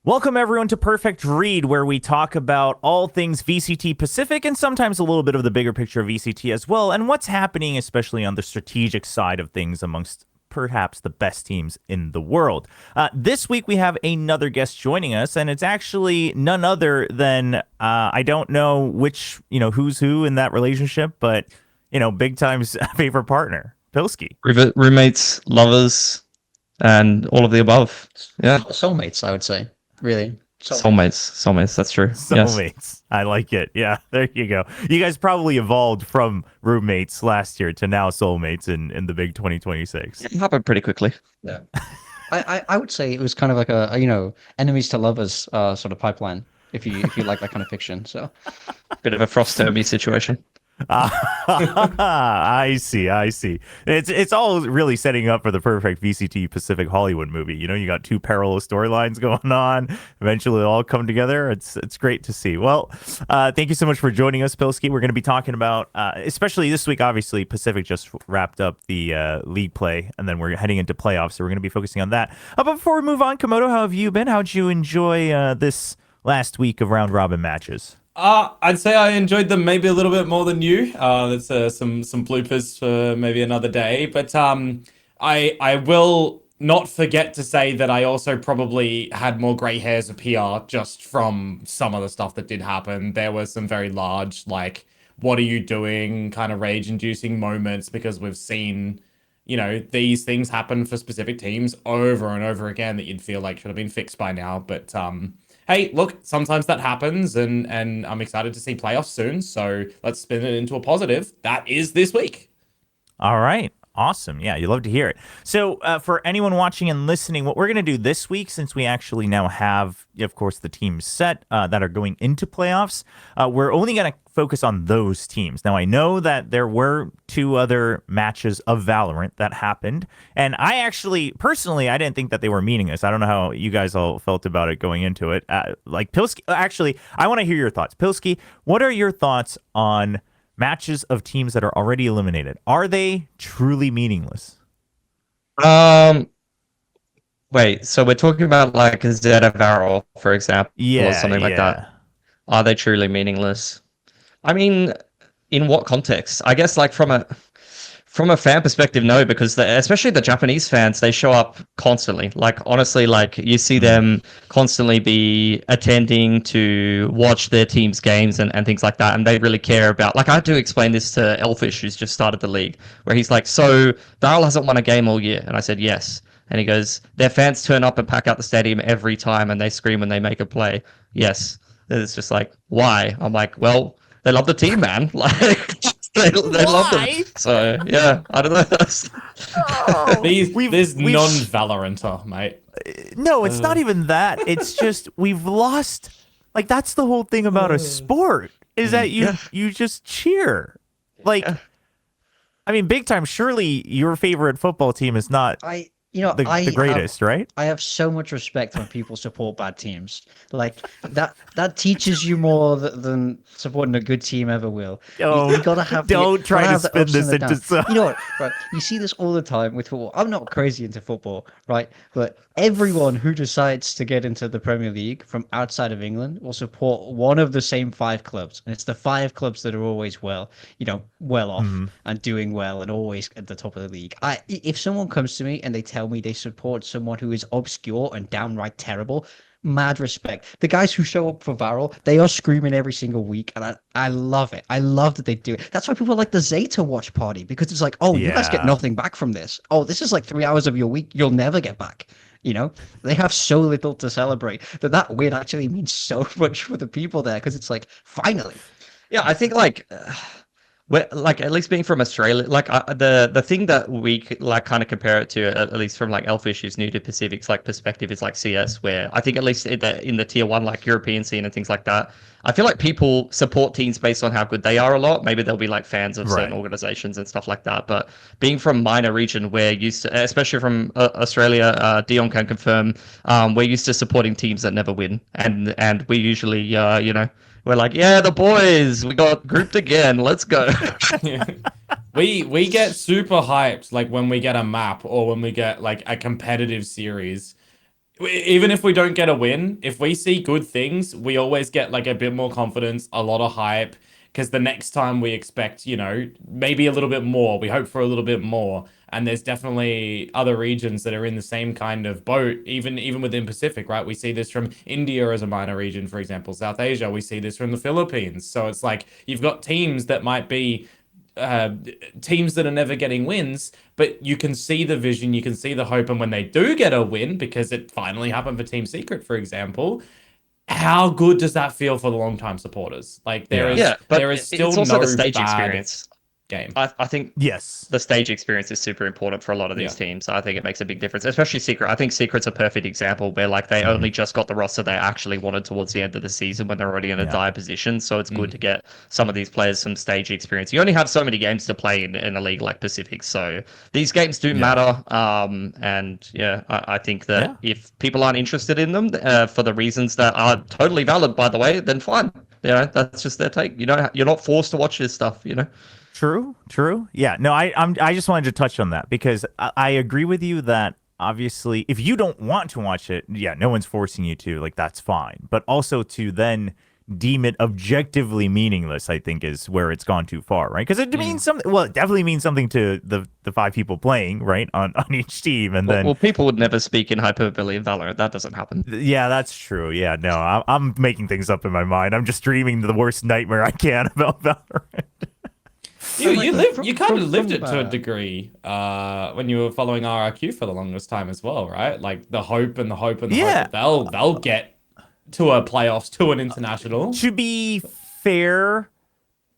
Welcome, everyone, to Perfect Read, where we talk about all things VCT Pacific and sometimes a little bit of the bigger picture of VCT as well, and what's happening, especially on the strategic side of things amongst perhaps the best teams in the world. This week, we have another guest joining us, and it's actually none other than I don't know which, who's who in that relationship, but, Big Time's favorite partner, Pilski. Roommates, lovers, and all of the above. Yeah. Soulmates, I would say. Really. Soulmates. That's true. Soulmates. Yes. I like it. Yeah, there you go. You guys probably evolved from roommates last year to now soulmates in the big 2026. It happened pretty quickly. Yeah. I would say it was kind of like a enemies to lovers sort of pipeline if you like that kind of fiction. So Bit of a Frost Hermie situation. I see. It's all really setting up for the perfect VCT Pacific Hollywood movie. You got two parallel storylines going on. Eventually, they'll all come together. It's great to see. Well, thank you so much for joining us, Pilski. We're going to be talking about, especially this week. Obviously, Pacific just wrapped up the league play, and then we're heading into playoffs. So we're going to be focusing on that. But before we move on, Komodo, how have you been? How'd you enjoy this last week of round robin matches? I'd say I enjoyed them maybe a little bit more than you. That's some bloopers for maybe another day. But I will not forget to say that I also probably had more grey hairs of PR just from some of the stuff that did happen. There was some very large, like, what are you doing kind of rage-inducing moments because we've seen, these things happen for specific teams over and over again that you'd feel like should have been fixed by now. But hey, look, sometimes that happens, and I'm excited to see playoffs soon, so let's spin it into a positive. That is this week. All right. Awesome. Yeah, you love to hear it. So for anyone watching and listening, what we're going to do this week, since we actually now have, of course, the teams set that are going into playoffs, we're only going to focus on those teams. Now, I know that there were two other matches of Valorant that happened, and I actually, personally, I didn't think that they were meaningless. I don't know how you guys all felt about it going into it. Like Pilski, actually, I want to hear your thoughts. Pilski, what are your thoughts on matches of teams that are already eliminated? Are they truly meaningless? Wait, so we're talking about like a Zeta Varol, for example, or something like that. Are they truly meaningless? I mean, in what context? I guess like from a fan perspective, no, because especially the Japanese fans, they show up constantly. Like, honestly, like you see them constantly be attending to watch their team's games and things like that. And they really care about, like, I had to explain this to Elfish, who's just started the league, where he's like, so Valorant hasn't won a game all year. And I said, yes. And he goes, their fans turn up and pack out the stadium every time and they scream when they make a play. Yes. And it's just like, why? I'm like, well, they love the team, man. Like, they love them. So yeah, I don't know. There's non-Valoranter, mate. No, it's not even that. It's just we've lost. Like, that's the whole thing about a sport, is that you just cheer. Like, I mean, Big Time, surely your favorite football team is not the greatest, right? I have so much respect when people support bad teams. Like that teaches you more than supporting a good team ever will. You gotta have. Don't try to spin this into some. You know what? Right? You see this all the time with football. I'm not crazy into football, right? But everyone who decides to get into the Premier League from outside of England will support one of the same five clubs, and it's the five clubs that are always well off and doing well and always at the top of the league. If someone comes to me and they tell me they support someone who is obscure and downright terrible, mad respect. The guys who show up for Varel, they are screaming every single week, and I love it. I love that they do it. That's why people like the Zeta watch party, because it's like, you guys get nothing back from this. Oh, this is like 3 hours of your week you'll never get back. They have so little to celebrate that win actually means so much for the people there, because it's like, finally. Yeah, I think like at least being from Australia, like the thing that we like kind of compare it to, at least from like Elfish, who's new to Pacific's like perspective, is like CS, where I think at least in the tier 1 like European scene and things like that, I feel like people support teams based on how good they are a lot. Maybe they'll be like fans of certain organizations and stuff like that. But being from minor region, we're used to, especially from Australia, Dion can confirm, we're used to supporting teams that never win, and we usually we're like, yeah, the boys, we got grouped again. Let's go. We get super hyped like when we get a map or when we get like a competitive series. even if we don't get a win, if we see good things, we always get like a bit more confidence, a lot of hype, because the next time we expect, maybe a little bit more. We hope for a little bit more. And there's definitely other regions that are in the same kind of boat, even within Pacific, right? We see this from India as a minor region, for example, South Asia. We see this from the Philippines. So it's like you've got teams that might be teams that are never getting wins, but you can see the vision, you can see the hope, and when they do get a win, because it finally happened for Team Secret, for example, how good does that feel for the long-time supporters? Like there is still it's also no the stage bad experience. game. I think Yes. the stage experience is super important for a lot of these teams. I think it makes a big difference, especially Secret. I think Secret's a perfect example where like they only just got the roster they actually wanted towards the end of the season when they're already in a dire position. So it's good to get some of these players some stage experience. You only have so many games to play in a league like Pacific, so these games do matter. And I think that if people aren't interested in them for the reasons that are totally valid, by the way, then fine. That's just their take. You're not forced to watch this stuff. True. Yeah. No, I just wanted to touch on that because I agree with you that obviously if you don't want to watch it, no one's forcing you to, like that's fine. But also to then deem it objectively meaningless, I think is where it's gone too far, right? Because it means something. Well, it definitely means something to the 5 people playing, right, on each team, and then people would never speak in hyperbole in Valorant. That doesn't happen. Yeah, that's true. Yeah, no, I'm making things up in my mind. I'm just dreaming the worst nightmare I can about Valorant. You kind of lived it to a degree when you were following RRQ for the longest time as well, right? Like the hope and the hope and the hope that they'll get to a playoffs, to an international. To be fair,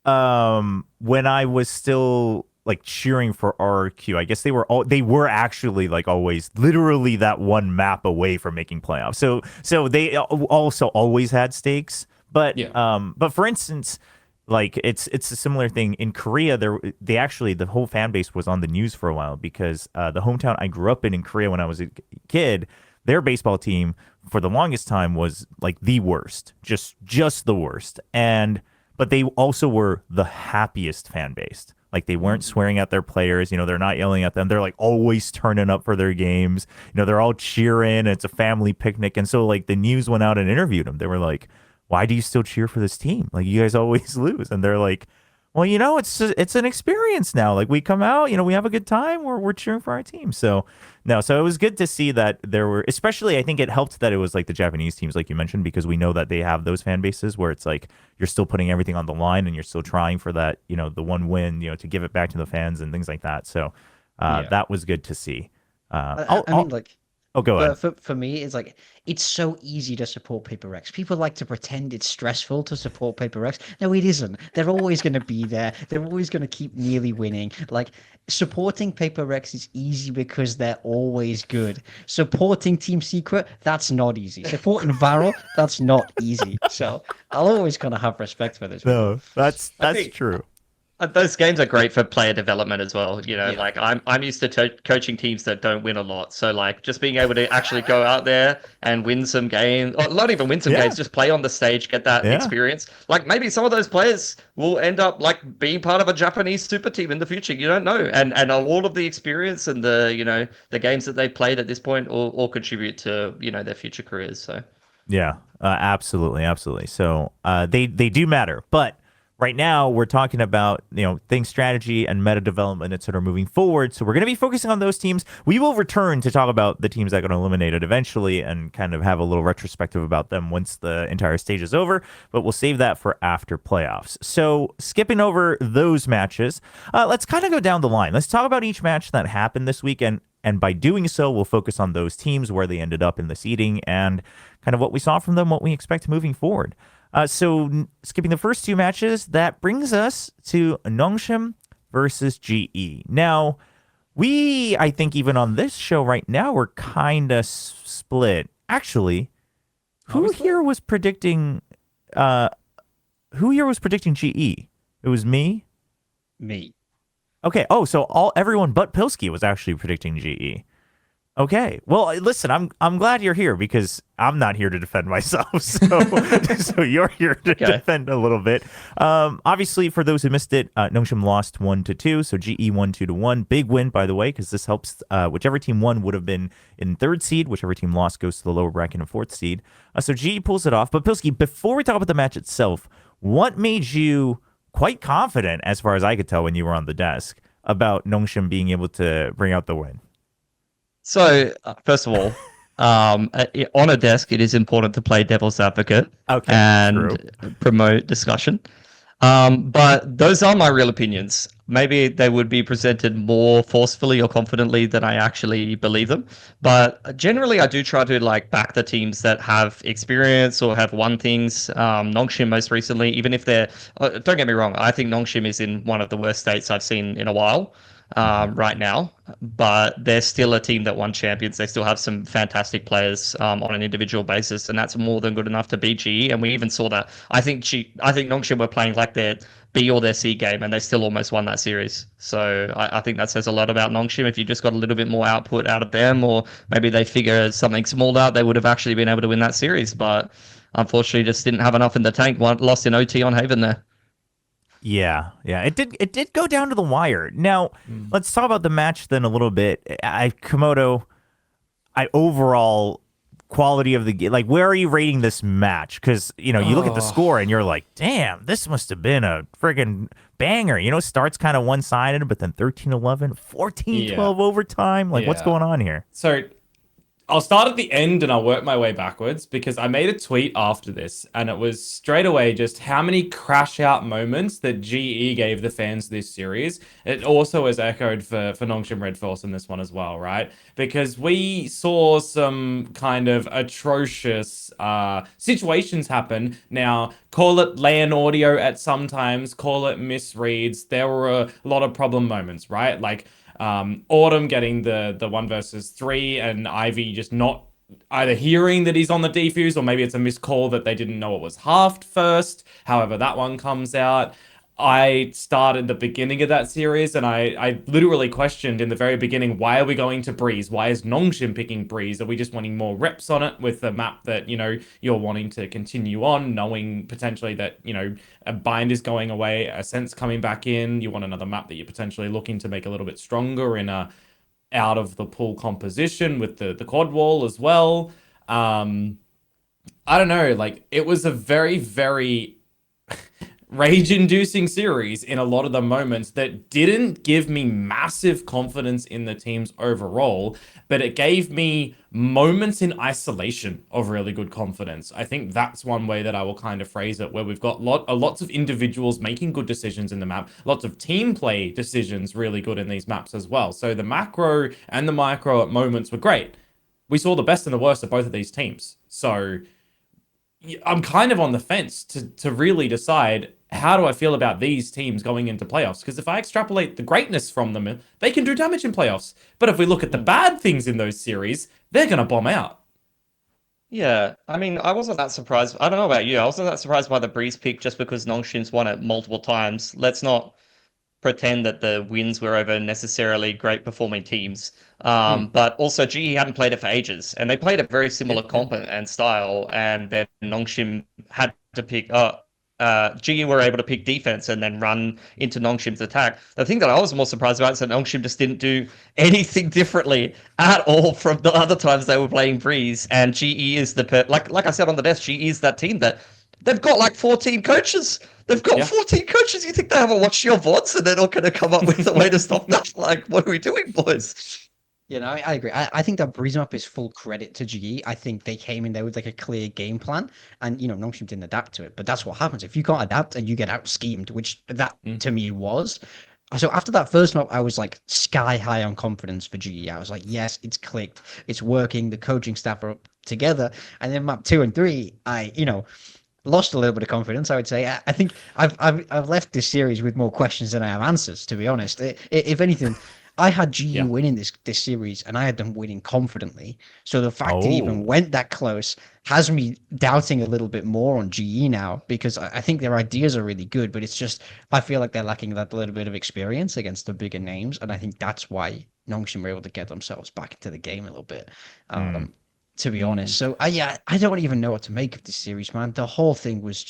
when I was still like cheering for RRQ, I guess they were actually like always literally that one map away from making playoffs. So they also always had stakes, but for instance, like it's a similar thing in Korea. The whole fan base was on the news for a while because the hometown I grew up in Korea when I was a kid, their baseball team for the longest time was like the worst, just the worst. But they also were the happiest fan base. Like they weren't swearing at their players, they're not yelling at them. They're like always turning up for their games. They're all cheering. It's a family picnic. And so like the news went out and interviewed them. They were like, why do you still cheer for this team? Like you guys always lose. And they're like, well, it's an experience now. Like we come out, we have a good time. We're cheering for our team. So it was good to see that there were, especially I think it helped that it was like the Japanese teams, like you mentioned, because we know that they have those fan bases where it's like you're still putting everything on the line and you're still trying for that, the one win, to give it back to the fans and things like that. So that was good to see. Go ahead. For me, it's like it's so easy to support PRX. People like to pretend it's stressful to support PRX. No, it isn't. They're always going to be there. They're always going to keep nearly winning. Like supporting PRX is easy because they're always good. Supporting Team Secret, that's not easy. Supporting Valorant, that's not easy. So I'll always kind of have respect for this. No, that's true. Those games are great for player development as well. Like I'm used to coaching teams that don't win a lot. So like just being able to actually go out there and win some games, or not even win some games, just play on the stage, get that experience. Like maybe some of those players will end up like being part of a Japanese super team in the future. You don't know. And all of the experience and the games that they played at this point all contribute to, their future careers. So absolutely. So they do matter, but right now, we're talking about, things, strategy and meta development, et cetera, moving forward. So we're going to be focusing on those teams. We will return to talk about the teams that got eliminated eventually and kind of have a little retrospective about them once the entire stage is over, but we'll save that for after playoffs. So skipping over those matches, let's kind of go down the line. Let's talk about each match that happened this weekend. And by doing so, we'll focus on those teams, where they ended up in the seeding, and kind of what we saw from them, what we expect moving forward. So skipping the first 2 matches, that brings us to Nongshim versus GE. Now, I think even on this show right now, we're kind of split. Actually, who here was predicting GE? It was me? Me. Okay. Oh, so everyone but Pilski was actually predicting GE. Okay. Well, listen, I'm glad you're here because I'm not here to defend myself. So you're here to defend a little bit. Obviously, for those who missed it, Nongshim lost 1-2. So GE won 2-1. Big win, by the way, because this helps. Whichever team won would have been in third seed. Whichever team lost goes to the lower bracket and fourth seed. So GE pulls it off. But Pilski, before we talk about the match itself, what made you quite confident, as far as I could tell when you were on the desk, about Nongshim being able to bring out the win? So, first of all, on a desk, it is important to play devil's advocate and promote discussion. But those are my real opinions. Maybe they would be presented more forcefully or confidently than I actually believe them. But generally, I do try to back the teams that have experience or have won things. Nongshim most recently, even if they're, don't get me wrong, I think Nongshim is in one of the worst states I've seen in a while. Right now, but they're still a team that won champions. They still have some fantastic players on an individual basis, and that's more than good enough to beat GE. And we even saw that. I think Nongshim were playing like their B or their C game, and they still almost won that series. So I think that says a lot about Nongshim. If you just got a little bit more output out of them, or maybe they figure something small out, they would have actually been able to win that series. But unfortunately, just didn't have enough in the tank. Lost in OT on Haven there. Yeah. It did go down to the wire. Now, let's talk about the match then a little bit. Komodo, overall quality of the game. Where are you rating this match? Because, you look at the score and you're like, damn, this must have been a friggin' banger. Starts kind of one-sided, but then 13-11, 14-12 overtime. What's going on here? So I'll start at the end and I'll work my way backwards, because I made a tweet after this and it was straight away just how many crash out moments that GE gave the fans this series. It also is echoed for Nongshim Red Force in this one as well, right? Because we saw some kind of atrocious situations happen. Now, call it LAN audio at some times, call it misreads. There were a lot of problem moments, right? Autumn getting the 1 versus 3 and Ivy just not either hearing that he's on the defuse, or maybe it's a missed call that they didn't know it was halved first. However, that one comes out. I started the beginning of that series and I literally questioned in the very beginning, why are we going to Breeze? Why is Nongshim picking Breeze? Are we just wanting more reps on it with the map that, you're wanting to continue on, knowing potentially that, a bind is going away, a sense coming back in, you want another map that you're potentially looking to make a little bit stronger in a out of the pool composition with the quad wall as well. I don't know, it was a very, very rage-inducing series in a lot of the moments that didn't give me massive confidence in the teams overall, but it gave me moments in isolation of really good confidence. I think that's one way that I will kind of phrase it, where we've got lots of individuals making good decisions in the map, lots of team play decisions really good in these maps as well. So the macro and the micro at moments were great. We saw the best and the worst of both of these teams. So I'm kind of on the fence to really decide, how do I feel about these teams going into playoffs? Because if I extrapolate the greatness from them, they can do damage in playoffs. But if we look at the bad things in those series, they're going to bomb out. Yeah, I mean, I wasn't that surprised. I don't know about you. I wasn't that surprised by the Breeze pick just because Nongshim's won it multiple times. Let's not pretend that the wins were over necessarily great performing teams. But also GE hadn't played it for ages, and they played a very similar comp and style, and then Nongshim had to pick GE were able to pick defense and then run into Nongshim's attack. The thing that I was more surprised about is that Nongshim just didn't do anything differently at all from the other times they were playing Breeze. And GE is like I said on the desk, GE is that team that they've got 14 coaches. They've got 14 coaches. You think they haven't watched your VODs and they're not going to come up with a way to stop that? What are we doing, boys? I agree. I think that Breeze map is full credit to GE. I think they came in there with a clear game plan, and Nongshim didn't adapt to it. But that's what happens if you can't adapt and you get out schemed, which that to me was. So after that first map, I was sky high on confidence for GE. I was like, yes, it's clicked, it's working. The coaching staff are up together. And then map 2 and 3, I lost a little bit of confidence, I would say. I think I've left this series with more questions than I have answers, to be honest. If anything, I had GE winning this series, and I had them winning confidently. So the fact it even went that close has me doubting a little bit more on GE now, because I think their ideas are really good, but it's just I feel like they're lacking that little bit of experience against the bigger names, and I think that's why Nongshim were able to get themselves back into the game a little bit. To be honest. So I don't even know what to make of this series, man. The whole thing was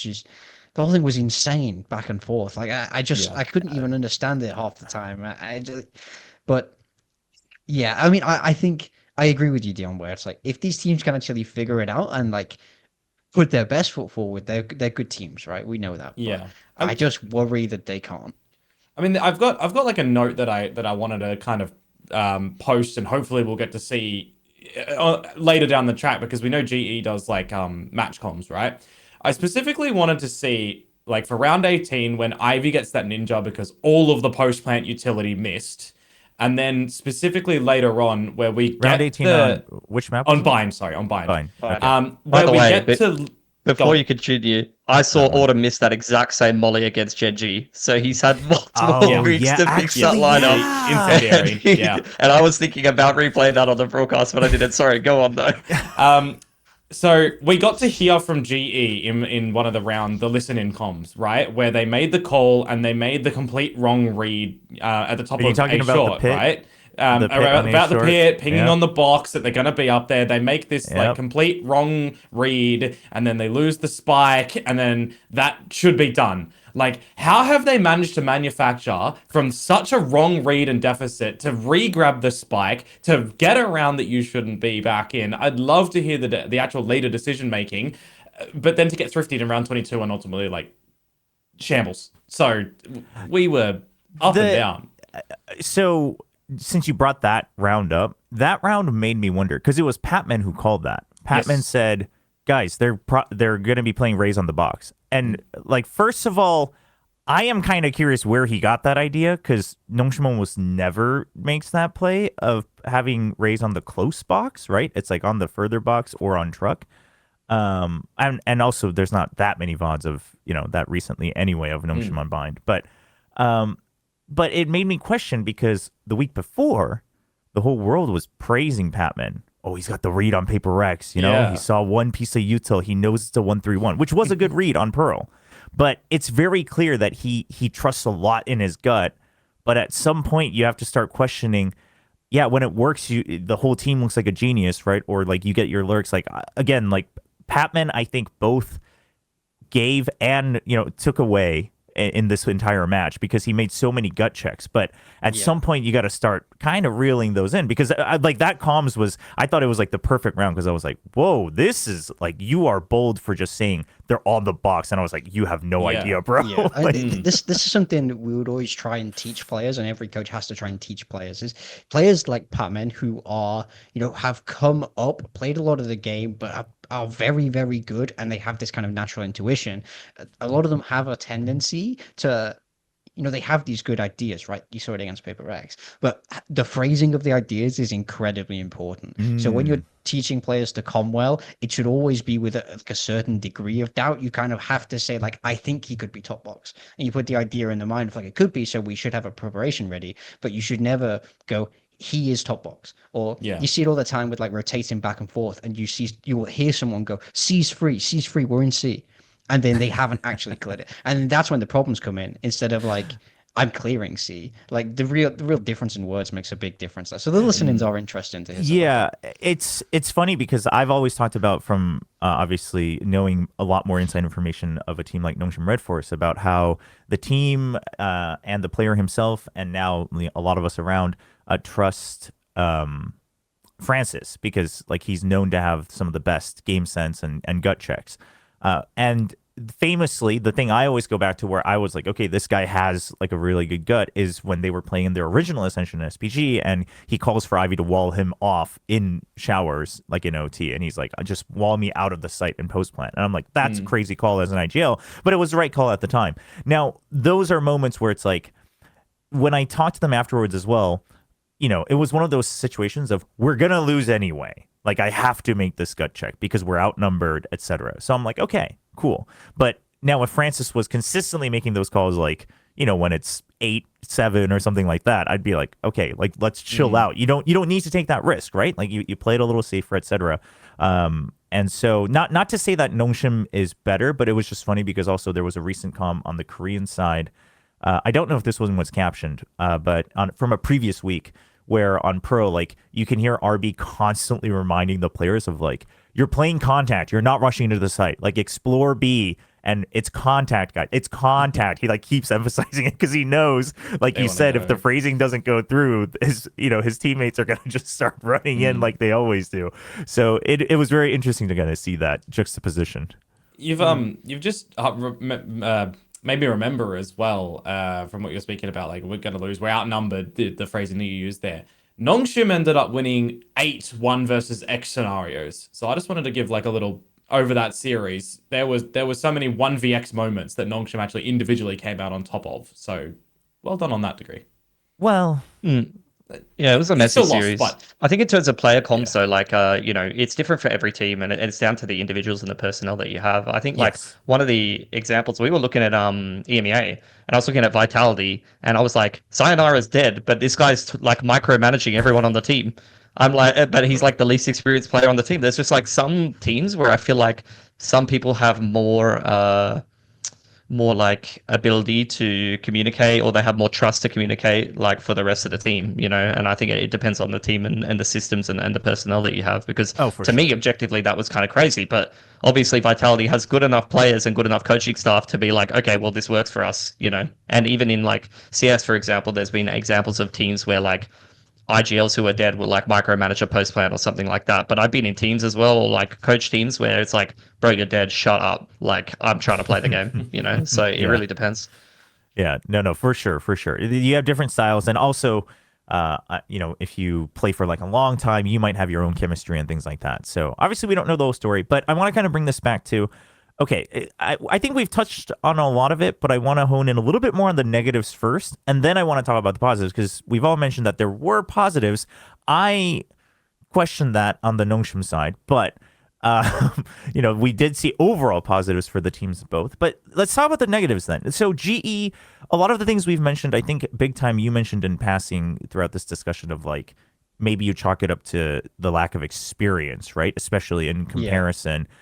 insane back and forth. Like I couldn't even understand it half the time. But yeah, I mean, I think I agree with you, Dion, where it's like if these teams can actually figure it out and like put their best foot forward, they're good teams, right? We know that. Yeah. I just worry that they can't. I mean, I've got like a note that I wanted to kind of post, and hopefully we'll get to see later down the track, because we know GE does like match comms, right? I specifically wanted to see, like, for round 18 when Ivy gets that ninja because all of the post plant utility missed, and then specifically later on where we get round 18 on which map? On Bind, sorry, on Bind. Bind. Okay. By Where the we way, get to before you continue, I saw Autumn miss that exact same molly against Genji, so he's had multiple weeks to fix that lineup. Incendiary, yeah. And I was thinking about replaying that on the broadcast, but I didn't. Sorry, go on though. So we got to hear from GE in one of the listen-in comms, right? Where they made the call and they made the complete wrong read at the top of A short, right? About the pit, pinging on the box that they're going to be up there. They make this like complete wrong read, and then they lose the spike, and then that should be done. Like, how have they managed to manufacture from such a wrong read and deficit to re-grab the spike, to get around that you shouldn't be back in? I'd love to hear the actual leader decision making, but then to get thrifted in round 22 and ultimately like shambles. So we were up and down. So since you brought that round up, that round made me wonder, because it was Patman who called that. Patman said, guys, they're going to be playing Raze on the box. And, like, first of all, I am kind of curious where he got that idea, because Nongshim almost never makes that play of having Raze on the close box, right? It's like on the further box or on truck. And also there's not that many VODs of, that recently anyway of Nongshim on bind. But it made me question, because the week before, the whole world was praising Patman. Oh, he's got the read on PRX, He saw one piece of util. He knows it's a 131, which was a good read on Pearl. But it's very clear that he trusts a lot in his gut. But at some point, you have to start questioning, when it works, the whole team looks like a genius, right? Or, like, you get your lurks. Like, again, like, Patman, I think, both gave and, took away in this entire match, because he made so many gut checks. But at some point you got to start kind of reeling those in, because like that comms was, I thought it was like the perfect round, because I was like, whoa, this is like, you are bold for just saying they're on the box. And I was like, you have no idea, bro. Yeah. Like, this is something that we would always try and teach players, and every coach has to try and teach players, is players like Patman who are, have come up, played a lot of the game, but are very, very good, and they have this kind of natural intuition. A lot of them have a tendency to, they have these good ideas, right? You saw it against PRX, but the phrasing of the ideas is incredibly important. So when you're teaching players to come well, it should always be with a certain degree of doubt. You kind of have to say, like, I think he could be top box, and you put the idea in the mind of, like, it could be, so we should have a preparation ready. But you should never go, he is top box. Or you see it all the time with, like, rotating back and forth, and you will hear someone go, C's free, we're in C, and then they haven't actually cleared it, and that's when the problems come in, instead of like, I'm clearing C. Like, the real difference in words makes a big difference. So the listenings are interesting to hear. It's funny, because I've always talked about, from obviously knowing a lot more inside information of a team like Nongshim Red Force, about how the team and the player himself, and now a lot of us around, trust Francis, because, like, he's known to have some of the best game sense and gut checks. And famously, the thing I always go back to, where I was like, okay, this guy has, like, a really good gut, is when they were playing in their original Ascension SPG, and he calls for Ivy to wall him off in showers, like in OT, and he's like, just wall me out of the site in post plant. And I'm like, that's a crazy call as an IGL, but it was the right call at the time. Now, those are moments where it's like, when I talked to them afterwards as well, it was one of those situations of, we're going to lose anyway. Like, I have to make this gut check because we're outnumbered, etc. So I'm like, okay, cool. But now if Francis was consistently making those calls, like, when it's 8-7 or something like that, I'd be like, okay, like, let's chill out. You don't need to take that risk, right? Like, you play it a little safer, etc. And so not to say that Nongshim is better, but it was just funny, because also there was a recent comm on the Korean side. I don't know if this one was captioned, but from a previous week, where on pro, like you can hear RB constantly reminding the players of like, you're playing contact, you're not rushing into the site, like explore B. And it's contact, guys. It's contact. He like keeps emphasizing it because he knows, like you said, if the phrasing doesn't go through, his teammates are gonna just start running in like they always do. So it was very interesting to kind of see that juxtaposition. You've just made me remember as well from what you're speaking about. Like we're gonna lose, we're outnumbered. The phrasing that you used there. Nongshim ended up winning 8-1 versus X scenarios. So I just wanted to give like a little. Over that series, there was so many 1vx moments that Nongshim actually individually came out on top of. So, well done on that degree. Well, yeah, it was a messy series. Lost, but... I think in terms of player comps, though, like it's different for every team, and it's down to the individuals and the personnel that you have. I think like one of the examples we were looking at EMEA, and I was looking at Vitality, and I was like, Sayonara's dead, but this guy's like micromanaging everyone on the team. I'm like, but he's like the least experienced player on the team. There's just like some teams where I feel like some people have more like ability to communicate, or they have more trust to communicate like for the rest of the team, and I think it depends on the team and the systems and the personnel that you have, because to me, objectively, that was kind of crazy. But obviously Vitality has good enough players and good enough coaching staff to be like, okay, well, this works for us, and even in like CS, for example, there's been examples of teams where like IGLs who are dead will like micromanage a post plan or something like that. But I've been in teams as well, or like coach teams where it's like, bro, you're dead, shut up. Like I'm trying to play the game, so it really depends. Yeah, no, for sure. You have different styles, and also, if you play for like a long time, you might have your own chemistry and things like that. So obviously we don't know the whole story, but I want to kind of bring this back to, okay, I think we've touched on a lot of it, but I want to hone in a little bit more on the negatives first, and then I want to talk about the positives, because we've all mentioned that there were positives. I questioned that on the Nongshim side, but we did see overall positives for the teams both. But let's talk about the negatives then. So GE, a lot of the things we've mentioned, I think BigTime you mentioned in passing throughout this discussion of like, maybe you chalk it up to the lack of experience, right? Especially in comparison. Yeah.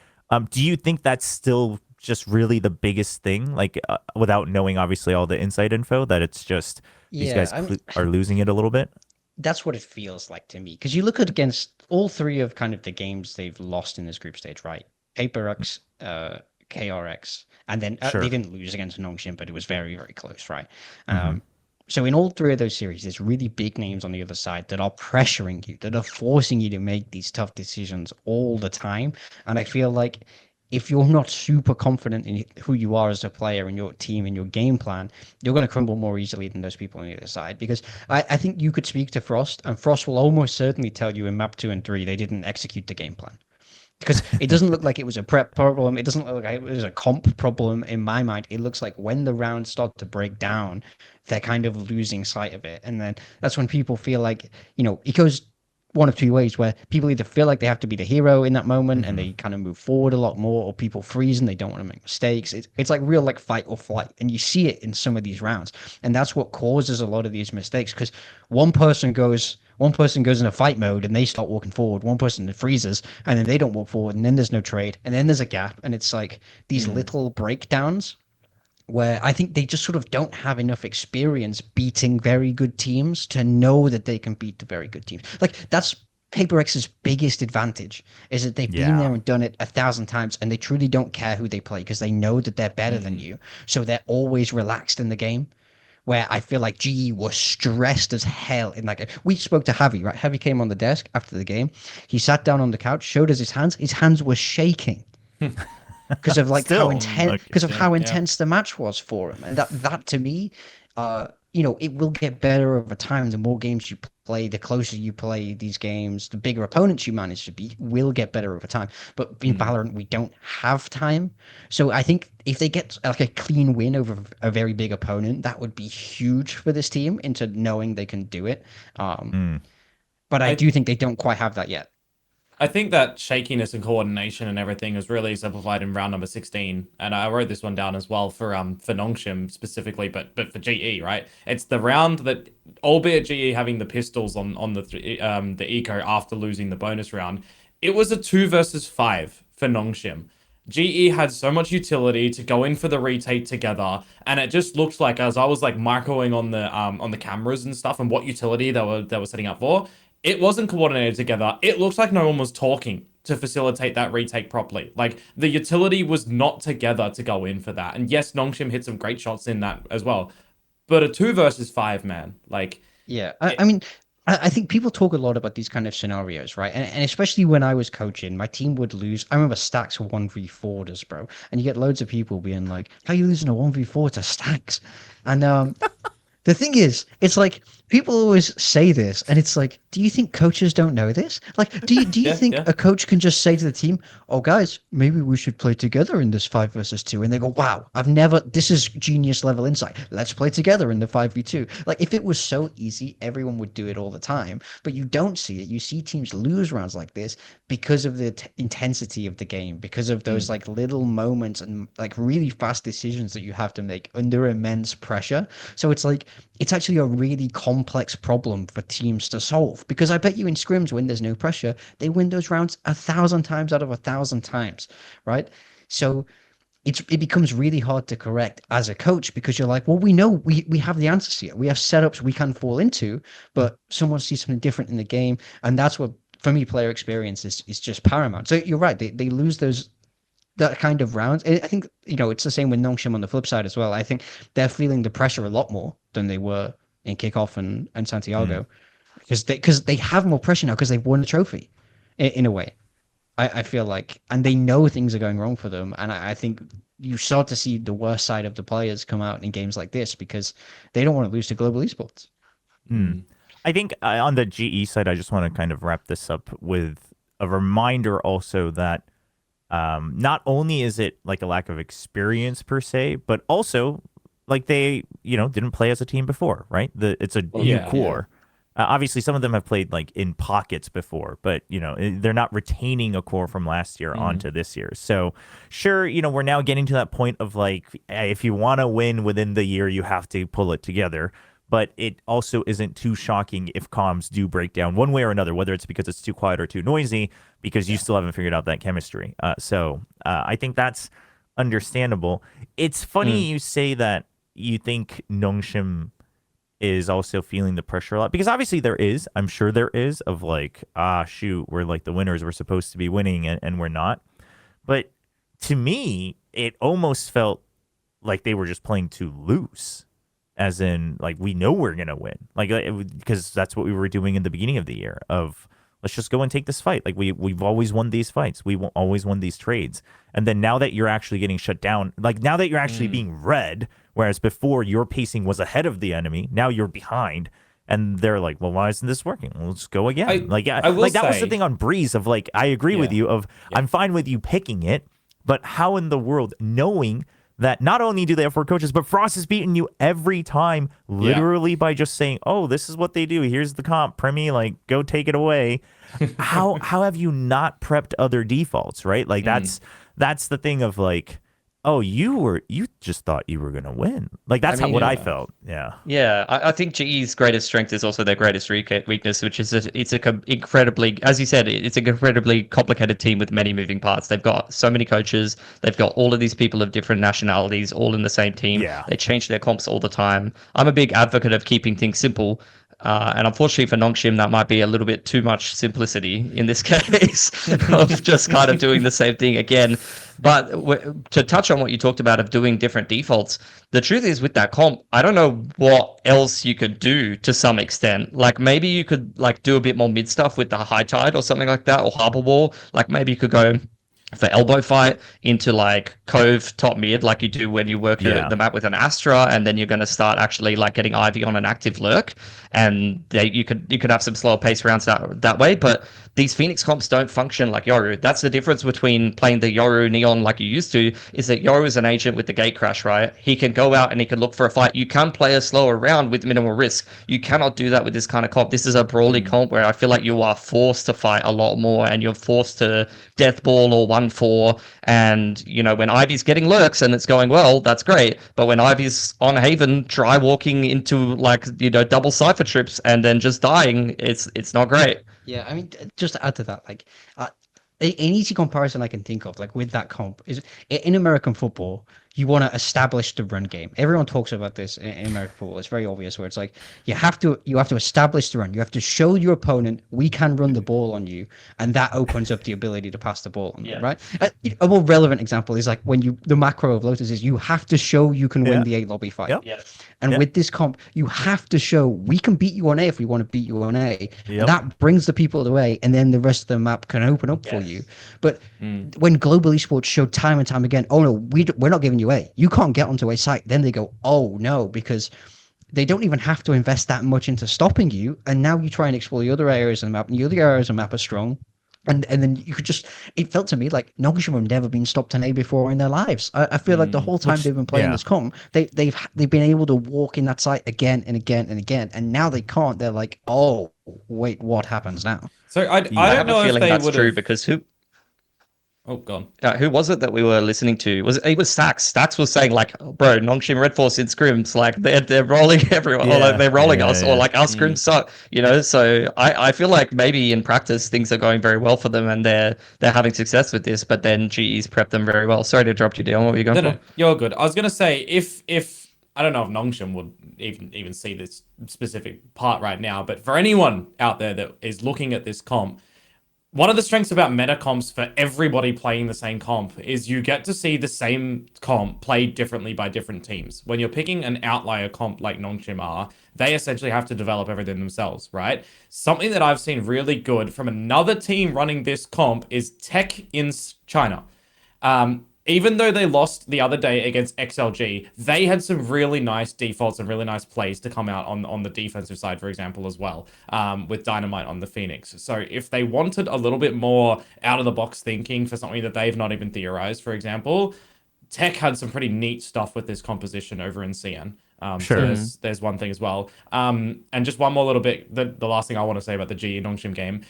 Do you think that's still just really the biggest thing, like without knowing obviously all the inside info, that it's just these guys are losing it a little bit? That's what it feels like to me, because you look at against all three of kind of the games they've lost in this group stage, right? PRX, KRX, and then they didn't lose against Nongshim, but it was very, very close, right? So in all three of those series, there's really big names on the other side that are pressuring you, that are forcing you to make these tough decisions all the time. And I feel like if you're not super confident in who you are as a player and your team and your game plan, you're going to crumble more easily than those people on the other side. Because I think you could speak to Frost, and Frost will almost certainly tell you in map 2 and 3 they didn't execute the game plan. Because it doesn't look like it was a prep problem. It doesn't look like it was a comp problem in my mind. It looks like when the rounds start to break down, they're kind of losing sight of it. And then that's when people feel like, it goes one of two ways, where people either feel like they have to be the hero in that moment and they kind of move forward a lot more, or people freeze and they don't want to make mistakes. It's like real like fight or flight. And you see it in some of these rounds. And that's what causes a lot of these mistakes, because one person goes in a fight mode and they start walking forward, one person freezes and then they don't walk forward, and then there's no trade, and then there's a gap, and it's like these little breakdowns where I think they just sort of don't have enough experience beating very good teams to know that they can beat the very good teams. Like that's PRX's biggest advantage, is that they've been there and done it 1,000 times, and they truly don't care who they play because they know that they're better than you. So they're always relaxed in the game. Where I feel like GE was stressed as hell in that game. We spoke to Javi, right? Javi came on the desk after the game. He sat down on the couch, showed us his hands. His hands were shaking because of like how intense the match was for him. And that to me, it will get better over time. The more games you play, the closer you play these games, the bigger opponents you manage to beat will get better over time. But in Valorant, we don't have time. So I think if they get like a clean win over a very big opponent, that would be huge for this team into knowing they can do it. But I do think they don't quite have that yet. I think that shakiness and coordination and everything is really exemplified in round number 16. And I wrote this one down as well for Nongshim specifically, but for GE, right? It's the round that, albeit GE having the pistols on the eco after losing the bonus round, it was a 2 versus 5 for Nongshim. GE had so much utility to go in for the retake together, and it just looked like, as I was like microing on the cameras and stuff and what utility they were setting up for, it wasn't coordinated together. It looked like no one was talking to facilitate that retake properly. Like the utility was not together to go in for that. And yes, Nongshim hit some great shots in that as well. But a 2 versus 5, man, like Yeah, I mean, I think people talk a lot about these kind of scenarios, right? And especially when I was coaching, my team would lose. I remember Stacks 1v4'd us, bro. And you get loads of people being like, how are you losing a 1v4 to Stacks? And the thing is, it's like people always say this, and it's like, do you think coaches don't know this? Like, do you think a coach can just say to the team, "Oh, guys, maybe we should play together in this 5 versus 2," and they go, "Wow, this is genius level insight. Let's play together in the 5v2." Like, if it was so easy, everyone would do it all the time. But you don't see it. You see teams lose rounds like this because of the intensity of the game, because of those like little moments and like really fast decisions that you have to make under immense pressure. So it's like it's actually a really complex problem for teams to solve, because I bet you in scrims when there's no pressure, they win those rounds 1,000 times out of 1,000 times, right? So it becomes really hard to correct as a coach, because you're like, well, we know we have the answers here. We have setups we can fall into, but someone sees something different in the game. And that's what, for me, player experience is just paramount. So you're right. They lose that kind of rounds. I think, it's the same with Nongshim on the flip side as well. I think they're feeling the pressure a lot more than they were in Kickoff and Santiago, because they have more pressure now because they've won a trophy in a way. I feel like, and they know things are going wrong for them. And I think you start to see the worst side of the players come out in games like this because they don't want to lose to global esports. I think on the GE side, I just want to kind of wrap this up with a reminder also that not only is it like a lack of experience per se, but also like they, didn't play as a team before, right? It's a new core. Obviously, some of them have played like in pockets before, but they're not retaining a core from last year onto this year. So sure, we're now getting to that point of like, if you want to win within the year, you have to pull it together. But it also isn't too shocking if comms do break down one way or another, whether it's because it's too quiet or too noisy, because you still haven't figured out that chemistry. So I think that's understandable. It's funny you say that you think Nongshim is also feeling the pressure a lot, because obviously there is. I'm sure there is, of like, shoot, we're like the winners. We're supposed to be winning and we're not. But to me, it almost felt like they were just playing too loose. As in, like, we know we're going to win. Like, because that's what we were doing in the beginning of the year of, let's just go and take this fight. Like, we've always won these fights. We've always won these trades. And then now that you're actually getting shut down, like, now that you're actually being read, whereas before your pacing was ahead of the enemy, now you're behind. And they're like, well, why isn't this working? Well, let's go again. I will that was the thing on Breeze of, like, I agree with you of, I'm fine with you picking it, but how in the world, knowing that not only do they have 4 coaches, but Frost has beaten you every time, literally by just saying, "Oh, this is what they do. Here's the comp, Premi, like go take it away." How have you not prepped other defaults, right? Like that's the thing of like, oh, you just thought you were gonna win. Like that's what I felt. Yeah. Yeah, I think GE's greatest strength is also their greatest weakness, which is it's incredibly, as you said, it's an incredibly complicated team with many moving parts. They've got so many coaches. They've got all of these people of different nationalities, all in the same team. Yeah. They change their comps all the time. I'm a big advocate of keeping things simple. And unfortunately for Nongshim, that might be a little bit too much simplicity in this case of just kind of doing the same thing again. But to touch on what you talked about of doing different defaults, the truth is with that comp, I don't know what else you could do to some extent. Like maybe you could like do a bit more mid stuff with the high tide or something like that, or harbor wall. Like maybe you could go for elbow fight into like cove top mid, like you do when you work the map with an Astra, and then you're going to start actually like getting Ivy on an active lurk, and you could have some slower pace rounds that way. But these Phoenix comps don't function like Yoru. That's the difference between playing the Yoru Neon like you used to, is that Yoru is an agent with the gate crash, right? He can go out and he can look for a fight. You can play a slower round with minimal risk. You cannot do that with this kind of comp. This is a brawly comp where I feel like you are forced to fight a lot more, and you're forced to death ball or 1-4. And when Ivy's getting lurks and it's going well, that's great. But when Ivy's on Haven dry walking into like double cipher trips and then just dying, it's not great. Yeah, I mean, just to add to that, like, an easy comparison I can think of, like with that comp, is in American football, you want to establish the run game. Everyone talks about this in American football. It's very obvious where it's like you have to establish the run. You have to show your opponent we can run the ball on you, and that opens up the ability to pass the ball on them, right? A more relevant example is like when the macro of Lotus is you have to show you can win the A lobby fight. And with this comp, you have to show we can beat you on A if we want to beat you on A. And that brings the people of the way, and then the rest of the map can open up for you. But when Global Esports showed time and time again, oh no, we're not giving you A. You can't get onto a site. Then they go, oh no, because they don't even have to invest that much into stopping you. And now you try and explore the other areas of the map, and the other areas of the map are strong. And then you could just, it felt to me like Nongshim have never been stopped on A before in their lives. I feel like the whole time they've been playing this comp, they've been able to walk in that site again and again and again, and now they can't. They're like, oh wait, what happens now? So I don't know if they would have. Because who? Oh, gone. Who was it that we were listening to? It was Stacks. Stacks was saying like, bro, Nongshim Red Force in scrims, like they're rolling everyone, or like they're rolling us, or like our scrims suck, you know. So I feel like maybe in practice things are going very well for them, and they're having success with this. But then GE's prepped them very well. Sorry to interrupt you, Dion. What were you going for? No, you're good. I was gonna say if I don't know if Nongshim would even see this specific part right now, but for anyone out there that is looking at this comp. One of the strengths about meta comps for everybody playing the same comp is you get to see the same comp played differently by different teams. When you're picking an outlier comp like Nongshim are, they essentially have to develop everything themselves, right? Something that I've seen really good from another team running this comp is Tech in China. Even though they lost the other day against XLG, they had some really nice defaults and really nice plays to come out on the defensive side, for example, as well, with Dynamite on the Phoenix. So if they wanted a little bit more out-of-the-box thinking for something that they've not even theorized, for example, Tech had some pretty neat stuff with this composition over in CN. Sure. So there's one thing as well. And just one more little bit, the last thing I want to say about the GE Nongshim game,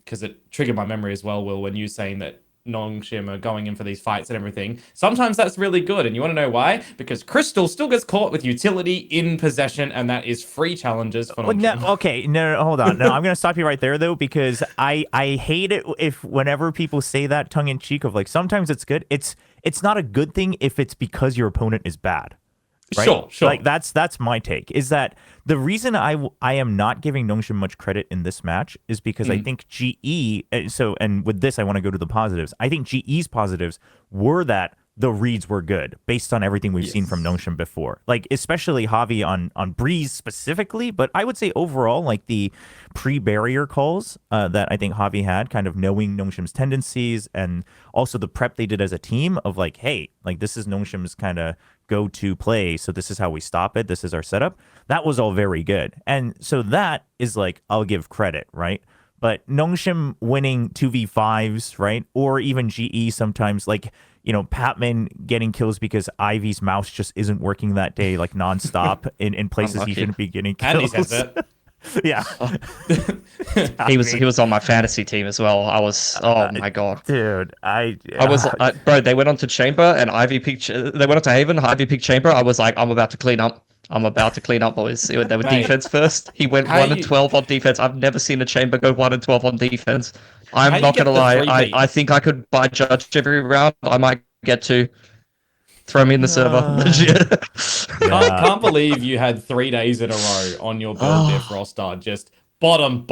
because it triggered my memory as well, Will, when you saying that Nongshim are going in for these fights and everything. Sometimes that's really good, and you want to know why? Because Crystal still gets caught with utility in possession, and that is free challenges for Nongshim. No, hold on. No, I'm going to stop you right there, though, because I hate it if whenever people say that tongue-in-cheek of, like, sometimes it's good. It's not a good thing if it's because your opponent is bad. Right? Sure. Like that's my take. Is that the reason I am not giving Nongshim much credit in this match is because I think GE. And with this, I want to go to the positives. I think GE's positives were that the reads were good based on everything we've seen from Nongshim before. Like especially Javi on Breeze specifically, but I would say overall, like the pre-barrier calls that I think Javi had, kind of knowing Nongshim's tendencies and also the prep they did as a team of like, hey, like this is Nongshim's kind of go-to play, so this is how we stop it, this is our setup. That was all very good, and so that is like, I'll give credit, right? But Nongshim winning 2v5s, right, or even GE sometimes, like, you know, Patman getting kills because Ivy's mouse just isn't working that day, like nonstop in places he shouldn't be getting kills. And he Yeah. He was on my fantasy team as well. I was, oh my god, dude. I was, bro. They went on to Chamber and Ivy picked. They went on to Haven. Ivy picked Chamber. I was like, I'm about to clean up. Boys. They were defense first. He went 1-12 on defense. I've never seen a Chamber go 1-12 on defense. I'm not gonna lie. I think I could buy Judge every round. I might get to. Throw me in the server. Can't believe you had 3 days in a row on your build diff roster. Just bottom.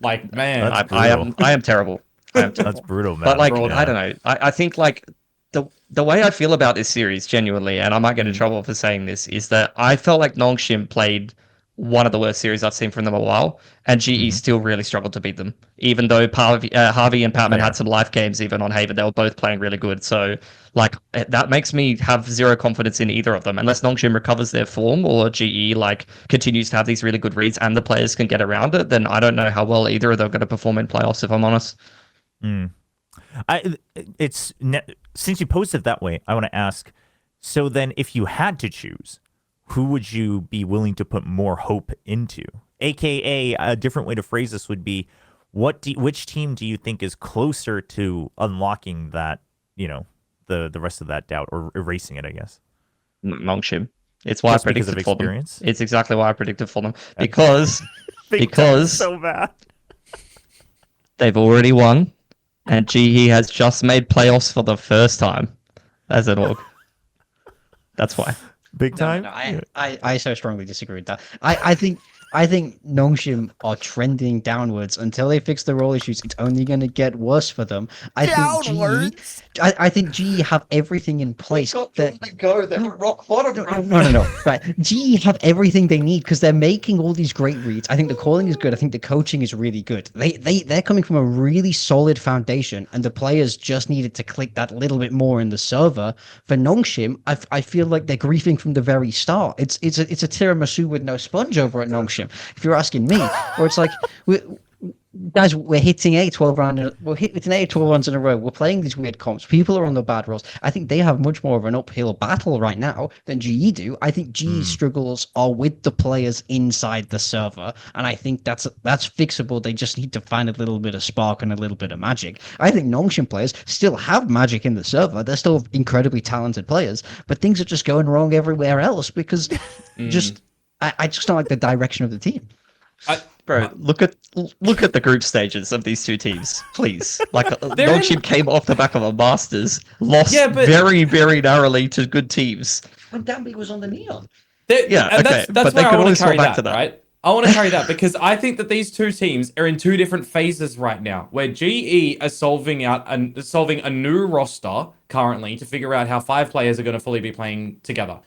Like, man. I am terrible. That's brutal, man. But like, I don't know. I think like the way I feel about this series, genuinely, and I might get in trouble for saying this, is that I felt like Nongshim played one of the worst series I've seen from them in a while, and GE still really struggled to beat them. Even though Harvey and Patman had some life games even on Haven, they were both playing really good. So, like, that makes me have zero confidence in either of them. Unless Nongshim recovers their form or GE, like, continues to have these really good reads and the players can get around it, then I don't know how well either of them are going to perform in playoffs, if I'm honest. Since you posed it that way, I want to ask, so then if you had to choose, who would you be willing to put more hope into? AKA, a different way to phrase this would be, which team do you think is closer to unlocking that, you know, the rest of that doubt, or erasing it, I guess? Nongshim. It's why I predicted for them. It's exactly why I predicted for them. Because so bad. they've already won And GE has just made playoffs for the first time as an org. That's why. Big time. No, I so strongly disagree with that. I think Nongshim are trending downwards until they fix the role issues. It's only going to get worse for them. I think GE have everything in place. They're rock bottom. No. Right, GE have everything they need because they're making all these great reads. I think the calling is good. I think the coaching is really good. They're coming from a really solid foundation, and the players just needed to click that little bit more in the server. For Nongshim, I feel like they're griefing from the very start. It's a tiramisu with no sponge over at Nongshim, if you're asking me. Or it's like guys, we're hitting 12 runs in a row. We're playing these weird comps. People are on the bad rolls. I think they have much more of an uphill battle right now than GE do. I think GE struggles are with the players inside the server, and I think that's fixable. They just need to find a little bit of spark and a little bit of magic. I think Nongshim players still have magic in the server. They're still incredibly talented players, but things are just going wrong everywhere else because I just don't like the direction of the team. Bro, look at the group stages of these two teams, please. Like, Nongshim came off the back of a Masters, lost very, very narrowly to good teams. When Danby was on the Neon. That's but they could always go back to that, right? I want to carry that because I think that these two teams are in two different phases right now, where GE are solving a new roster currently to figure out how 5 players are going to fully be playing together.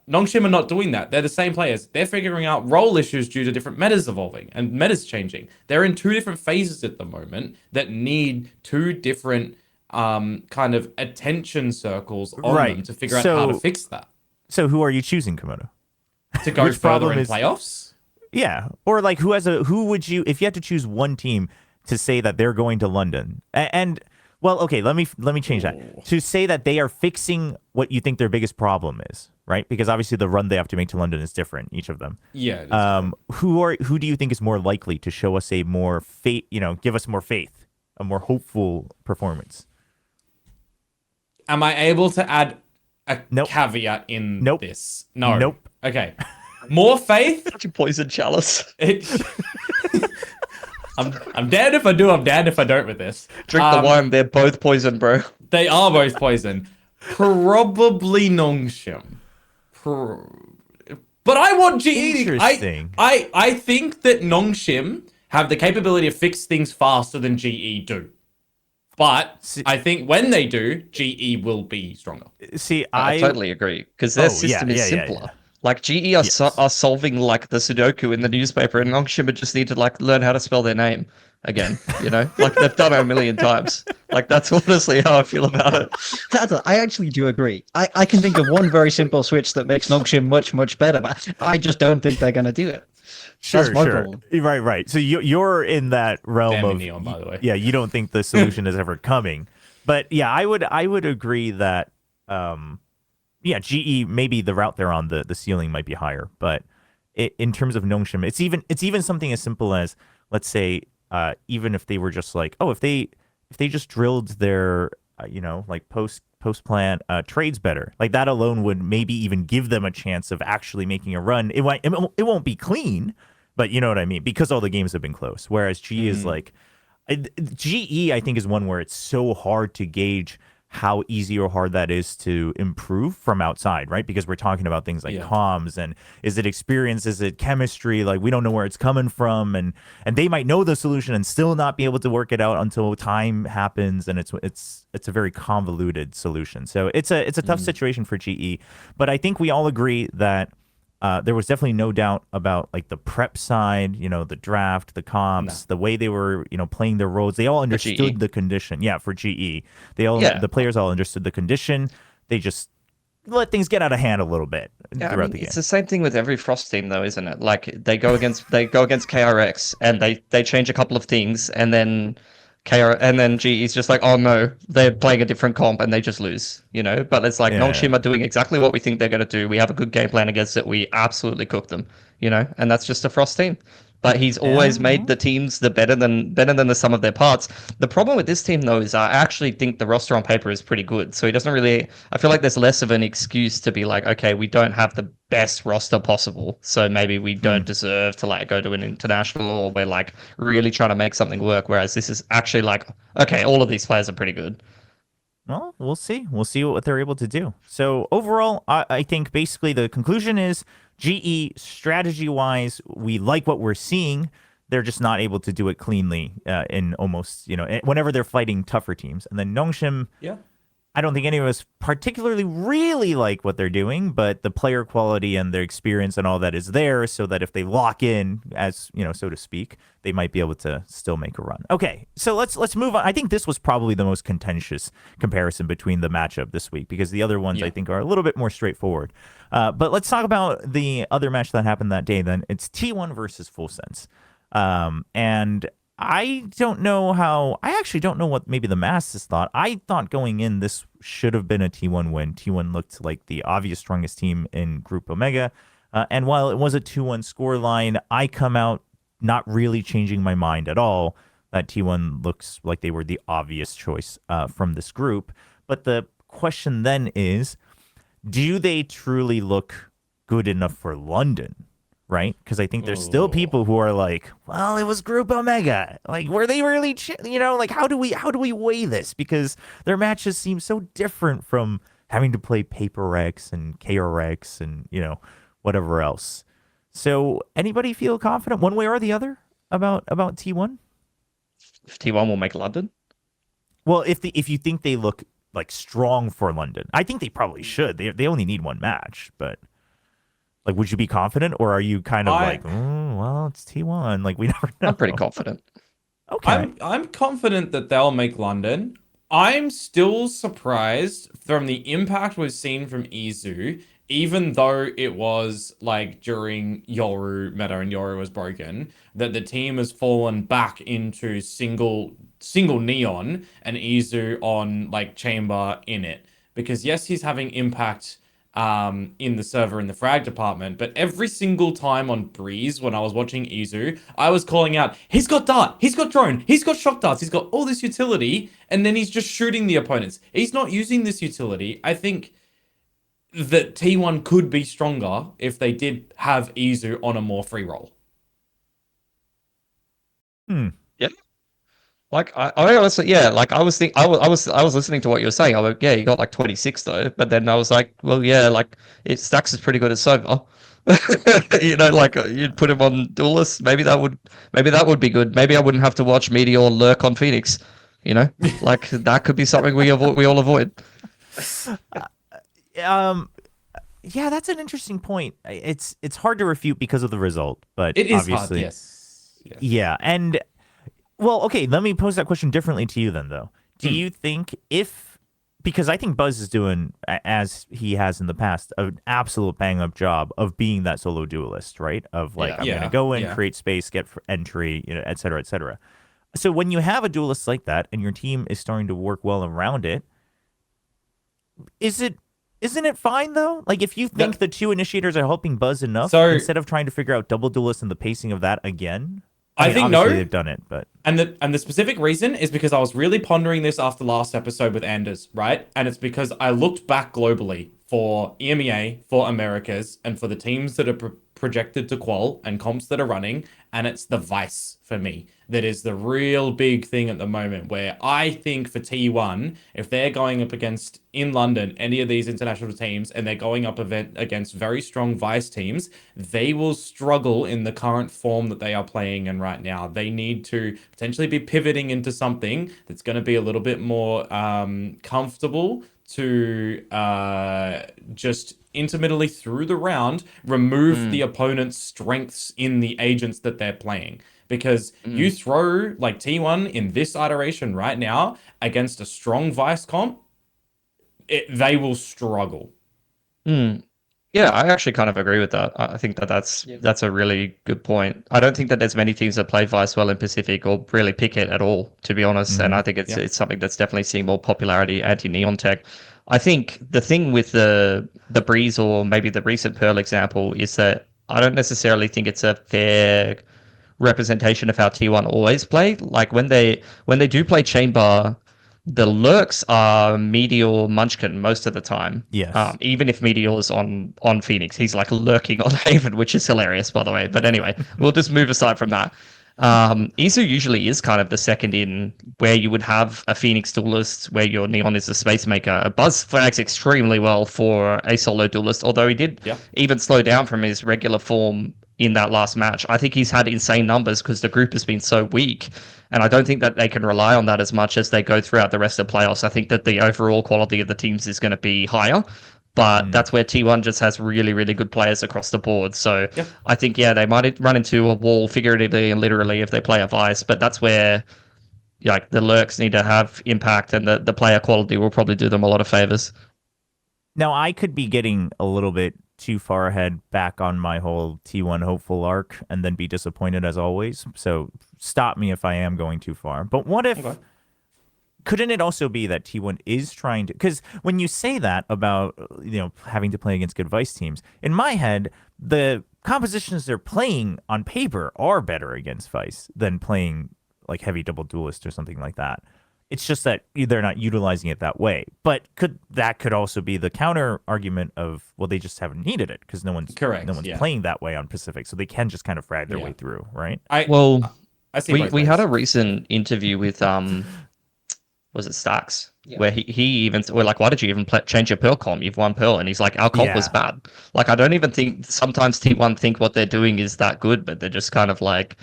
Nongshim are not doing that. They're the same players. They're figuring out role issues due to different metas evolving and metas changing. They're in two different phases at the moment that need two different kind of attention circles on them to figure out how to fix that. So who are you choosing, Komodo? To go further in playoffs? Yeah. Or like who would you, if you had to choose one team to say that they're going to London and well, okay, let me change that. To say that they are fixing what you think their biggest problem is, right? Because obviously the run they have to make to London is different, each of them. Yeah. Who do you think is more likely to show us a more give us more faith, a more hopeful performance? Am I able to add a caveat in this? No. Nope. Okay. More faith? Poison chalice. I'm damned if I do, I'm damned if I don't with this. Drink the wine, they're both poison, bro. They are both poison. Probably Nongshim. But I want GE. Interesting. I think that Nongshim have the capability to fix things faster than GE do. But I think when they do, GE will be stronger. See, I totally agree because their system is simpler. Yeah. Like GE are solving like the Sudoku in the newspaper, and Nongshim just need to like learn how to spell their name again. You know, like they've done it a million times. Like that's honestly how I feel about it. I actually do agree. I can think of one very simple switch that makes Nongshim much better, but I just don't think they're gonna do it. Sure. Right. So you're in that realm of Neon, by the way. Yeah, you don't think the solution is ever coming, but yeah, I would agree that. GE, maybe the route they're on, the ceiling might be higher, but in terms of Nongshim, it's even something as simple as, let's say, even if they were just like, if they just drilled their, like post plan trades better, like that alone would maybe even give them a chance of actually making a run. It won't be clean, but you know what I mean, because all the games have been close. Whereas GE is like, GE, I think, is one where it's so hard to gauge how easy or hard that is to improve from outside, right? Because we're talking about things like comms and is it experience, is it chemistry? Like we don't know where it's coming from, and they might know the solution and still not be able to work it out until time happens, and it's a very convoluted solution. So it's a tough situation for GE, but I think we all agree that there was definitely no doubt about like the prep side, the draft, the comps, the way they were, playing their roles. They all understood the condition. Yeah, for GE. The players all understood the condition. They just let things get out of hand a little bit throughout the game. It's the same thing with every Frost team though, isn't it? Like they go against KRX and they change a couple of things and then GE's just like, oh no, they're playing a different comp and they just lose, But it's like Nongshim are doing exactly what we think they're going to do. We have a good game plan against it. We absolutely cook them, And that's just a Frost team. but he's always Yeah. made the teams better than the sum of their parts. The problem with this team though is I actually think the roster on paper is pretty good. So he doesn't really. I feel like there's less of an excuse to be like, okay, we don't have the best roster possible, so maybe we don't deserve to like go to an international, or we're like really trying to make something work. Whereas this is actually like, okay, all of these players are pretty good. Well, we'll see. We'll see what they're able to do. So overall, I think basically the conclusion is GE strategy-wise, we like what we're seeing. They're just not able to do it cleanly in almost, whenever they're fighting tougher teams. And then Nongshim, Yeah. I don't think any of us particularly really like what they're doing, but the player quality and their experience and all that is there, so that if they lock in, as so to speak, they might be able to still make a run. Okay, so let's move on. I think this was probably the most contentious comparison between the matchup this week, because the other ones I think are a little bit more straightforward. But let's talk about the other match that happened that day. Then it's T1 versus Full Sense, and I actually don't know what maybe the masses thought. I thought going in, this should have been a T1 win. T1 looked like the obvious strongest team in Group Omega. And while it was a 2-1 scoreline, I come out not really changing my mind at all that T1 looks like they were the obvious choice from this group. But the question then is, do they truly look good enough for London? Right? Because I think there's still people who are like, well, it was Group Omega. Like, were they really, like, how do we weigh this? Because their matches seem so different from having to play PRX and KRX and, whatever else. So anybody feel confident one way or the other about T1? If T1 will make London? Well, if you think they look like strong for London, I think they probably should. They only need one match, but like, would you be confident, or are you kind of like, well, it's T1, like we never know? I'm pretty confident. Okay. I'm confident that they'll make London. I'm still surprised from the impact we've seen from Izu, even though it was like during Yoru meta and Yoru was broken, that the team has fallen back into single neon and Izu on like chamber in it. Because yes, he's having impact in the server in the frag department, but every single time on Breeze when I was watching Izu, I was calling out, he's got dart, he's got drone, he's got shock darts, he's got all this utility, and then he's just shooting the opponents. He's not using this utility. I think that T1 could be stronger if they did have Izu on a more free roll. Yeah. Like I honestly, yeah. Like I was listening to what you were saying. I was like, yeah, you got like 26 though. But then I was like, well, yeah, like Stacks is pretty good at Sova. Like you'd put him on Duelist. Maybe that would be good. Maybe I wouldn't have to watch Meteor lurk on Phoenix. Like that could be something we all avoid. Yeah, that's an interesting point. It's hard to refute because of the result, but It is obviously, hard, yes. Yeah, and well, okay, let me pose that question differently to you then, though. Do you think because I think Buzz is doing, as he has in the past, an absolute bang-up job of being that solo duelist, right? Of like, I'm going to go in, create space, get entry, et cetera, et cetera. So when you have a duelist like that and your team is starting to work well around it, isn't it fine, though? Like, if you think the two initiators are helping Buzz enough, instead of trying to figure out double duelist and the pacing of that again... I mean, think obviously no. They've done it, but and the specific reason is because I was really pondering this after last episode with Anders, right? And it's because I looked back globally for EMEA, for Americas, and for the teams that are projected to qual and comps that are running, and it's the Vice for me that is the real big thing at the moment, where I think for T1, if they're going up against, in London, any of these international teams, and they're going up against very strong Vice teams, they will struggle in the current form that they are playing in right now. They need to potentially be pivoting into something that's going to be a little bit more comfortable to just intermittently through the round remove the opponent's strengths in the agents that they're playing. Because you throw like T1 in this iteration right now against a strong Vice comp, they will struggle. Yeah, I actually kind of agree with that. I think that's a really good point. I don't think that there's many teams that play Vice well in Pacific or really pick it at all, to be honest. And I think it's something that's definitely seeing more popularity anti-Neon tech. I think the thing with the Breeze or maybe the recent Pearl example is that I don't necessarily think it's a fair representation of how T1 always play. Like when they do play Chamber, the lurks are Meteor Munchkin most of the time. Yes. Even if Meteor is on Phoenix, he's like lurking on Haven, which is hilarious, by the way. But anyway, we'll just move aside from that. Isu usually is kind of the second in, where you would have a Phoenix duelist where your Neon is a space maker. Buzz flags extremely well for a solo duelist, although he did even slow down from his regular form in that last match. I think he's had insane numbers because the group has been so weak, and I don't think that they can rely on that as much as they go throughout the rest of the playoffs. I think that the overall quality of the teams is going to be higher, but that's where T1 just has really, really good players across the board. So I think, they might run into a wall figuratively and literally if they play a Vice, but that's where like the lurks need to have impact, and the player quality will probably do them a lot of favors. Now, I could be getting a little bit too far ahead back on my whole T1 hopeful arc and then be disappointed as always. So stop me if I am going too far. But what if... Okay. Couldn't it also be that T1 is trying to... Because when you say that about, having to play against good Vice teams, in my head, the compositions they're playing on paper are better against Vice than playing like heavy double duelist or something like that. It's just that they're not utilizing it that way. But could also be the counter argument of, well, they just haven't needed it because no one's playing that way on Pacific, so they can just kind of frag their way through, right? I see we had a recent interview with was it Starks, where he even, we're like, why did you even change your Pearl comp? You've won Pearl, and he's like, our comp was bad. Like, I don't even think sometimes T1 think what they're doing is that good, but they're just kind of like,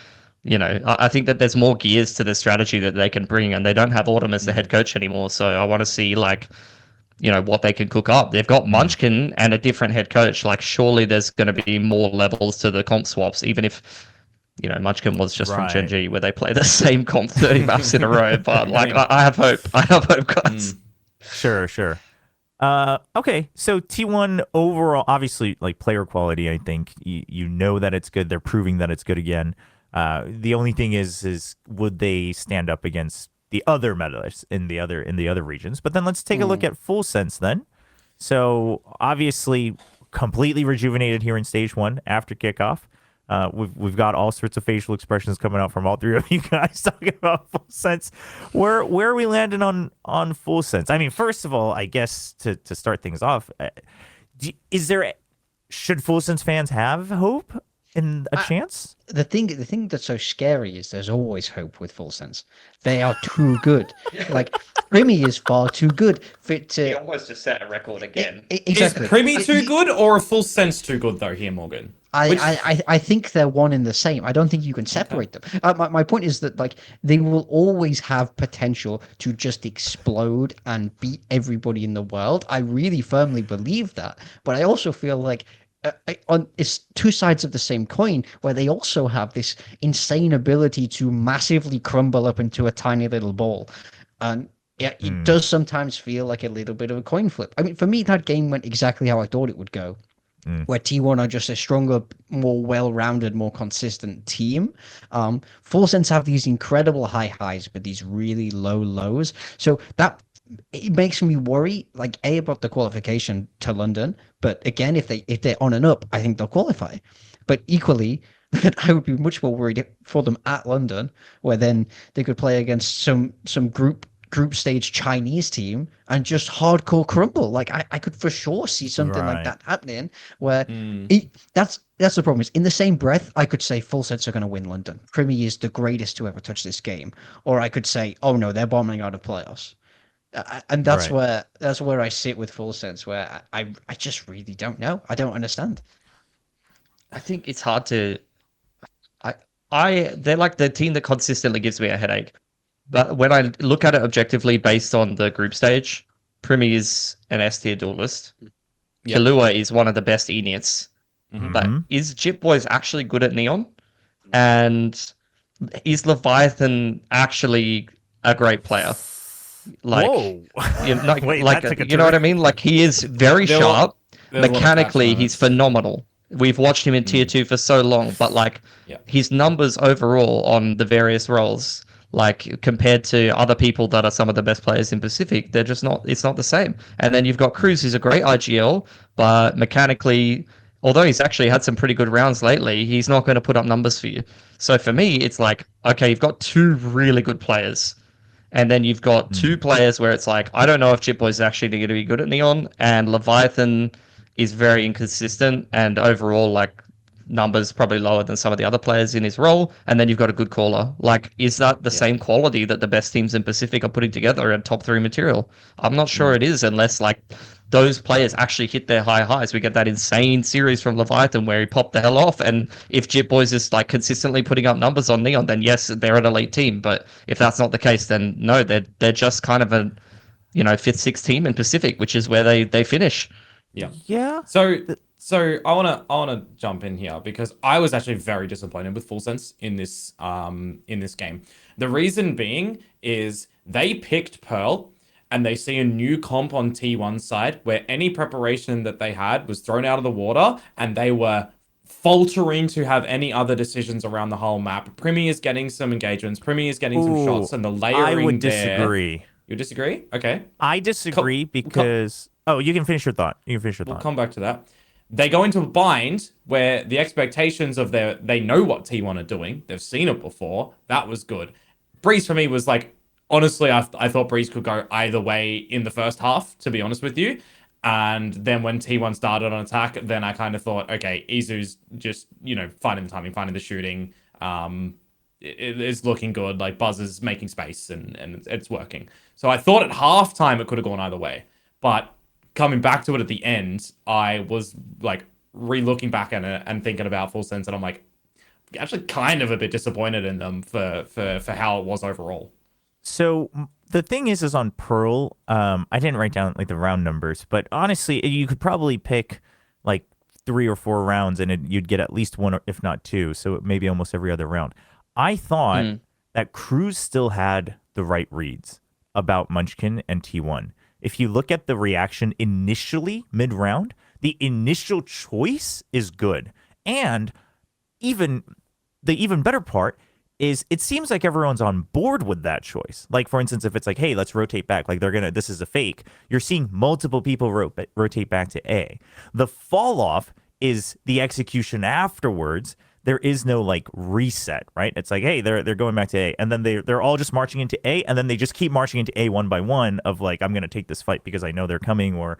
I think that there's more gears to the strategy that they can bring, and they don't have Autumn as the head coach anymore. So I want to see what they can cook up. They've got Munchkin and a different head coach. Like, surely there's going to be more levels to the comp swaps, even if, Munchkin was just from Gen G, where they play the same comp 30 maps in a row. But I have hope. I have hope, guys. Sure. Okay, so T1 overall, obviously, like player quality, I think you know that it's good. They're proving that it's good again. The only thing is would they stand up against the other medalists in the other regions? But then let's take a look at Full Sense then. So obviously completely rejuvenated here in stage 1 after kickoff. We've got all sorts of facial expressions coming out from all three of you guys talking about Full Sense. Where are we landing on Full Sense? I mean, first of all, I guess to start things off, should Full Sense fans have hope and a chance? The thing that's so scary is there's always hope with Full Sense. They are too good. Like, Primi is far too good for it to... He almost just set a record again. Exactly. Is Primi too good or Full Sense too good, though, here, Morgan? I think they're one and the same. I don't think you can separate them. My point is that, like, they will always have potential to just explode and beat everybody in the world. I really firmly believe that. But I also feel like it's two sides of the same coin, where they also have this insane ability to massively crumble up into a tiny little ball. And it does sometimes feel like a little bit of a coin flip. I mean, for me, that game went exactly how I thought it would go. Where T1 are just a stronger, more well-rounded, more consistent team. Full Sense have these incredible high highs, but these really low lows. So that it makes me worry, like, about the qualification to London. But again, if they're on and up, I think they'll qualify. But equally, I would be much more worried for them at London, where then they could play against some group stage Chinese team and just hardcore crumble. Like, I could for sure see something like that happening, where that's the problem. Is in the same breath, I could say Full Sense are going to win London. Primi is the greatest to ever touch this game, or I could say, oh no, they're bombing out of playoffs. And that's where I sit with Full Sense, where I just really don't know. I don't understand. I think it's hard to. They're like the team that consistently gives me a headache. But when I look at it objectively based on the group stage, Primi is an S tier duelist. Yep. Kahlua is one of the best Eniots. But is Jip Boys actually good at Neon? And is Leviathan actually a great player? Like, you know, you know what I mean? Like, he is very sharp. Mechanically, he's phenomenal. We've watched him in tier 2 for so long, but like his numbers overall on the various roles, like compared to other people that are some of the best players in Pacific, it's not the same. And then you've got Cruz, who's a great IGL, but mechanically although he's actually had some pretty good rounds lately, he's not going to put up numbers for you. So for me, it's like, okay, you've got two really good players. And then you've got two players where it's like, I don't know if Chipboy is actually going to be good at Neon, and Leviathan is very inconsistent, and overall, like, numbers probably lower than some of the other players in his role. And then you've got a good caller. Like, is that the same quality that the best teams in Pacific are putting together at top 3 material? I'm not sure it is, unless, like, those players actually hit their high highs. We get that insane series from Leviathan where he popped the hell off. And if Jit Boys is like consistently putting up numbers on Neon, then yes, they're an elite team. But if that's not the case, then no, they're just kind of a, you know, 5th, 6th team in Pacific, which is where they finish. Yeah. Yeah. So I wanna jump in here because I was actually very disappointed with Full Sense in this game. The reason being is they picked Pearl, and they see a new comp on T1 side where any preparation that they had was thrown out of the water, and they were faltering to have any other decisions around the whole map. Primi is getting some engagements. Primi is getting some shots, and the layering I would there. disagree. You disagree? Okay. I disagree because... Oh, you can finish your thought. We'll come back to that. They go into a bind where the expectations of they know what T1 are doing. They've seen it before. That was good. Breeze for me was like, honestly, I thought Breeze could go either way in the first half, to be honest with you. And then when T1 started on attack, then I kind of thought, okay, Izu's just, you know, finding the timing, finding the shooting. It is looking good. Like, Buzz is making space and it's working. So I thought at halftime it could have gone either way. But coming back to it at the end, I was like re-looking back at it and thinking about Full Sense, and I'm like, actually kind of a bit disappointed in them for how it was overall. So the thing is on Pearl, I didn't write down like the round numbers, but honestly, you could probably pick like 3 or 4 rounds and you'd get at least 1, if not 2. So maybe almost every other round. I thought that Cruz still had the right reads about Munchkin and T1. If you look at the reaction initially mid-round, the initial choice is good. And the even better part is it seems like everyone's on board with that choice. Like, for instance, if it's like, hey, let's rotate back, like this is a fake, you're seeing multiple people rotate back to A. The fall off is the execution afterwards. There is no like reset, right? It's like, hey, they're going back to A, and then they're all just marching into A, and then they just keep marching into A one by one of like, I'm gonna take this fight because I know they're coming, or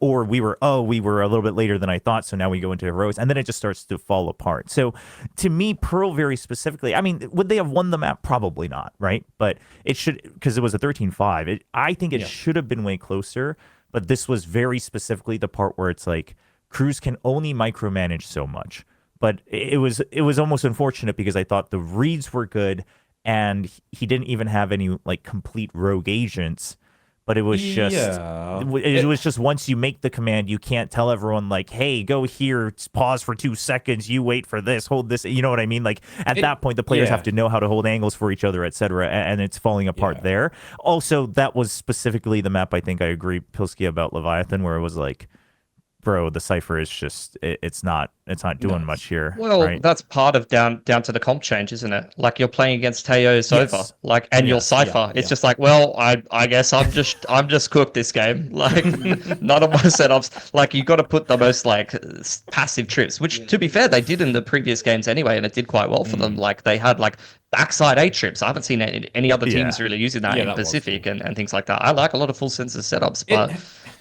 or we were a little bit later than I thought, so now we go into heroics, and then it just starts to fall apart. So to me, Pearl very specifically, I mean, would they have won the map? Probably not, right? But it should, because it was a 13-5. I think it should have been way closer, but this was very specifically the part where it's like Cruz can only micromanage so much. But it was almost unfortunate because I thought the reads were good and he didn't even have any like complete rogue agents. But it was just it was just once you make the command, you can't tell everyone like, hey, go here, pause for 2 seconds, you wait for this, hold this. You know what I mean? Like at that point, the players have to know how to hold angles for each other, etc. And it's falling apart there. Also, that was specifically the map. I think I agree, Pilski, about Leviathan, where it was like, bro, the Cypher is just it's not doing much here. Well, right? That's part of down to the comp change, isn't it? Like you're playing against Teo Sova, like, and your Cypher. It's just like, well, I guess I'm just cooked this game. Like none of my setups. Like you got to put the most like passive trips, which to be fair, they did in the previous games anyway, and it did quite well for them. Like they had like backside A trips. I haven't seen any other teams really using that in Pacific and things like that. I like a lot of full census setups, but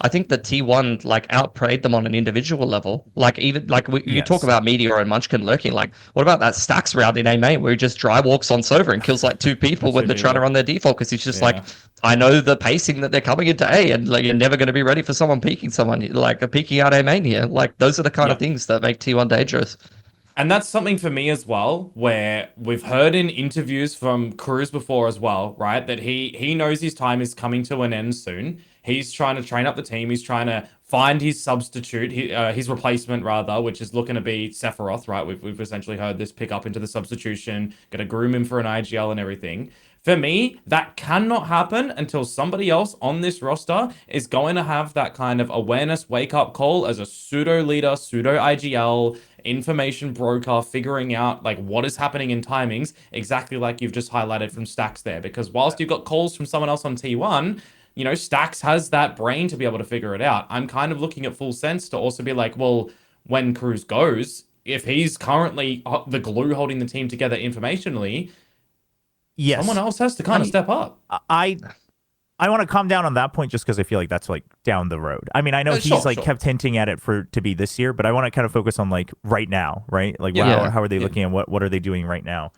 I think the T1 like outplayed them on an individual level. Like even like you talk about Meteor and Munchkin lurking. Like what about that stacks round in A main where he just dry walks on Sova and kills like 2 people when they're trying to run their default because he's just like, I know the pacing that they're coming into A, and like you're never going to be ready for someone peeking someone like peeking out A main here. Like those are the kind of things that make T1 dangerous. And that's something for me as well, where we've heard in interviews from Cruz before as well, right? That he knows his time is coming to an end soon. He's trying to train up the team. He's trying to find his substitute, his replacement rather, which is looking to be Sephiroth, right? We've essentially heard this pick up into the substitution, going to groom him for an IGL and everything. For me, that cannot happen until somebody else on this roster is going to have that kind of awareness wake-up call as a pseudo leader, pseudo IGL, information broker, figuring out like what is happening in timings, exactly like you've just highlighted from Stacks there. Because whilst you've got calls from someone else on T1, you know, Stacks has that brain to be able to figure it out. I'm kind of looking at Full Sense to also be like, well, when Cruz goes, if he's currently the glue holding the team together informationally, someone else has to kind of step up. I want to calm down on that point just because I feel like that's like down the road. I mean, I know he's kept hinting at it to be this year, but I want to kind of focus on like right now, right? Like how are they looking at what are they doing right now?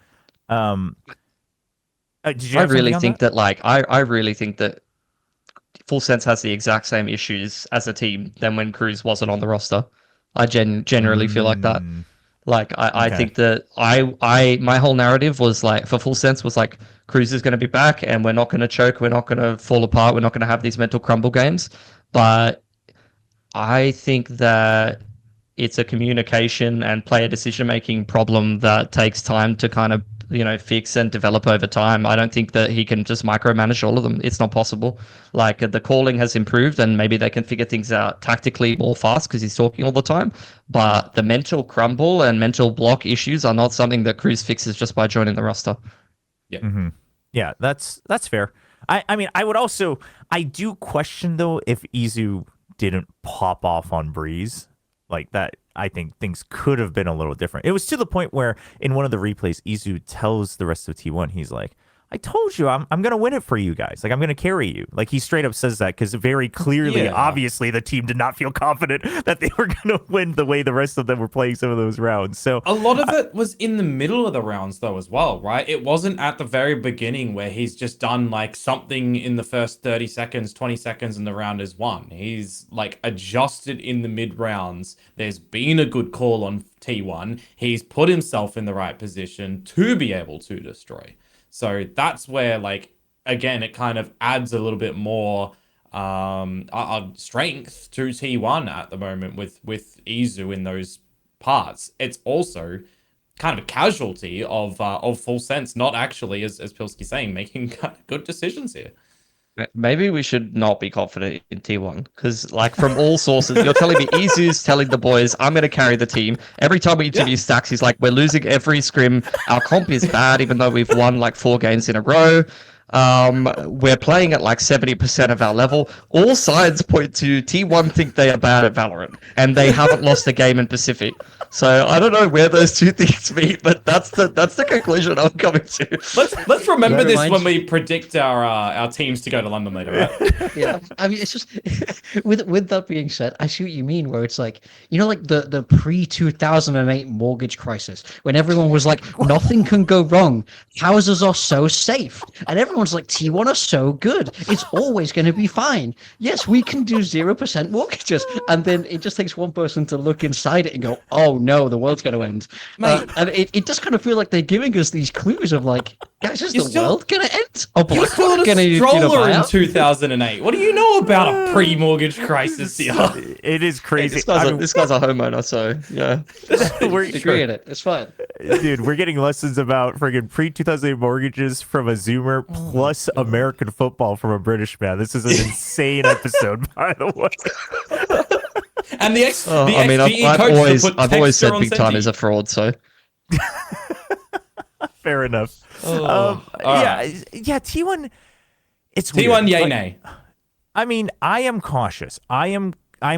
Did you I really think that I really think that Full Sense has the exact same issues as a team than when Cruz wasn't on the roster. I generally feel like that. Like I think that my whole narrative was like for Full Sense was like Cruz is going to be back and we're not going to choke, we're not going to fall apart, we're not going to have these mental crumble games. But I think that it's a communication and player decision making problem that takes time to kind of fix and develop over time. I don't think that he can just micromanage all of them. It's not possible. Like the calling has improved and maybe they can figure things out tactically more fast because he's talking all the time. But the mental crumble and mental block issues are not something that Cruz fixes just by joining the roster. Yeah. Mm-hmm. Yeah, that's fair. I mean, I do question though if Izu didn't pop off on Breeze like that. I think things could have been a little different. It was to the point where in one of the replays, Izu tells the rest of T1, he's like, I told you I'm going to win it for you guys. Like, I'm going to carry you. Like, he straight up says that because very clearly, obviously, the team did not feel confident that they were going to win the way the rest of them were playing some of those rounds. So a lot of it was in the middle of the rounds, though, as well, right? It wasn't at the very beginning where he's just done like something in the first 30 seconds, 20 seconds, and the round is won. He's like adjusted in the mid rounds. There's been a good call on T1. He's put himself in the right position to be able to destroy. So that's where, like, again, it kind of adds a little bit more strength to T1 at the moment with Izu in those parts. It's also kind of a casualty of Full Sense, not actually, as Pilski's saying, making good decisions here. Maybe we should not be confident in T1 because, like, from all sources, you're telling me Izu's telling the boys, I'm going to carry the team. Every time we interview Stacks, he's like, we're losing every scrim. Our comp is bad, even though we've won like 4 games in a row. We're playing at like 70% of our level. All signs point to T1 think they are bad at Valorant, and they haven't lost a game in Pacific. So I don't know where those two things meet, but that's the conclusion I'm coming to. Let's remember this when we predict our teams to go to London later, right? Yeah, I mean, it's just with that being said, I see what you mean. Where it's like, like the pre-2008 mortgage crisis when everyone was like, nothing can go wrong, houses are so safe, and everyone's like, T1 are so good, it's always going to be fine. Yes, we can do 0% mortgages, and then it just takes one person to look inside it and go, oh no, the world's going to end. And it does kind of feel like they're giving us these clues of like, guys, is the world going to end? Oh, you're still a stroller in 2008. What do you know about a pre-mortgage crisis here? It is crazy. Hey, this guy's a homeowner, so yeah. We're agreeing it. It's fine. Dude, we're getting lessons about friggin' pre-2008 mortgages from a Zoomer plus American football from a British man. This is an insane episode, by the way. And I've always said BigTime is a fraud, so fair enough. T1. It's T1, weird. yay, nay. I mean, I am cautious. I'm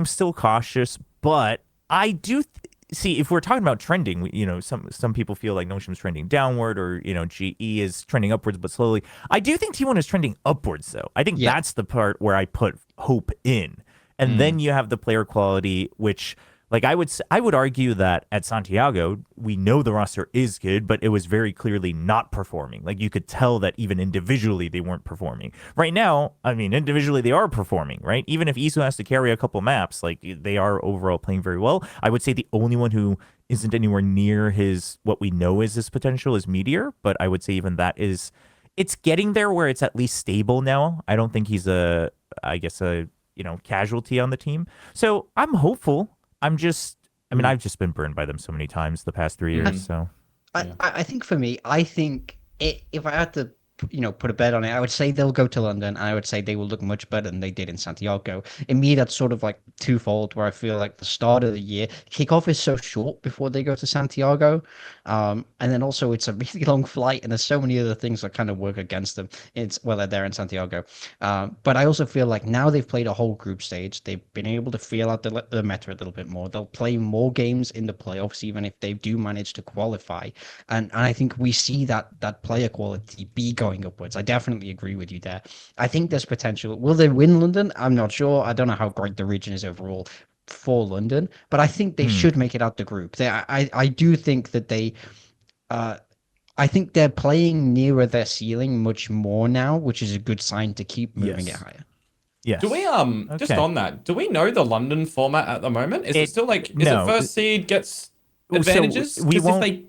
still cautious, but I do see if we're talking about trending. Some people feel like Notion's trending downward, or GE is trending upwards, but slowly. I do think T1 is trending upwards, though. I think that's the part where I put hope in. And then you have the player quality, which, like, I would argue that at Santiago, we know the roster is good, but it was very clearly not performing. Like, you could tell that even individually they weren't performing. Right now, I mean, individually they are performing, right? Even if Isu has to carry a couple maps, like, they are overall playing very well. I would say the only one who isn't anywhere near what we know is his potential is Meteor, but I would say even that it's getting there where it's at least stable now. I don't think he's a casualty on the team. So I'm hopeful. I've just been burned by them so many times the past 3 years. So I think for me, if I had to put a bet on it, I would say they'll go to London. And I would say they will look much better than they did in Santiago. In me, that's sort of like twofold, where I feel like the start of the year kickoff is so short before they go to Santiago, and then also it's a really long flight, and there's so many other things that kind of work against them. They're there in Santiago, but I also feel like now they've played a whole group stage, they've been able to feel out the meta a little bit more. They'll play more games in the playoffs, even if they do manage to qualify, and I think we see that player quality be going upwards. I definitely agree with you there. I think there's potential. Will they win London? I'm not sure. I don't know how great the region is overall for London, but I think they should make it out the group. I do think that they. I think they're playing nearer their ceiling much more now, which is a good sign to keep moving it higher. Yes. Do we just on that? Do we know the London format at the moment? Is it still like is it first seed gets advantages? So we won't.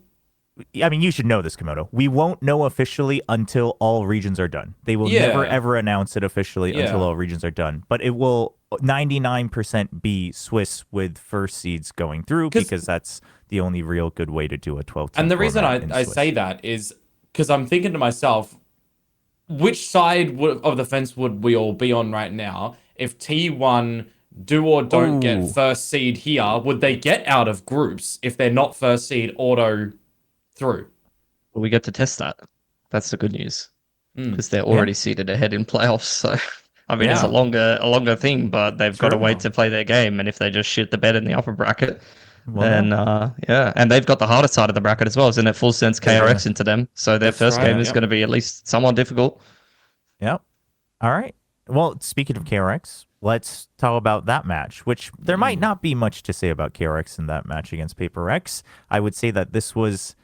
I mean, you should know this, Komodo. We won't know officially until all regions are done. They will never, ever announce it officially until all regions are done. But it will 99% be Swiss with first seeds going through, because that's the only real good way to do a 12 team. And the reason I say that is because I'm thinking to myself, which side of the fence would we all be on right now if T1 do or don't get first seed here? Would they get out of groups if they're not first seed auto through? Well, we get to test that. That's the good news, because they're already seated ahead in playoffs. So, I mean, it's a longer thing, but they've got to wait to play their game. And if they just shit the bed in the upper bracket, then and they've got the harder side of the bracket as well, isn't it? Full sense KRX into them, so their first game is going to be at least somewhat difficult. Yep. All right. Well, speaking of KRX, let's talk about that match, which there might not be much to say about KRX in that match against PRX. I would say that this was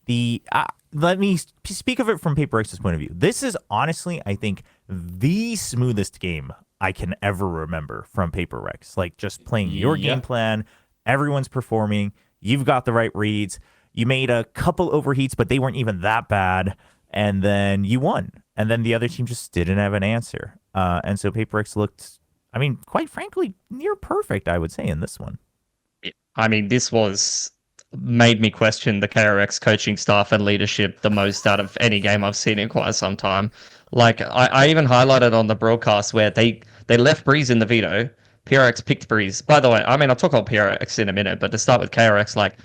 let me speak of it from PRX's point of view. This is honestly, I think, the smoothest game I can ever remember from PRX. Like, just playing your game plan, everyone's performing, you've got the right reads, you made a couple overheats, but they weren't even that bad, and then you won. And then the other team just didn't have an answer. And so PRX looked, I mean, quite frankly, near perfect, I would say, in this one. I mean, this made me question the KRX coaching staff and leadership the most out of any game I've seen in quite some time. Like, I even highlighted on the broadcast where they left Breeze in the veto. PRX picked Breeze. By the way, I mean, I'll talk about PRX in a minute, but to start with KRX, like,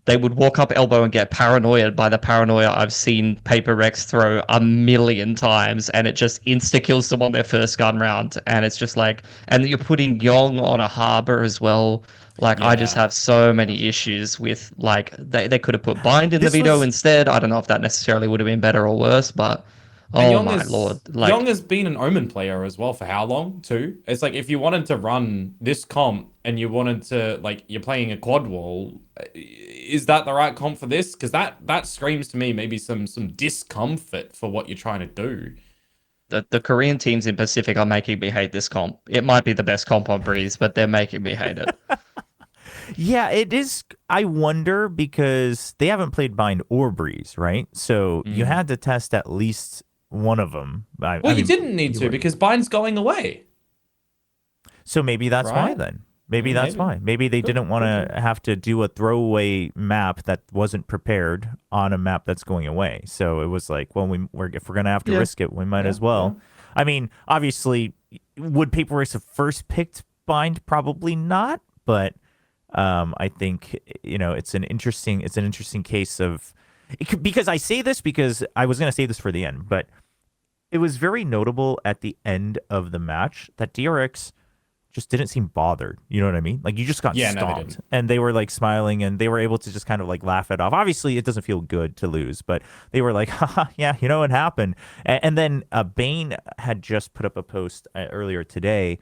they would walk up elbow and get paranoid by the paranoia I've seen PRX throw a million times, and it just insta-kills them on their first gun round. And it's just like, and you're putting Yong on a harbor as well. Like, I just have so many issues with, like, they could have put Bind in the veto instead. I don't know if that necessarily would have been better or worse, but lord. Like, Yong has been an Omen player as well for how long, too? It's like, if you wanted to run this comp and you wanted to, like, you're playing a quad wall, is that the right comp for this? Because that screams to me maybe some discomfort for what you're trying to do. The Korean teams in Pacific are making me hate this comp. It might be the best comp on Breeze, but they're making me hate it. Yeah, it is. I wonder, because they haven't played Bind or Breeze, right? So you had to test at least one of them. You didn't need to, because Bind's going away. So maybe that's why then. Maybe that's why. Maybe they didn't want to have to do a throwaway map that wasn't prepared on a map that's going away. So it was like, well, if we're going to have to risk it, we might as well. Yeah. I mean, obviously, would PRX have first picked Bind? Probably not. But I think, it's an interesting case of, because I say this because I was going to say this for the end, but it was very notable at the end of the match that DRX just didn't seem bothered. You know what I mean? Like, you just got stomped, and they were like smiling, and they were able to just kind of like laugh it off. Obviously, it doesn't feel good to lose, but they were like, haha, yeah, you know what happened. And then Bane had just put up a post earlier today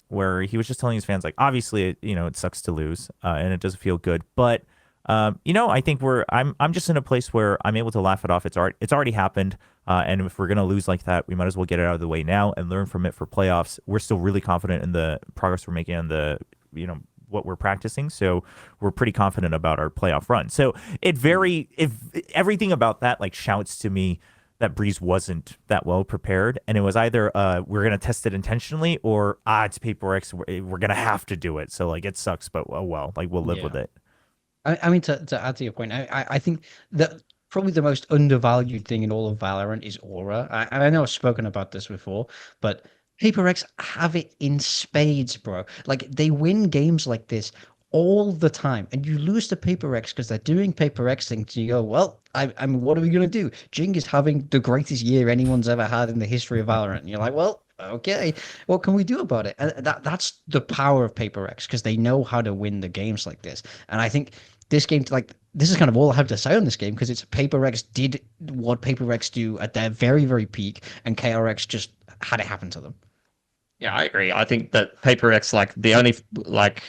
where he was just telling his fans, like, obviously, it sucks to lose, and it doesn't feel good, but I think I'm just in a place where I'm able to laugh it off. It's already happened. And if we're going to lose like that, we might as well get it out of the way now and learn from it for playoffs. We're still really confident in the progress we're making and what we're practicing. So we're pretty confident about our playoff run. So if everything about that, like, shouts to me that Breeze wasn't that well prepared. And it was either we're going to test it intentionally, or it's PRX. We're going to have to do it. So, like, it sucks, but oh well, like, we'll live with it. I mean, to add to your point, I think that probably the most undervalued thing in all of Valorant is aura. And I know I've spoken about this before, but PaperX have it in spades, bro. Like they win games like this all the time, and you lose to PaperX because they're doing PaperX things. You go, well, I mean, what are we gonna do? Jing is having the greatest year anyone's ever had in the history of Valorant, and you're like, well, okay, what can we do about it? And that's the power of PaperX because they know how to win the games like this. And I think this game, like, this is kind of all I have to say on this game because it's PaperX did what PaperX do at their very, very peak, and KRX just had it happen to them. Yeah, I agree. I think that PaperX, like the only like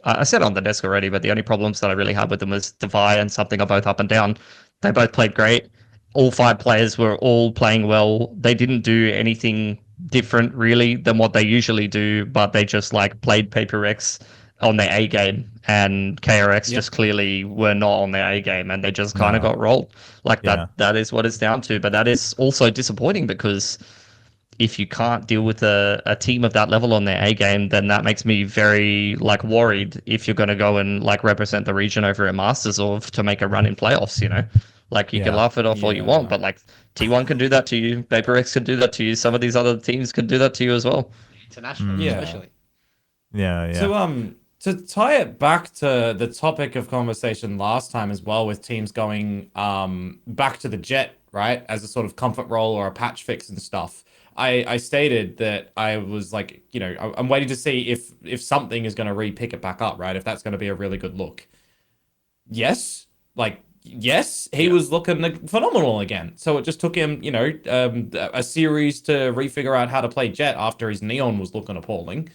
I said on the desk already, but the only problems that I really had with them was Devi and Something are both up and down. They both played great. All 5 players were all playing well. They didn't do anything different really than what they usually do, but they just like played PaperX on their A game, and KRX just clearly were not on their A game, and they just kind of got rolled. Like that is what it's down to. But that is also disappointing because if you can't deal with a team of that level on their A game, then that makes me very like worried if you're going to go and like represent the region over at Masters or to make a run in playoffs, you know. Like you can laugh it off all you want, but like T1 can do that to you, PaperX can do that to you, some of these other teams can do that to you as well. Internationally, especially. Yeah. So to tie it back to the topic of conversation last time as well, with teams going back to the Jet, right, as a sort of comfort role or a patch fix and stuff. I stated that I was like, you know, I'm waiting to see if something is going to re-pick it back up, right? If that's going to be a really good look. Yes, he was looking phenomenal again. So it just took him, you know, a series to refigure out how to play Jet after his Neon was looking appalling.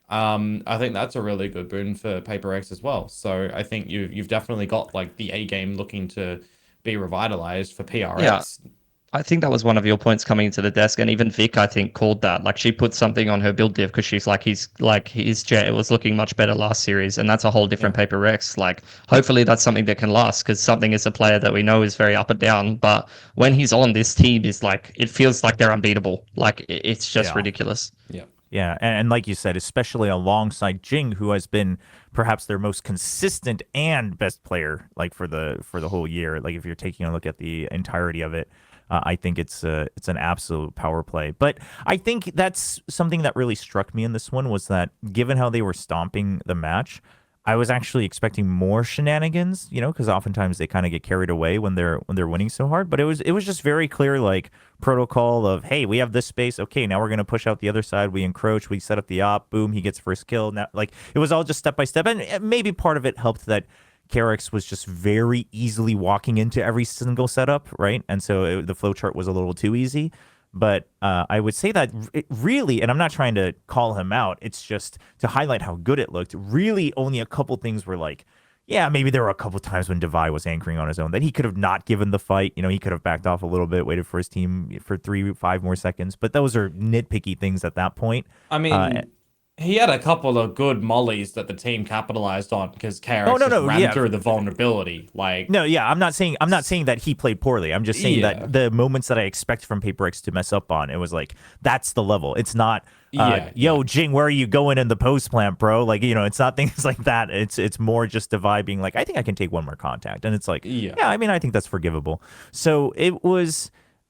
I think that's a really good boon for PaperX as well. So I think you've definitely got like the A game looking to be revitalized for PRX. Yeah. I think that was one of your points coming into the desk, and even Vic, I think, called that. Like she put something on her build div because she's like, his Jet, it was looking much better last series, and that's a whole different PaperX. Like, hopefully that's something that can last because Something is a player that we know is very up and down, but when he's on, this team is like, it feels like they're unbeatable. Like it's just ridiculous. Yeah. Yeah, and like you said, especially alongside Jing, who has been perhaps their most consistent and best player, like for the whole year. Like if you're taking a look at the entirety of it. I think it's an absolute power play. But I think that's something that really struck me in this one was that given how they were stomping the match, I was actually expecting more shenanigans, you know, because oftentimes they kind of get carried away when they're winning so hard. But it was just very clear, like protocol of, hey, we have this space. Okay, now we're gonna push out the other side. We encroach. We set up the op. Boom, he gets first kill. Now, like it was all just step by step, and maybe part of it helped that KRX was just very easily walking into every single setup, right? And so the flowchart was a little too easy. But I would say that it really, and I'm not trying to call him out, it's just to highlight how good it looked. really only a couple things were like, yeah, maybe there were a couple times when Devi was anchoring on his own that he could have not given the fight. You know, he could have backed off a little bit, waited for his team for 3-5 more seconds. But those are nitpicky things at that point. I mean... he had a couple of good mollies that the team capitalized on because KRX ran through the vulnerability. Like I'm not saying that he played poorly. I'm just saying that the moments that I expect from PaperX to mess up on, it was like that's the level. It's not Jing, where are you going in the post plant, bro? Like, you know, it's not things like that. It's more just Devi being like, I think I can take one more contact, and it's like, I mean, I think that's forgivable. So it was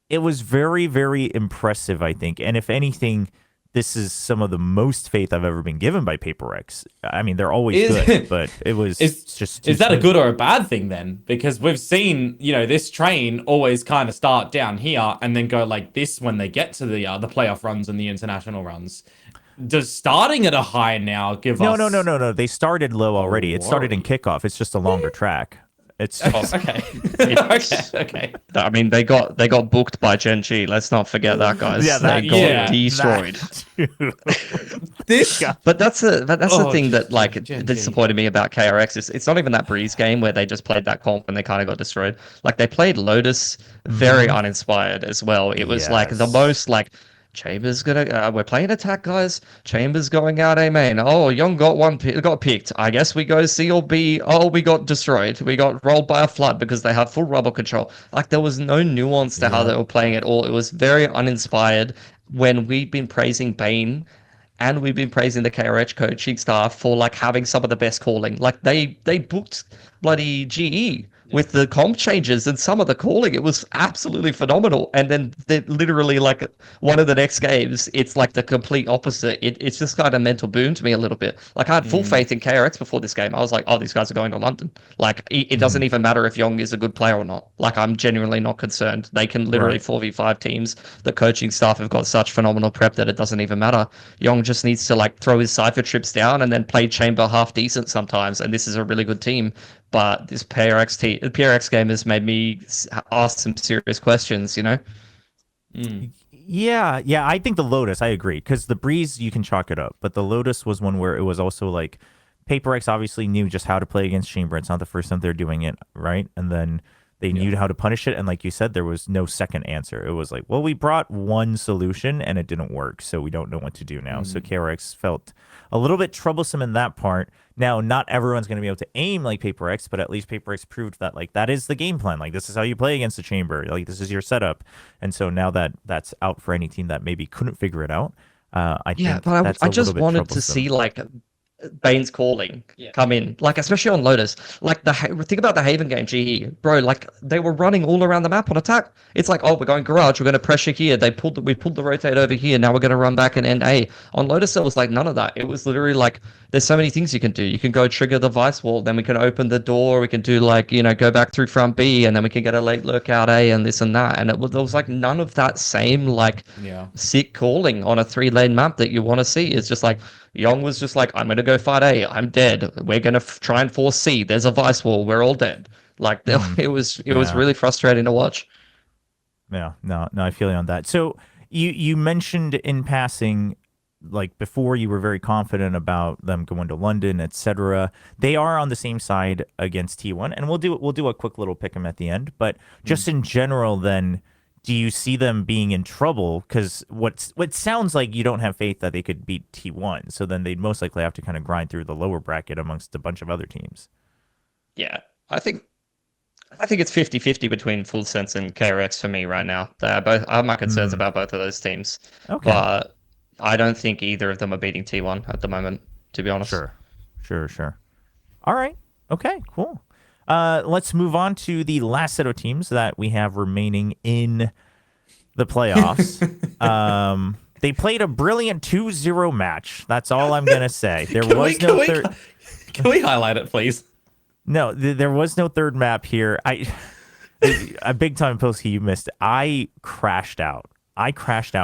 very, very impressive, I think, and if anything, this is some of the most faith I've ever been given by PaperX. I mean, they're always good, but it was just... Is that a good or a bad thing then? Because we've seen, you know, this train always kind of start down here and then go like this when they get to the playoff runs and the international runs. Does starting at a high now give us... No. They started low already. It started in kickoff. It's just a longer track. It's just... okay. Okay. I mean, they got booked by Gen G. Let's not forget that, guys. They got destroyed. But that's the thing that like disappointed me about KRX. It's not even that Breeze game where they just played that comp and they kind of got destroyed. Like they played Lotus very uninspired as well. It was like the most like. Chambers we're playing attack, guys. Chambers going out A main. Oh, Young got picked. I guess we go C or B. Oh, we got destroyed. We got rolled by a flood because they have full rubber control. Like there was no nuance to how they were playing at all. It was very uninspired when we've been praising Bane and we've been praising the KRH coaching staff for like having some of the best calling. Like they booked bloody GE with the comp changes and some of the calling. It was absolutely phenomenal. And then literally like one of the next games, it's like the complete opposite. It's just kind of mental boon to me a little bit. Like I had full faith in KRX before this game. I was like, oh, these guys are going to London. Like it doesn't even matter if Yong is a good player or not. Like I'm genuinely not concerned. They can literally 4v5 teams. The coaching staff have got such phenomenal prep that it doesn't even matter. Yong just needs to like throw his Cypher trips down and then play Chamber half decent sometimes. And this is a really good team. But this PRX game has made me ask some serious questions, you know? Yeah, I think the Lotus, I agree, because the Breeze, you can chalk it up, but the Lotus was one where it was also like, PaperX obviously knew just how to play against Chamber. It's not the first time they're doing it, right? And then they knew how to punish it, and like you said, there was no second answer. It was like, well, we brought one solution, and it didn't work, so we don't know what to do now. So KRX felt a little bit troublesome in that part. Now, not everyone's going to be able to aim like PaperX, but at least PaperX proved that like that is the game plan. Like this is how you play against the Chamber. Like this is your setup. And so now that that's out for any team that maybe couldn't figure it out, I think that's I just wanted to see like Bane's calling come in, like especially on Lotus. Like think about the Haven game, GE, bro. Like they were running all around the map on attack. It's like, oh, we're going garage, we're going to pressure here. We pulled the rotate over here. Now we're going to run back and end A. On Lotus, there was like none of that. It was literally like there's so many things you can do. You can go trigger the vice wall, then we can open the door. We can do like go back through front B, and then we can get a late lurk out A and this and that. And there was like none of that same like sick calling on a 3-lane map that you want to see. It's just like Yong was just like, I'm going to go fight A. I'm dead. We're going to try and force C. There's a vice wall. We're all dead. Like it was really frustrating to watch. Yeah, no, I feel you on that. So you mentioned in passing, like before, you were very confident about them going to London, etc. They are on the same side against T1, and we'll do a quick little pick 'em at the end. But just in general, then, do you see them being in trouble? Because what sounds like you don't have faith that they could beat T1, so then they'd most likely have to kind of grind through the lower bracket amongst a bunch of other teams. Yeah, I think it's 50-50 between Full Sense and KRX for me right now. I have my concerns about both of those teams. Okay. But I don't think either of them are beating T1 at the moment, to be honest. Sure. All right. Okay, cool. Let's move on to the last set of teams that we have remaining in the playoffs. They played a brilliant 2-0 match. That's all I'm going to say. There was no third... Can we highlight it, please? No, there was no third map here. A big time Pilski, you missed it. I crashed out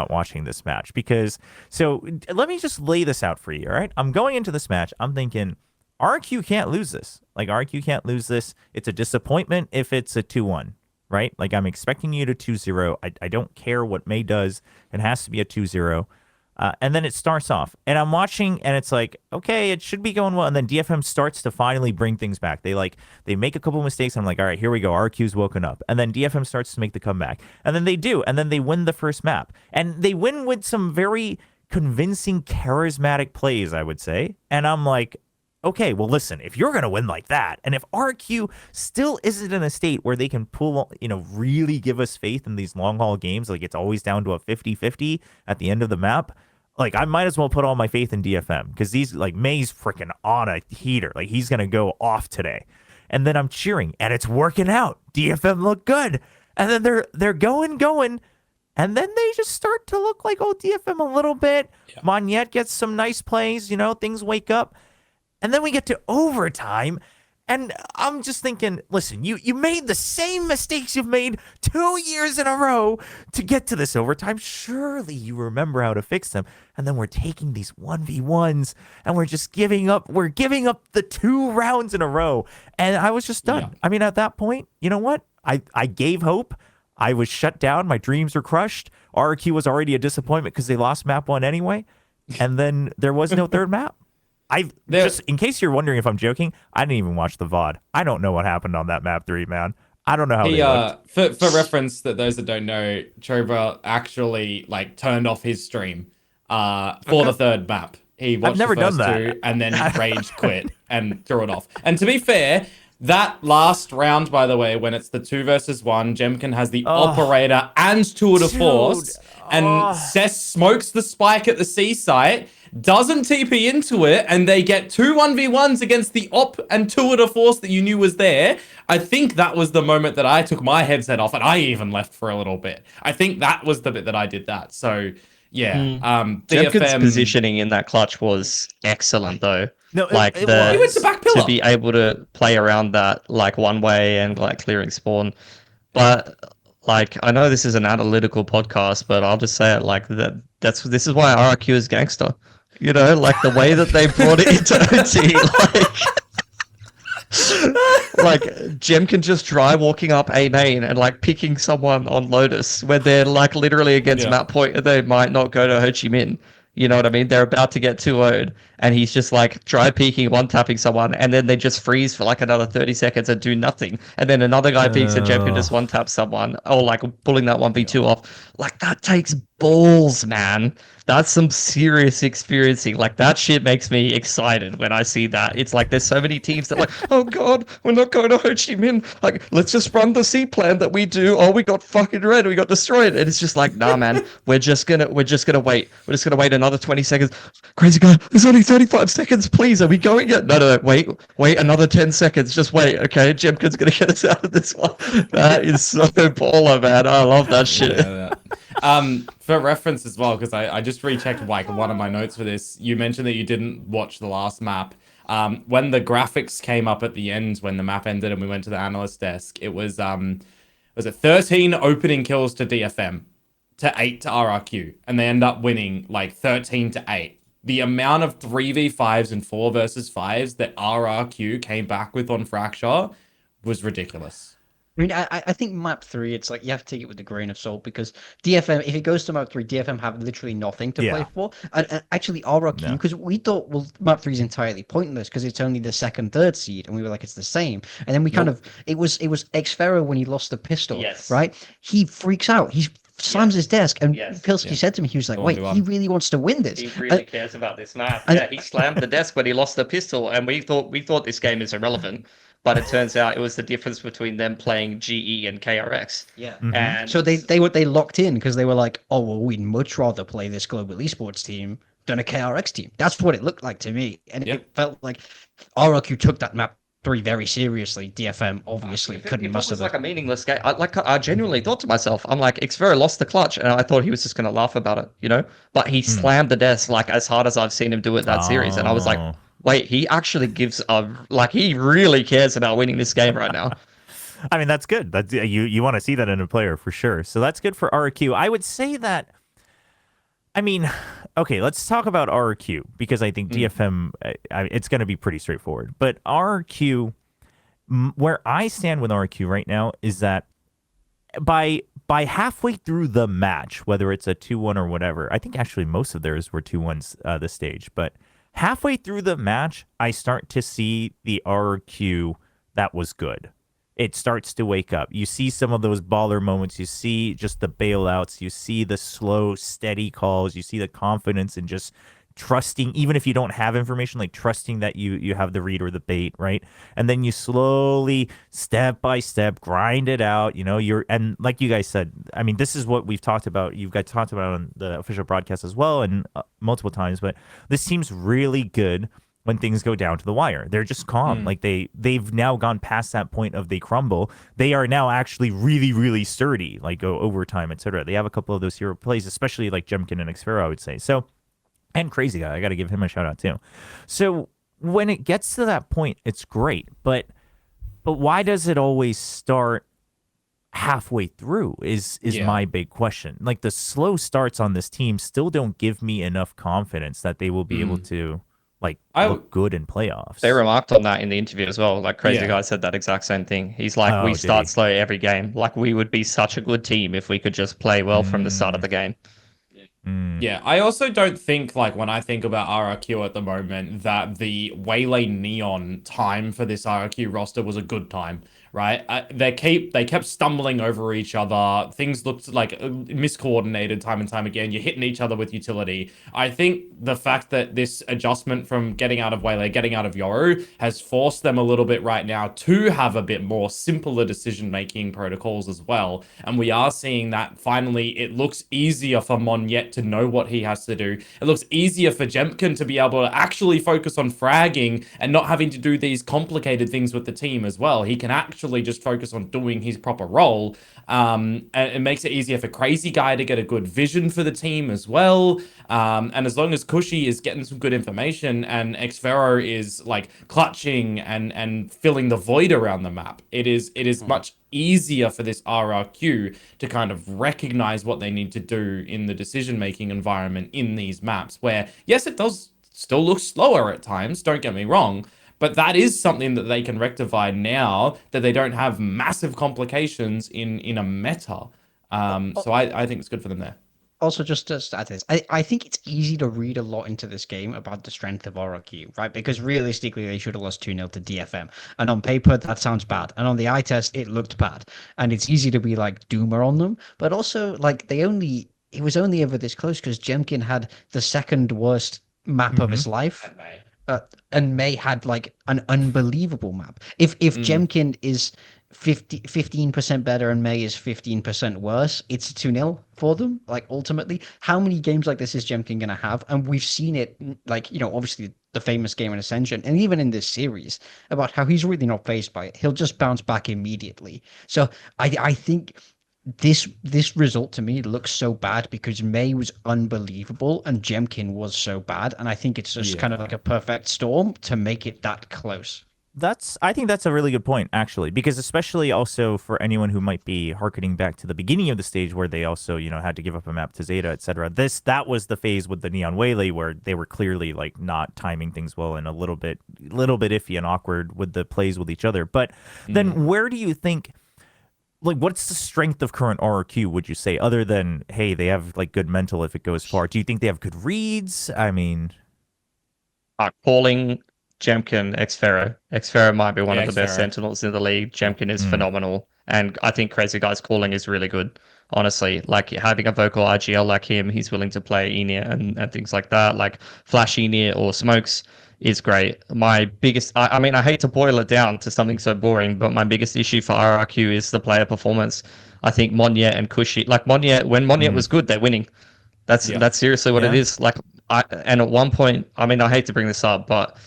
watching this match because, so let me just lay this out for you, all right? I'm going into this match, I'm thinking, RQ can't lose this. Like, RQ can't lose this. It's a disappointment if it's a 2-1, right? Like, I'm expecting you to 2-0. I don't care what May does. It has to be a 2-0. And then it starts off, and I'm watching, and it's like, okay, it should be going well. And then DFM starts to finally bring things back. They make a couple mistakes. And I'm like, all right, here we go. RQ's woken up. And then DFM starts to make the comeback. And then they do. And then they win the first map. And they win with some very convincing, charismatic plays, I would say. And I'm like, okay, well, listen, if you're going to win like that, and if RQ still isn't in a state where they can pull, really give us faith in these long haul games, like it's always down to a 50-50 at the end of the map, like I might as well put all my faith in DFM because these, like, May's freaking on a heater. Like he's going to go off today. And then I'm cheering and it's working out. DFM look good. And then they're going. And then they just start to look like old DFM a little bit. Yeah. Monette gets some nice plays, things wake up. And then we get to overtime, and I'm just thinking, listen, you made the same mistakes you've made 2 years in a row to get to this overtime. Surely you remember how to fix them. And then we're taking these 1v1s, and we're just giving up. We're giving up the 2 rounds in a row. And I was just done. Yeah. I mean, at that point, you know what? I gave hope. I was shut down. My dreams were crushed. RQ was already a disappointment because they lost map 1 anyway. And then there was no third map. Just in case you're wondering if I'm joking, I didn't even watch the VOD. I don't know what happened on that map 3, man. I don't know how they looked. For reference, that those that don't know, Chobra actually turned off his stream for the third map. He watched the first 2 and then rage quit and threw it off. And to be fair, that last round, by the way, when it's the 2 versus 1, Jemkin has the operator and tour de force, and Cess smokes the spike at the C site. doesn't TP into it, and they get 2 1v1s against the op and 2 at a force that you knew was there. I think that was the moment that I took my headset off, and I even left for a little bit. I think that was the bit that I did that. So, yeah. Jemkin's DFM positioning in that clutch was excellent, though. No, like it he went to was. back pillar. to be able to play around that like one way and like clearing spawn. But like I know this is an analytical podcast, but I'll just say it like that. This is why RRQ is gangster. You know, like the way that they brought it into OT, like Gem can just try walking up A main and like picking someone on Lotus when they're like literally against map point and they might not go to Ho Chi Minh. You know what I mean? They're about to get 2-0'd, and he's just like dry peeking, one tapping someone, and then they just freeze for like another 30 seconds and do nothing. And then another guy peeks and Gem can just one tap someone, or like pulling that 1v2 off. Like that takes balls, man. That's some serious experiencing. Like that shit makes me excited when I see that. It's like there's so many teams that like, oh god, we're not going to Ho Chi Minh. Like let's just run the C plan that we do. Oh, we got fucking red. We got destroyed. And it's just like, nah, man. We're just gonna wait. We're just gonna wait another 20 seconds. Crazy guy, there's only 35 seconds. Please, are we going yet? No. Wait another 10 seconds. Just wait. Okay, Jemkin's gonna get us out of this one. That is so baller, man. I love that shit. Yeah. For reference as well, because I just rechecked like one of my notes for this. You mentioned that you didn't watch the last map. When the graphics came up at the end, when the map ended and we went to the analyst desk, it was it 13 opening kills to DFM to 8 to RRQ, and they end up winning like 13 to 8. The amount of 3v5s and 4 versus 5s that RRQ came back with on Fracture was ridiculous. I mean, I think map 3, it's like you have to take it with a grain of salt because DFM, if it goes to map 3, DFM have literally nothing to play for. And actually, RRQ, because we thought, well, map 3 is entirely pointless because it's only the second, third seed, and we were like, it's the same. And then we kind of, it was Xfero when he lost the pistol, right? He freaks out. He slams his desk, and Pilski said to me, he was like, wait, he really wants to win this. He really cares about this map. Yeah, he slammed the desk when he lost the pistol, and we thought this game is irrelevant. But it turns out it was the difference between them playing GE and KRX. Yeah. And so they locked in because they were like, oh, well, we'd much rather play this global esports team than a KRX team. That's what it looked like to me. And it felt like RRQ took that map 3 very seriously. DFM obviously couldn't muster it was like a meaningless game. I genuinely thought to myself, I'm like, Xvero lost the clutch, and I thought he was just going to laugh about it, you know? But he slammed the desk like as hard as I've seen him do it that series. And I was like, wait, he actually gives he really cares about winning this game right now. I mean, that's good. That's you want to see that in a player for sure. So that's good for RQ. I would say that. I mean, okay, let's talk about RQ because I think DFM, it's going to be pretty straightforward. But RQ, where I stand with RQ right now is that by halfway through the match, whether it's a 2-1 or whatever, I think actually most of theirs were 2-1s this stage, but halfway through the match, I start to see the RQ that was good. It starts to wake up. You see some of those baller moments. You see just the bailouts. You see the slow, steady calls. You see the confidence and just trusting, even if you don't have information, like trusting that you have the read or the bait, right? And then you slowly, step by step, grind it out. You know, and like you guys said, I mean, this is what we've talked about. You guys talked about on the official broadcast as well, and multiple times. But this team's really good when things go down to the wire. They're just calm. Like they've now gone past that point of they crumble. They are now actually really, really sturdy, like go overtime, etc. They have a couple of those hero plays, especially like Jemkin and Xfero, I would say. So. And Crazy Guy, I got to give him a shout out too. So when it gets to that point, it's great. But why does it always start halfway through is my big question. Like the slow starts on this team still don't give me enough confidence that they will be able to look good in playoffs. They remarked on that in the interview as well. Like Crazy Guy said that exact same thing. He's like, we start slow every game. Like we would be such a good team if we could just play well from the start of the game. Yeah, I also don't think, like, when I think about RRQ at the moment, that the Waylay Neon time for this RRQ roster was a good time, right? They kept stumbling over each other. Things looked like miscoordinated time and time again. You're hitting each other with utility. I think the fact that this adjustment from getting out of Waylay, getting out of Yoru, has forced them a little bit right now to have a bit more simpler decision-making protocols as well. And we are seeing that finally it looks easier for Monyet to know what he has to do. It looks easier for Jemkin to be able to actually focus on fragging and not having to do these complicated things with the team as well. He can actually just focus on doing his proper role. And it makes it easier for Crazy Guy to get a good vision for the team as well. And as long as Cushy is getting some good information and Xfero is like clutching and filling the void around the map, it is much easier for this RRQ to kind of recognize what they need to do in the decision-making environment in these maps, where yes, it does still look slower at times, don't get me wrong, but that is something that they can rectify now that they don't have massive complications in a meta. So I think it's good for them there. Also, just to add this, I think it's easy to read a lot into this game about the strength of RRQ, right? Because realistically, they should have lost 2-0 to DFM. And on paper, that sounds bad. And on the eye test, it looked bad. And it's easy to be like doomer on them. But also, like, it was only ever this close because Jemkin had the second worst map of his life. And May had like an unbelievable map. If Jemkin is 15% better and May is 15% worse, it's 2-0 for them. Like, ultimately, how many games like this is Jemkin going to have? And we've seen it, like, you know, obviously the famous game in Ascension, and even in this series, about how he's really not fazed by it. He'll just bounce back immediately. So I think this result to me looks so bad because May was unbelievable and Jemkin was so bad, and I think it's just kind of like a perfect storm to make it that close. I think that's a really good point, actually, because especially also for anyone who might be harkening back to the beginning of the stage where they also, you know, had to give up a map to Zeta, etc. That was the phase with the Neon Waylay where they were clearly like not timing things well and a little bit iffy and awkward with the plays with each other. But then where do you think, like, what's the strength of current RRQ, would you say, other than, hey, they have like good mental if it goes far? Do you think they have good reads? I mean, calling Jemkin, Xfero might be one of the best sentinels in the league. Jemkin is phenomenal. And I think Crazy Guy's calling is really good, honestly. Like, having a vocal IGL like him, he's willing to play Enir and things like that. Like, Flash Enir or Smokes is great. My biggest, I mean, I hate to boil it down to something so boring, but my biggest issue for RRQ is the player performance. I think Monyet and Cushy, like Monyet, when Monyet was good, they're winning. That's seriously what it is. Like, and at one point, I mean, I hate to bring this up, but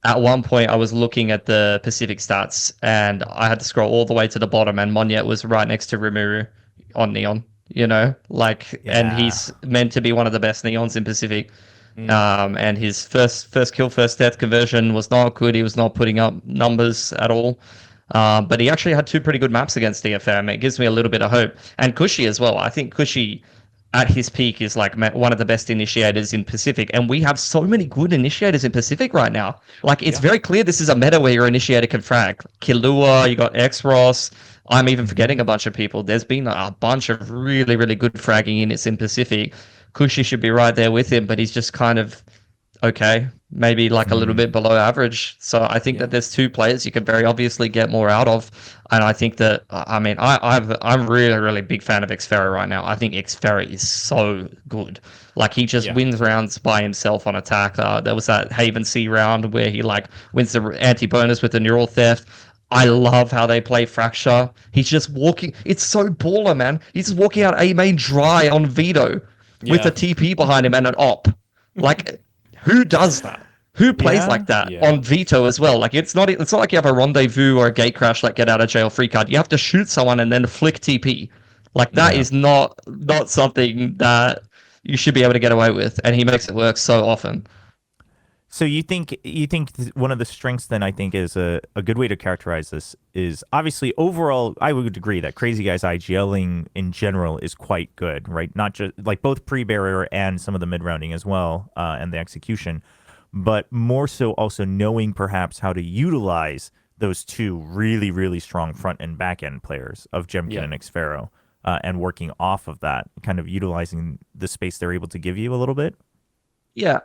at one point I was looking at the Pacific stats and I had to scroll all the way to the bottom, and Monyet was right next to Rimuru on Neon, you know, like, and he's meant to be one of the best Neons in Pacific. And his first kill, first death conversion was not good. He was not putting up numbers at all. But he actually had two pretty good maps against DFM. It gives me a little bit of hope. And Cushy as well. I think Cushy at his peak is like one of the best initiators in Pacific. And we have so many good initiators in Pacific right now. Like, it's very clear this is a meta where your initiator can frag. Killua, you got X-Ross. I'm even forgetting a bunch of people. There's been a bunch of really, really good fragging units in Pacific. Cushy should be right there with him, but he's just kind of okay, maybe like a little bit below average. So I think that there's two players you could very obviously get more out of, and I think that I mean I'm really, really big fan of Xfero right now. I think Xfero is so good. Like, he just wins rounds by himself on attack. There was that Haven C round where he like wins the anti-bonus with the neural theft. I love how they play Fracture. He's just walking. It's so baller, man. He's just walking out A main dry on Veto with a TP behind him and an op. Like, who does that? Who plays like that on Veto as well? Like, it's not like you have a rendezvous or a gate crash, like get out of jail free card. You have to shoot someone and then flick TP. Like, that is not something that you should be able to get away with, and he makes it work so often. So you think one of the strengths then, I think, is a good way to characterize this is obviously overall I would agree that Crazy Guy's IGLing in general is quite good, right? Not just like both pre-barrier and some of the mid-rounding as well, and the execution, but more so also knowing perhaps how to utilize those two really, really strong front and back end players of Jemkin and Xfero, and working off of that, kind of utilizing the space they're able to give you a little bit. Yeah.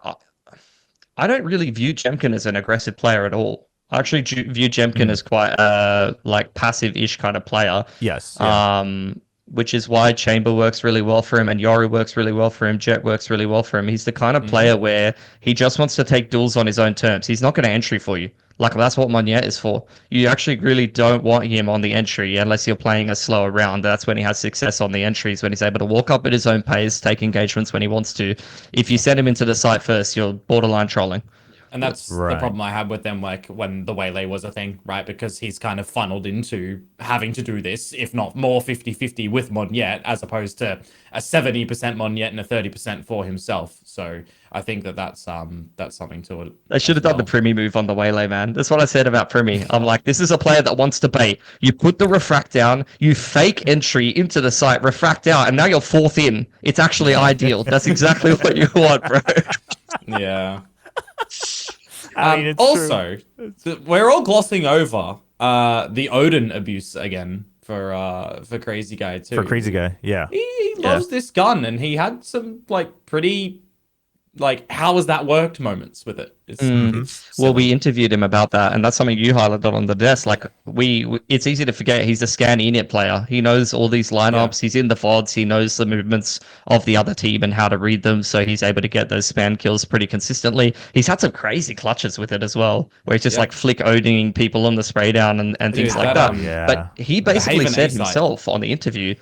I don't really view Jemkin as an aggressive player at all, I actually view Jemkin as quite a like passive-ish kind of player. Yes. Yeah. Which is why Chamber works really well for him, and Yori works really well for him. Jet works really well for him. He's the kind of player where he just wants to take duels on his own terms. He's not going to entry for you. Like, that's what Monette is for. You actually really don't want him on the entry unless you're playing a slower round. That's when he has success on the entries, when he's able to walk up at his own pace, take engagements when he wants to. If you send him into the site first, you're borderline trolling. And that's the problem I had with them, like when the Waylay was a thing, right? Because he's kind of funneled into having to do this, if not more 50-50 with Monette, as opposed to a 70% Monette and a 30% for himself. So I think that's something to it. They should have done the Primi move on the Waylay, man. That's what I said about Primi. I'm like, this is a player that wants to bait. You put the refract down, you fake entry into the site, refract out, and now you're fourth in. It's actually ideal. That's exactly what you want, bro. Yeah. I mean, also, we're all glossing over the Odin abuse again for Crazy Guy too. For Crazy Guy, yeah. He loves this gun, and he had some like pretty how has that worked moments with it. Well, we interviewed him about that, and that's something you highlighted on the desk. Like it's easy to forget he's a scan init player. He knows all these lineups. He's in the VODs. He knows the movements of the other team and how to read them, so he's able to get those span kills pretty consistently. He's had some crazy clutches with it as well, where he's just like flick Odining people on the spray down and things like that. But he basically said himself on the interview,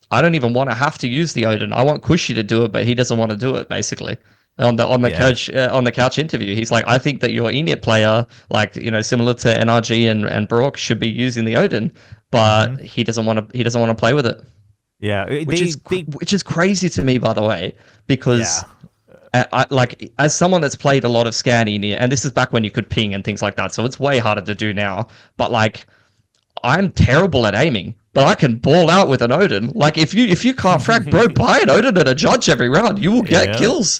I don't even want to have to use the Odin. I want Cushy to do it, but he doesn't want to do it, basically. On the couch interview, he's like, I think that your init player, like, you know, similar to NRG and Brock, should be using the Odin, but he doesn't want to play with it. Yeah, which is crazy to me, by the way, because I like, as someone that's played a lot of scan init, and this is back when you could ping and things like that, so it's way harder to do now. But like, I'm terrible at aiming, but I can ball out with an Odin. Like, if you can't frag, bro, buy an Odin and a judge every round. You will get kills.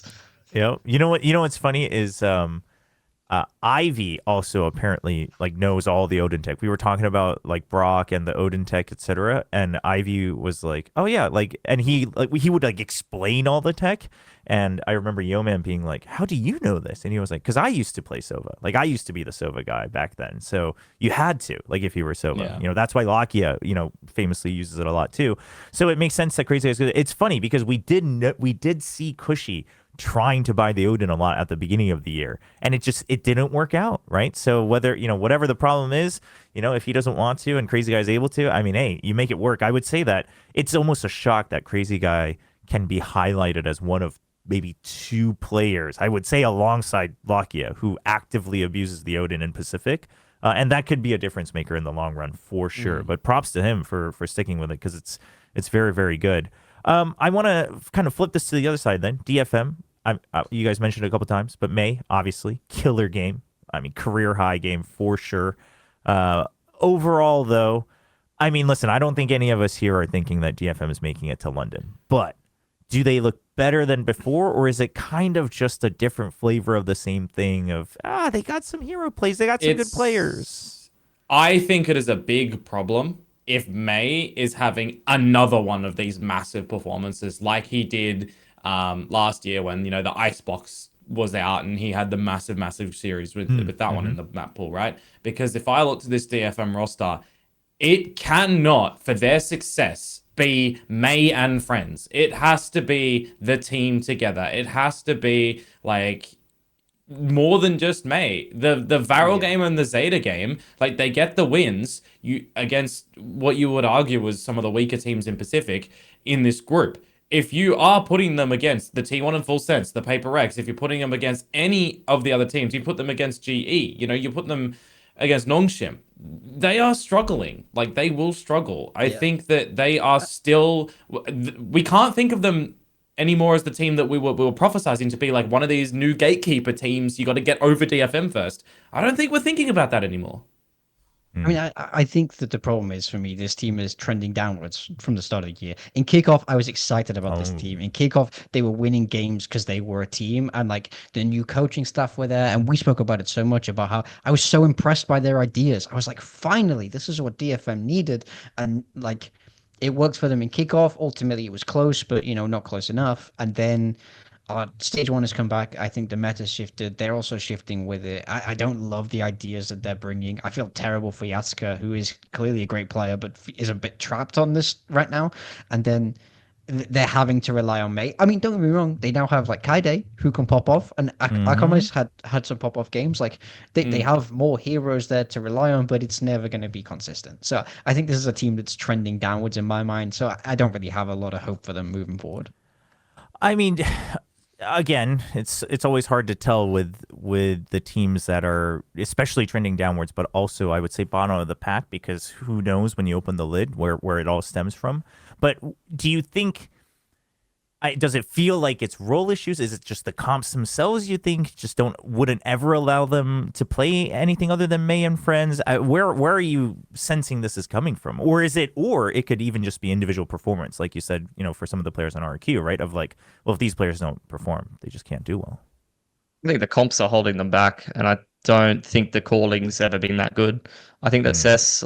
Yeah, you know what's funny is Ivy also apparently like knows all the Odin tech. We were talking about like Brock and the Odin tech, etc. And Ivy was like, "Oh yeah," like, and he would like explain all the tech. And I remember Yeoman being like, "How do you know this?" And he was like, "Because I used to play Sova. Like, I used to be the Sova guy back then. So you had to, like, if you were Sova. You know, that's why Lakia, you know, famously uses it a lot too. So it makes sense that Crazy Guy's good. It's funny because we did see Cushy trying to buy the Odin a lot at the beginning of the year, and it didn't work out, right? So whether, you know, whatever the problem is, you know, if he doesn't want to and Crazy Guy's able to, I mean, hey, you make it work. I would say that it's almost a shock that Crazy Guy can be highlighted as one of maybe two players, I would say, alongside Lakia, who actively abuses the Odin in Pacific. And that could be a difference maker in the long run for sure. But props to him for sticking with it, because it's very, very good. I want to kind of flip this to the other side then. DFM, you guys mentioned it a couple times, but May, obviously, killer game. I mean, career high game for sure. Overall, though, I mean, listen, I don't think any of us here are thinking that DFM is making it to London. But do they look better than before, or is it kind of just a different flavor of the same thing of, they got some hero plays, they got some good players? I think it is a big problem if May is having another one of these massive performances like he did last year when, you know, the Icebox was out and he had the massive series with that one in the map pool, right? Because if I look to this DFM roster, it cannot, for their success, be May and friends. It has to be the team together. It has to be like more than just May. The Varel game and the Zeta game, like, they get the wins against what you would argue was some of the weaker teams in Pacific in this group. If you are putting them against the T1 in Full Sense, the PRX, if you're putting them against any of the other teams, you put them against GE, you know, you put them against Nongshim, they are struggling. Like, they will struggle. I think that they are still... We can't think of them anymore as the team that we were prophesizing to be, like, one of these new gatekeeper teams. You got to get over DFM first. I don't think we're thinking about that anymore. I mean, I think that the problem is, for me, this team is trending downwards from the start of the year. In kickoff, I was excited about this team. In kickoff, they were winning games because they were a team, and like the new coaching staff were there. And we spoke about it so much about how I was so impressed by their ideas. I was like, finally, this is what DFM needed. And like, it worked for them in kickoff. Ultimately, it was close, but, you know, not close enough. And then Stage 1 has come back. I think the meta's shifted. They're also shifting with it. I don't love the ideas that they're bringing. I feel terrible for Yatsuka, who is clearly a great player, but is a bit trapped on this right now. And then they're having to rely on May. I mean, don't get me wrong. They now have like Kaide, who can pop off, and Akame's had some pop off games. Like they have more heroes there to rely on, but it's never going to be consistent. So I think this is a team that's trending downwards in my mind. So I don't really have a lot of hope for them moving forward. I mean, again, it's always hard to tell with the teams that are especially trending downwards, but also I would say bottom of the pack, because who knows when you open the lid where it all stems from. But do you think, does it feel like it's role issues? Is it just the comps themselves you think just wouldn't ever allow them to play anything other than May and friends? Where are you sensing this is coming from? Or it could even just be individual performance, like you said, for some of the players on RQ, right? Of like, well, if these players don't perform, they just can't do well. I think the comps are holding them back, and I don't think the calling's ever been that good. I think that Cess,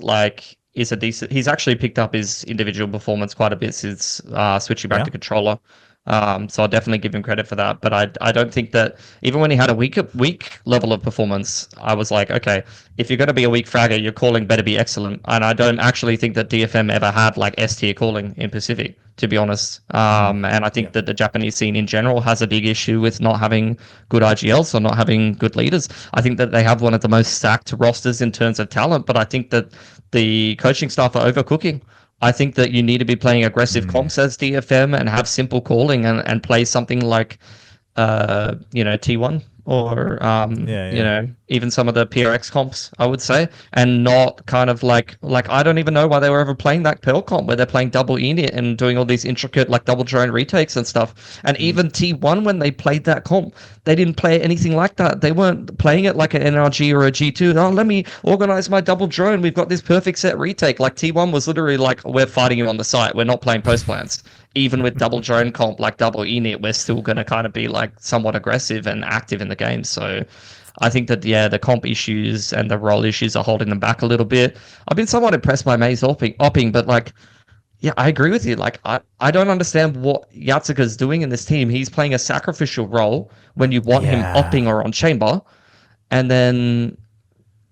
is a decent. He's actually picked up his individual performance quite a bit since switching back to controller. So I'll definitely give him credit for that. But I don't think that even when he had a weak level of performance, I was like, okay, if you're going to be a weak fragger, your calling better be excellent. And I don't actually think that DFM ever had like S tier calling in Pacific, to be honest. And I think that the Japanese scene in general has a big issue with not having good IGLs or not having good leaders. I think that they have one of the most stacked rosters in terms of talent, but I think that the coaching staff are overcooking. I think that you need to be playing aggressive comps as DFM and have simple calling and play something like, T1 or, even some of the PRX comps, I would say, and not kind of like I don't even know why they were ever playing that Pearl comp where they're playing double init and doing all these intricate like double drone retakes and stuff. And even T1, when they played that comp, they didn't play anything like that. They weren't playing it like an NRG or a G2. Oh, let me organize my double drone. We've got this perfect set retake. Like T1 was literally like, we're fighting you on the site. We're not playing post plans. Even with double drone comp, like double init, we're still going to kind of be like somewhat aggressive and active in the game. So I think that, the comp issues and the role issues are holding them back a little bit. I've been somewhat impressed by May's opping, but like, yeah, I agree with you. Like, I don't understand what Yatsuka's doing in this team. He's playing a sacrificial role when you want him opping or on chamber. And then,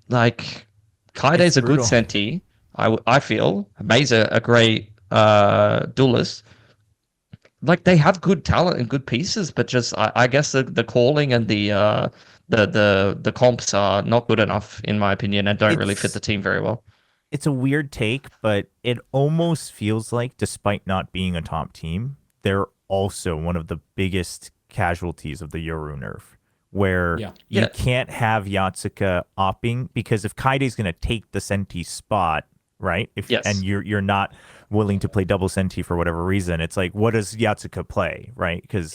like, Kaide's a good senti, I feel. May's a great duelist. Like, they have good talent and good pieces, but just I guess the calling and the comps are not good enough, in my opinion, and don't really fit the team very well. It's a weird take, but it almost feels like, despite not being a top team, they're also one of the biggest casualties of the Yoru nerf, where you can't have Yatsuka opping, because if Kaide's going to take the Senti spot, right? And you're not willing to play double Senti for whatever reason, it's like, what does Yatsuka play, right? Because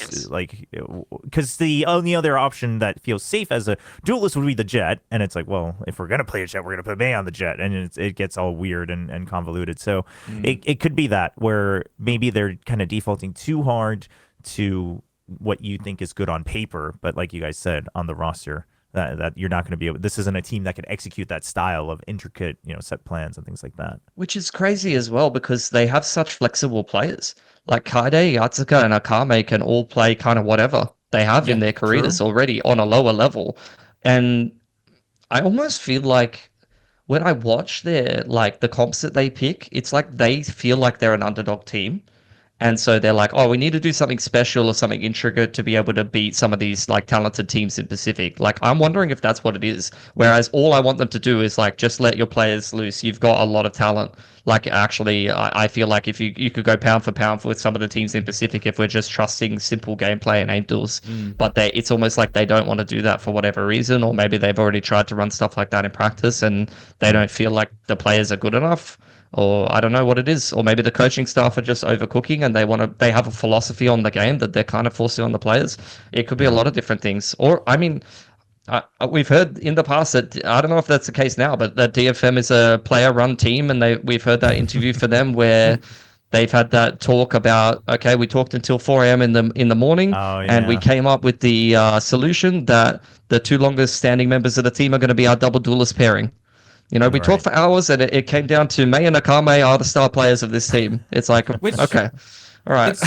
the only other option that feels safe as a duelist would be the Jet, and it's like, well, if we're gonna play a Jet, we're gonna put May on the Jet, and it gets all weird and convoluted. So it could be that where maybe they're kind of defaulting too hard to what you think is good on paper, but like you guys said, on the roster, that you're not going to be able. This isn't a team that can execute that style of intricate, set plans and things like that. Which is crazy as well, because they have such flexible players. Like Kaide, Yatsuka, and Akame can all play kind of whatever they have in their careers already on a lower level. And I almost feel like when I watch the comps that they pick, it's like they feel like they're an underdog team. And so they're like, oh, we need to do something special or something intricate to be able to beat some of these like talented teams in Pacific. Like, I'm wondering if that's what it is. Whereas all I want them to do is like, just let your players loose. You've got a lot of talent. Like, actually, I feel like if you could go pound for pound with some of the teams in Pacific if we're just trusting simple gameplay and aim duels. But it's almost like they don't want to do that for whatever reason, or maybe they've already tried to run stuff like that in practice and they don't feel like the players are good enough. Or I don't know what it is, or maybe the coaching staff are just overcooking and they have a philosophy on the game that they're kind of forcing on the players. It could be a lot of different things. Or, I mean, we've heard in the past that, I don't know if that's the case now, but that DFM is a player-run team, and we've heard that interview for them where they've had that talk about, okay, we talked until 4 a.m. in the morning, and we came up with the solution that the two longest standing members of the team are going to be our double duelist pairing. We talked for hours, and it came down to May and Akame are the star players of this team. It's like, okay. All right.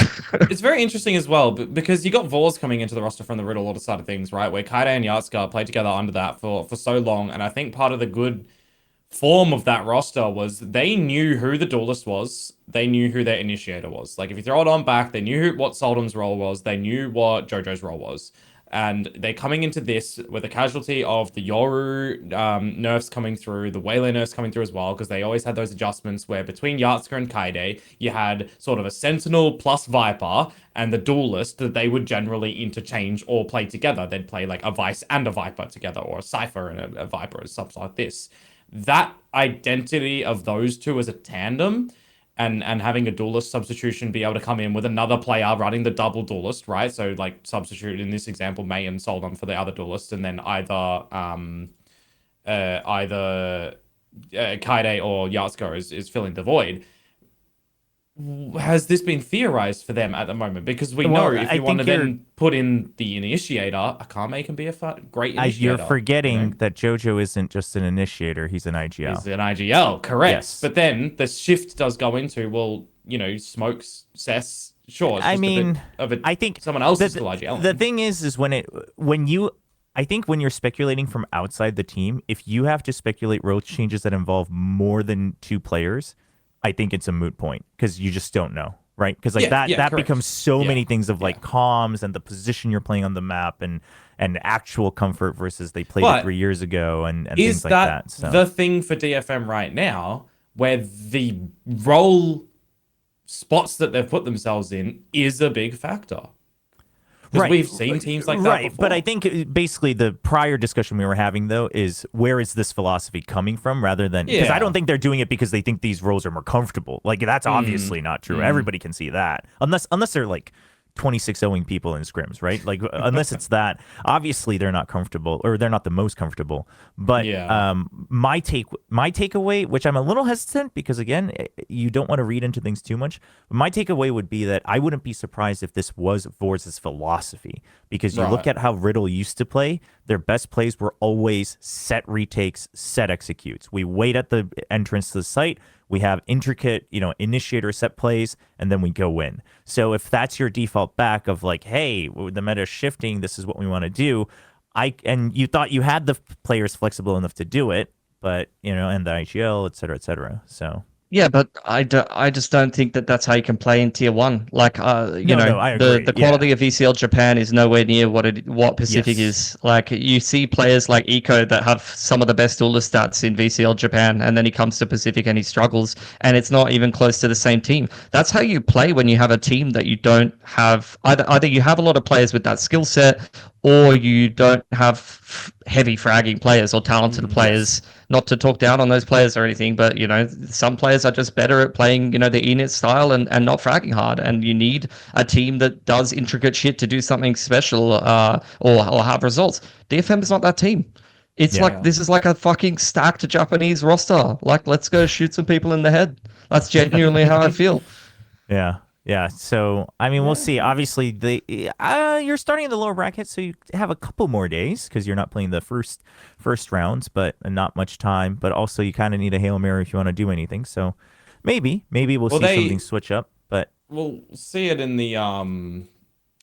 It's very interesting as well because you got Vors coming into the roster from the Riddle Order side of things, right? Where Kaide and Yatska played together under that for so long, and I think part of the good form of that roster was they knew who the duelist was, they knew who their initiator was. Like if you throw it on back, they knew what Sultan's role was, they knew what Jojo's role was. And they're coming into this with a casualty of the Yoru nerfs coming through, the Waylay nerfs coming through as well, because they always had those adjustments where between Yatska and Kaide, you had sort of a Sentinel plus Viper and the Duelist that they would generally interchange or play together. They'd play like a Vice and a Viper together, or a Cypher and a Viper, or something like this. That identity of those two as a tandem and having a duelist substitution be able to come in with another player running the double duelist, right? So like substitute in this example May and Soldan for the other duelist, and then either Kaide or Yatska is filling the void. Has this been theorized for them at the moment? Because we know if you want to then put in the initiator, Akame can be a great initiator. You're forgetting that Jojo isn't just an initiator; he's an IGL. He's an IGL, correct? Yes. But then the shift does go into Smokes, Cess. Sure, it's I just mean, I think someone else is still IGL. The thing is I think when you're speculating from outside the team, if you have to speculate role changes that involve more than 2 players, I think it's a moot point because you just don't know, right? Because that correct. Becomes so many things of like comms and the position you're playing on the map and actual comfort versus they played it 3 years ago and things like that. Is that the thing for DFM right now where the role spots that they've put themselves in is a big factor? Because we've seen teams like that before. But I think basically the prior discussion we were having, though, is where is this philosophy coming from rather than... Because I don't think they're doing it because they think these roles are more comfortable. Like, that's obviously not true. Everybody can see that. Unless they're, like, 26-0ing people in scrims, right? Like, unless it's that, obviously they're not comfortable, or they're not the most comfortable. But my takeaway, which I'm a little hesitant because, again, you don't want to read into things too much, but my takeaway would be that I wouldn't be surprised if this was Vors' philosophy, because you look at how Riddle used to play, their best plays were always set retakes, set executes. We wait at the entrance to the site, we have intricate, initiator set plays, and then we go in. So if that's your default back of like, hey, the meta's shifting, this is what we want to do, and you thought you had the players flexible enough to do it, but, and the IGL, et cetera, so... Yeah, but I just don't think that that's how you can play in Tier 1. Like, the quality of VCL Japan is nowhere near what Pacific is. Like, you see players like Eco that have some of the best duelist stats in VCL Japan, and then he comes to Pacific and he struggles, and it's not even close to the same team. That's how you play when you have a team that you don't have... Either you have a lot of players with that skill set, or you don't have heavy fragging players or talented players. Not to talk down on those players or anything, but some players are just better at playing the Enid style and not fragging hard, and you need a team that does intricate shit to do something special or have results. DFM is not that team. It's like this is like a fucking stacked Japanese roster. Like, let's go shoot some people in the head. That's genuinely how I feel. Yeah, so, I mean, we'll see. Obviously, you're starting in the lower bracket, so you have a couple more days because you're not playing the first rounds, but not much time. But also, you kind of need a Hail Mary if you want to do anything. So maybe we'll see something switch up. But we'll see it in the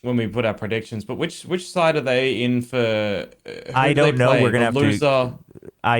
when we put our predictions. But which side are they in for? I don't know. We're gonna the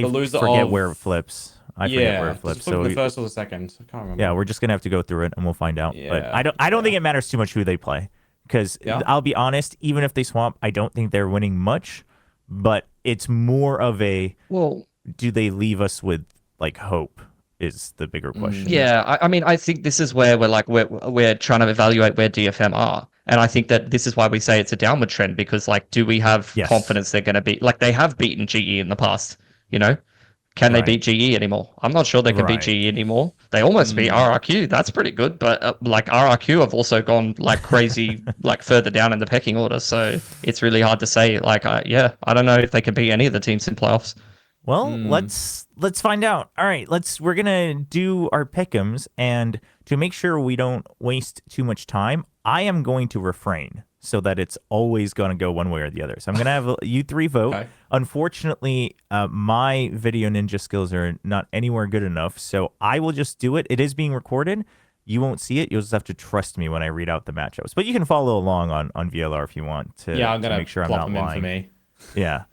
loser forget of... where it flips. I forget where it flips. So the first or the second. I can't remember. Yeah, we're just gonna have to go through it and we'll find out. Yeah. But I don't think it matters too much who they play, because I'll be honest, even if they swamp, I don't think they're winning much. But it's more of a do they leave us with like hope is the bigger question. Yeah, I mean, I think this is where we're trying to evaluate where DFM are. And I think that this is why we say it's a downward trend, because like, do we have confidence they're going to beat? Like, they have beaten GE in the past, Can they beat GE anymore? I'm not sure they can beat GE anymore. They almost beat RRQ. That's pretty good. But like, RRQ have also gone like crazy, like further down in the pecking order. So it's really hard to say. Like, I don't know if they can beat any of the teams in playoffs. Well, let's find out. All right, we're gonna do our Pickems, and to make sure we don't waste too much time, I am going to refrain so that it's always going to go one way or the other. So I'm going to have you three vote. Okay. Unfortunately, my video ninja skills are not anywhere good enough, so I will just do it. It is being recorded, You won't see it. You'll just have to trust me when I read out the matchups. But you can follow along on VLR if you want to. Yeah, I'm to gonna make sure I'm plop not them in lying. for me. Yeah.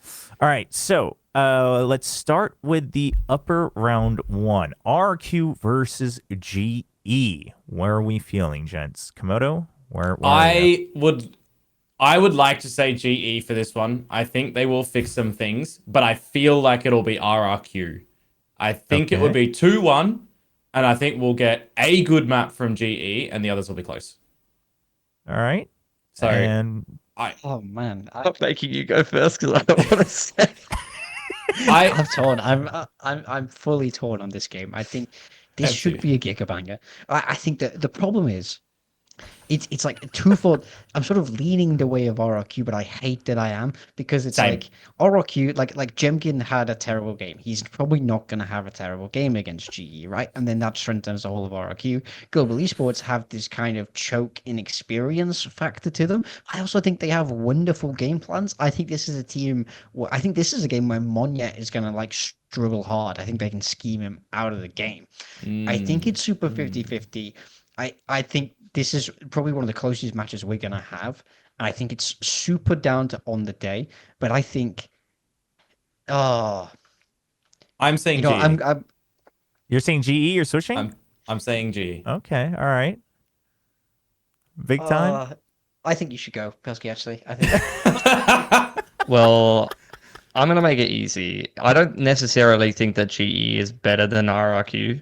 All right. So let's start with the upper round one. RQ versus GE. Where are we feeling, gents? Komodo? Where are you? I would like to say GE for this one. I think they will fix some things, but I feel like it'll be RRQ. I think it would be 2-1, and I think we'll get a good map from GE, and the others will be close. All right. So and Oh man, I'm making you go first because I don't want to say. I'm torn. I'm fully torn on this game. I think this Empty. should be a gigabanger. I think that the problem is it's like twofold. I'm sort of leaning the way of RRQ, but I hate that I am because it's Same. like RRQ, like Jemkin had a terrible game. He's probably not gonna have a terrible game against GE, right? And then that strengthens the whole of RRQ. Global Esports have this kind of choke inexperience factor to them. I also think they have wonderful game plans. I think this is a team. I think this is a game where Monya is gonna like struggle hard. I think they can scheme him out of the game. I think it's super 50-50. I think this is probably one of the closest matches we're going to have. And I think it's super down to on the day. But I think, I'm saying you know, GE. I'm You're saying GE? You're switching? I'm saying GE. Okay. All right. Big time? I think you should go, Pilski, actually. I think. Well, I'm gonna make it easy. I don't necessarily think that GE is better than RRQ.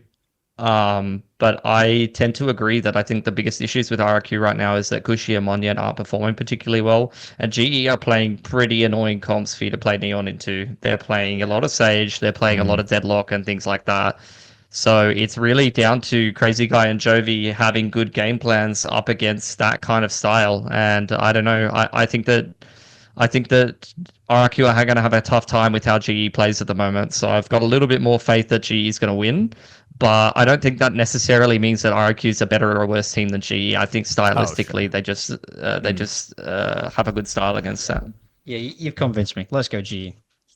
But I tend to agree that I think the biggest issues with RRQ right now is that Gushi and Monyan aren't performing particularly well, and GE are playing pretty annoying comps for you to play Neon into. They're playing a lot of Sage, they're playing a lot of Deadlock and things like that. So it's really down to Crazy Guy and Jovi having good game plans up against that kind of style. And I don't know, I think that RRQ are going to have a tough time with how GE plays at the moment. So I've got a little bit more faith that GE is going to win. But I don't think that necessarily means that RRQ is a better or worse team than GE. I think stylistically they just have a good style against that. Yeah, you've convinced me. Let's go, GE.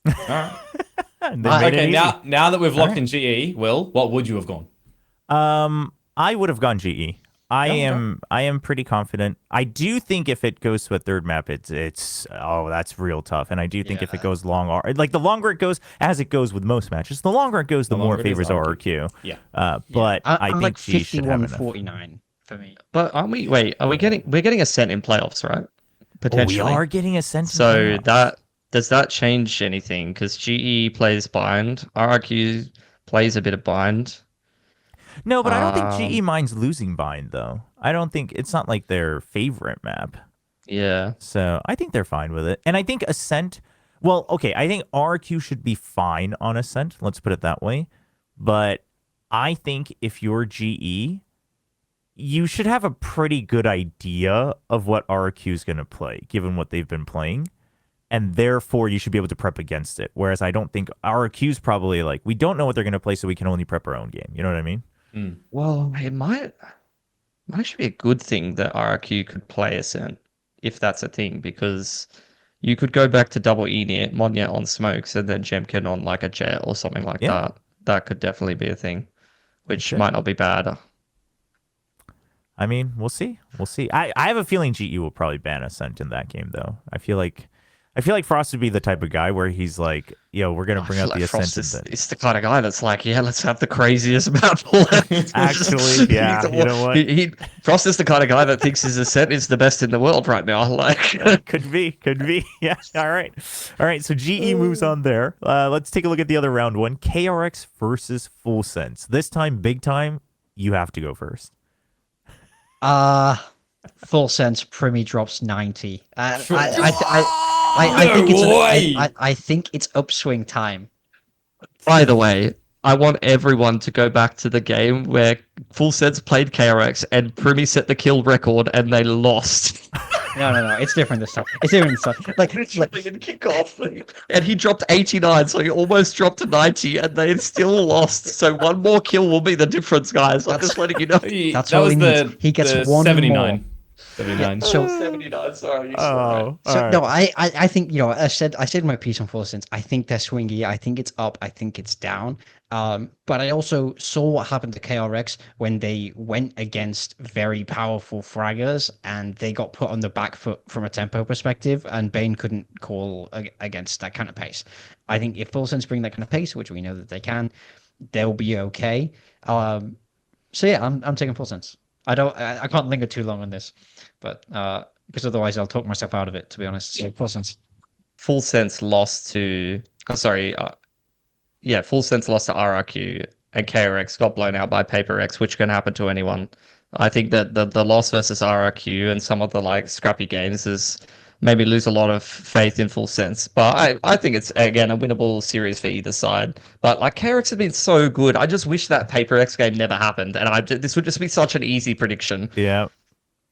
All right. Okay, now that we've locked in GE, Will, what would you have gone? I would have gone GE. I am pretty confident. I do think if it goes to a third map, it's that's real tough. And I do think if it goes long, like the longer it goes, as it goes with most matches, the longer it goes, the more it favors RRQ. Yeah. But I think like G should have enough. 51-49 for me. But aren't we? Wait, we're getting a Ascent in playoffs, right? Potentially. We are getting a sense. So does that change anything? Because GE plays bind, RRQ plays a bit of bind. No, but I don't think GE minds losing bind though. I don't think it's not like their favorite map. Yeah. So I think they're fine with it. And I think Ascent, well, okay, I think RQ should be fine on Ascent. Let's put it that way. But I think if you're GE, you should have a pretty good idea of what RQ is going to play, given what they've been playing. And therefore, you should be able to prep against it. Whereas I don't think RQ's probably like, we don't know what they're going to play, so we can only prep our own game. You know what I mean? Well, it might actually be a good thing that RRQ could play Ascent, if that's a thing, because you could go back to double Enit, Monya on smokes, and then Jemkin on like a jet or something like that. That could definitely be a thing, which might not be bad. I mean, we'll see. We'll see. I have a feeling GE will probably ban Ascent in that game, though. I feel like Frost would be the type of guy where he's like, yo, we're going to bring out the Ascent. It's the kind of guy that's like, yeah, let's have the craziest map left. Actually, yeah. You know what? Frost is the kind of guy that thinks his Ascent is the best in the world right now. Like, could be. Yeah. All right. So GE moves on there. Let's take a look at the other round one. KRX versus Full Sense. This time, big time, you have to go first. Full Sense Primi drops 90. I think it's upswing time. By the way, I want everyone to go back to the game where Full Sense played KRX and Primi set the kill record and they lost. No. It's different this time. Like kickoff, and he dropped 89, so he almost dropped to 90, and they still lost. So one more kill will be the difference, guys. I'm just letting you know. That's all he needs. He gets one 79. More. 79. So 79. Sorry. Oh, So all right. no, I think I said my piece on Full Sense. I think they're swingy. I think it's up. I think it's down. But I also saw what happened to KRX when they went against very powerful fraggers and they got put on the back foot from a tempo perspective, and Bane couldn't call against that kind of pace. I think if Full Sense bring that kind of pace, which we know that they can, they'll be okay. So yeah, I'm taking Full Sense. I can't linger too long on this, but because otherwise I'll talk myself out of it. To be honest, so Full Sense. Full Sense lost to. Oh, sorry. Yeah, Full Sense lost to RRQ, and KRX got blown out by Paper X, which can happen to anyone. I think that the loss versus RRQ and some of the like scrappy games is maybe lose a lot of faith in Full Sense. But I think it's again a winnable series for either side. But like KRX has been so good. I just wish that Paper X game never happened, and this would just be such an easy prediction. Yeah.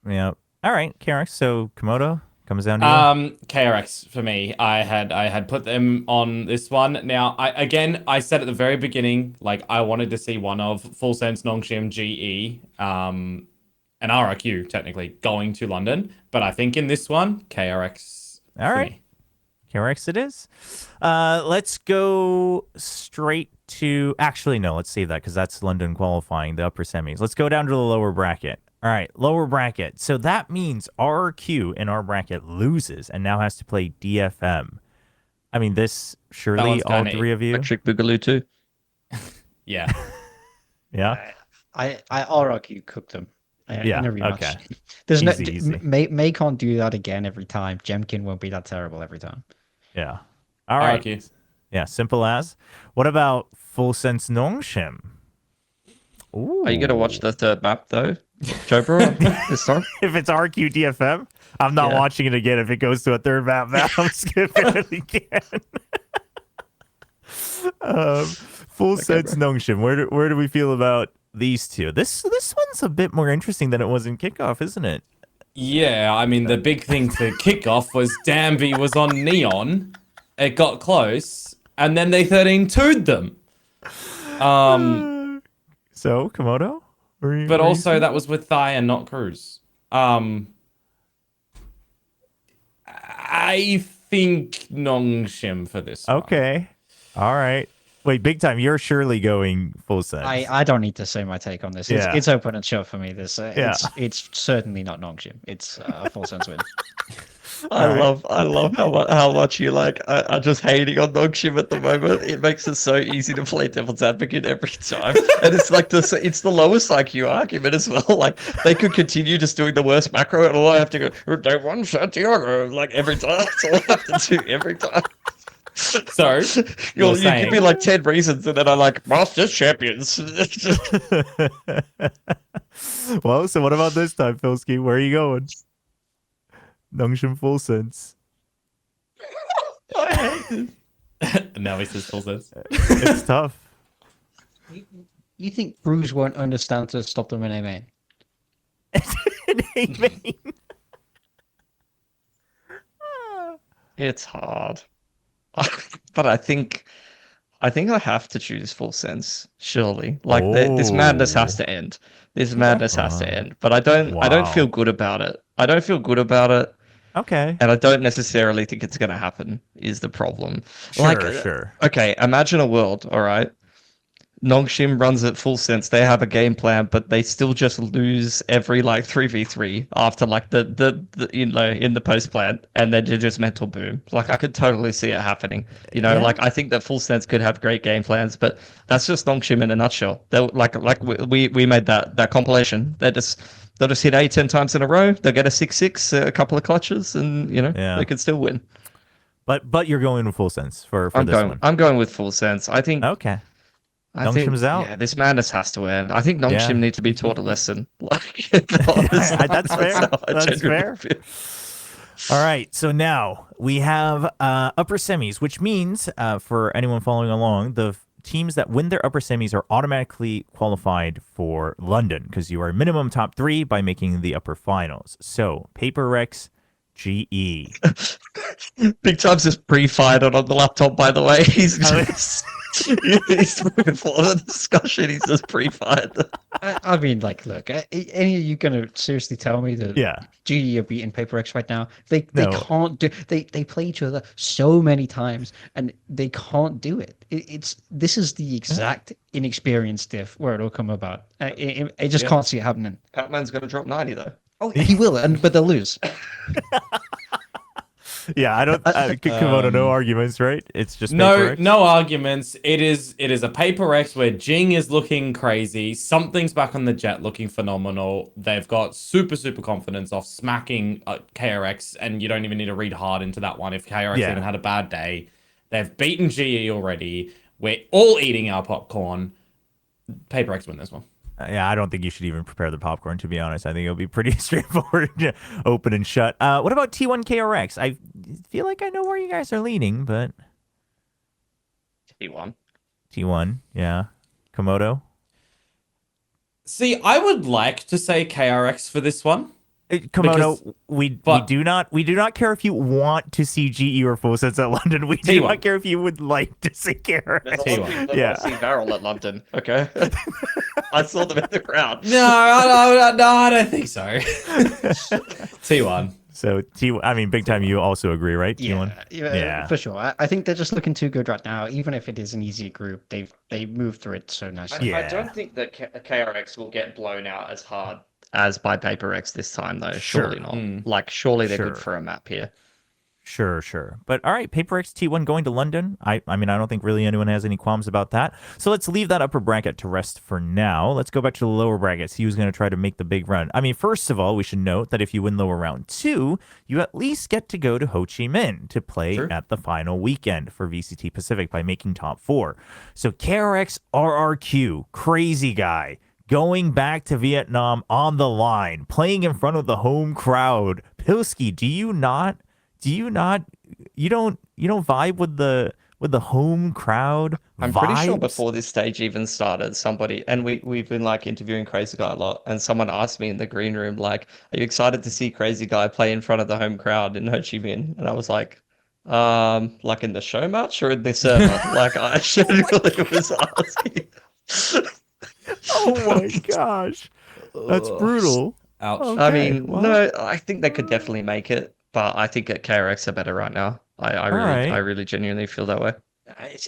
Yeah. All right, KRX. So Komodo comes down to you. KRX for me. I had put them on this one. Now, I said at the very beginning, like I wanted to see one of Full Sense, Nongshim, GE, and RRQ technically going to London, but I think in this one, KRX. All right. Me. KRX it is. Let's go straight to... Actually, no, let's save that because that's London qualifying, the upper semis. Let's go down to the lower bracket. All right, lower bracket. So that means RRQ in our bracket loses and now has to play DFM. I mean, this surely all three of you... Electric Boogaloo too. Yeah. Yeah? I RRQ cooked them. Yeah, in a rematch. okay. There's Easy. May can't do that again every time. Jemkin won't be that terrible every time. Yeah. All right. RRQ. Yeah, simple as. What about Full Sense Nongshim? Ooh. Are you going to watch the third map though, Chobra, this time? If it's RQ DFM, I'm not watching it again. If it goes to a third map, I'm skipping it again. Full Sense Nongshim. Where do we feel about these two? This one's a bit more interesting than it was in kickoff, isn't it? Yeah, I mean, the big thing for kickoff was Danby was on Neon. It got close, and then they 13-2'd them. So, Komodo? But also, that was with Thai and not Cruz. I think Nongshim for this one. Okay. All right. Wait, BigTime, you're surely going Full Sense. I don't need to say my take on this. Yeah. It's open and shut for me. This Yeah. it's certainly not Nongshim. It's a Full Sense win. I love how much you like are just hating on Nongshim at the moment. It makes it so easy to play devil's advocate every time, and it's like it's the lowest IQ argument as well. Like they could continue just doing the worst macro, and all I have to go day one Santiago like every time. That's all I have to do every time. So you give me like 10 reasons, and then I like Masters Champions. Well, so what about this time, Pilski? Where are you going? Nongshim Full Sense. I hate this. Now he says Full Sense. It's tough. You think Cruz won't understand to stop them in A main? It's hard. But I think I have to choose Full Sense, surely. Like this madness has to end. This madness has to end. But I don't feel good about it. I don't feel good about it. Okay. And I don't necessarily think it's going to happen is the problem. Sure. Okay, imagine a world, all right? Nongshim runs at Full Sense. They have a game plan, but they still just lose every like 3v3 after like the in the post plan, and then you just mental boom. Like I could totally see it happening. Like I think that Full Sense could have great game plans, but that's just Nongshim in a nutshell. They like we made that compilation. They'll just hit A 10 times in a row. They'll get a 6-6, a couple of clutches, and they could still win. But you're going with Full Sense for this one. I'm going with Full Sense. I think. Okay. Nongshim's out. Yeah, this madness has to end. I think Nongshim need to be taught a lesson. Like, that's fair. That's fair. All right. So now we have upper semis, which means for anyone following along, the teams that win their upper semis are automatically qualified for London because you are minimum top 3 by making the upper finals. So PRX, GE. BigTime's just pre-fired on the laptop, by the way. He's just... He's moving forward the discussion. He's just pre-fired. I mean, like, look, any of you gonna seriously tell me that Yeah. GE are beating Paper X right now? They No. can't do. They play each other so many times and they can't do it. This is the exact inexperience diff where it'll come about. I just can't see it happening. Pac-Man's gonna drop 90 though. Oh, he will, but they'll lose. Yeah, I don't. Komodo, no arguments, right? It's just no X. no arguments. It is a Paper X where Jing is looking crazy. Something's back on the Jet looking phenomenal. They've got super confidence off smacking KRX, and you don't even need to read hard into that one if KRX even had a bad day. They've beaten GE already. We're all eating our popcorn. Paper X win this one. Yeah, I don't think you should even prepare the popcorn, to be honest. I think it'll be pretty straightforward, open and shut. What about T1 KRX? I feel like I know where you guys are leaning, but... T1, yeah. Komodo? See, I would like to say KRX for this one. Komodo, we do not care if you want to see GE or Full Sense at London. We do not care if you would like to see KRX. Yeah, see Barrel at London. Okay, I saw them in the crowd. No, I don't think so. T1. So I mean, BigTime, you also agree, right? T1? Yeah, for sure. I think they're just looking too good right now. Even if it is an easy group, they moved through it so nicely. I don't think that KRX will get blown out as hard as by Paper X this time, though. Surely not. Like, surely they're good for a map here. Sure. But all right, Paper X T1 going to London. I mean, I don't think really anyone has any qualms about that. So let's leave that upper bracket to rest for now. Let's go back to the lower bracket. See who's going to try to make the big run. I mean, first of all, we should note that if you win lower round 2, you at least get to go to Ho Chi Minh to play at the final weekend for VCT Pacific by making top 4. So KRX RRQ, crazy guy, going back to Vietnam on the line, playing in front of the home crowd. Pilski, you don't vibe with the home crowd I'm vibes? pretty sure before this stage even started, somebody, and we've been like interviewing Crazy Guy a lot, and someone asked me in the green room, like, are you excited to see Crazy Guy play in front of the home crowd in Ho Chi Minh? And I was like in the show match or in the server? Like, I genuinely was asking. Oh my gosh, that's brutal. Ouch. Okay, I mean, no, I think they could definitely make it, but I think that KRX are better right now. I really genuinely feel that way.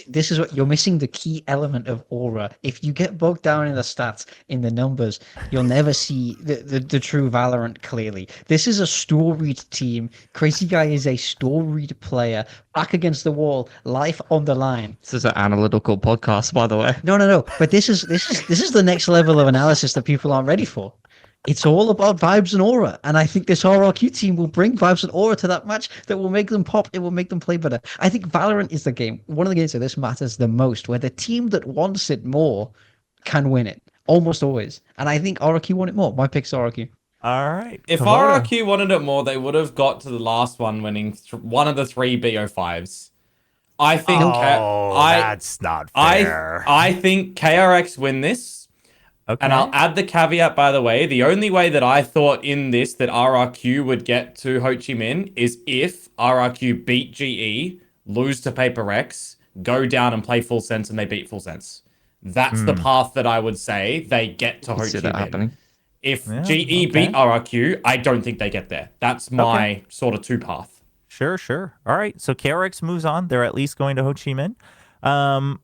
This is what you're missing, the key element of aura. If you get bogged down in the stats, in the numbers, you'll never see the true Valorant clearly. This is a storied team. Crazy Guy is a storied player, back against the wall, life on the line. This is an analytical podcast, by the way. No. But this is the next level of analysis that people aren't ready for. It's all about vibes and aura, and I think this RRQ team will bring vibes and aura to that match that will make them pop. It will make them play better. I think Valorant is the game, one of the games where this matters the most, where the team that wants it more can win it, almost always. And I think RRQ want it more. My pick's RRQ. All right. If RRQ wanted it more, they would have got to the last one, winning one of the 3 BO5s. I think. That's not fair. I think KRX win this. Okay. And I'll add the caveat, by the way. The only way that I thought in this that RRQ would get to Ho Chi Minh is if RRQ beat GE, lose to Paper X, go down and play Full Sense, and they beat Full Sense. That's the path that I would say they get to Ho Chi Minh. Happening. If GE beat RRQ, I don't think they get there. That's my sort of 2 path. Sure. All right. So KRX moves on. They're at least going to Ho Chi Minh.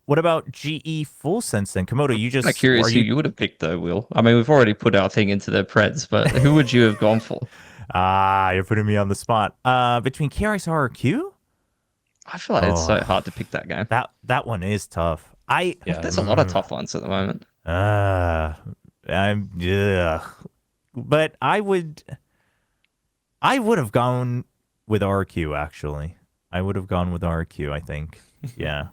What about GE Full Sense then? Komodo, you just... I'm curious who you would have picked though, Will. I mean, we've already put our thing into the Preds, but who would you have gone for? You're putting me on the spot. Between KRX and RRQ? I feel like it's so hard to pick that game. That one is tough. There's a lot of tough ones at the moment. But I would have gone with RRQ, actually. I would have gone with RRQ, I think. Yeah.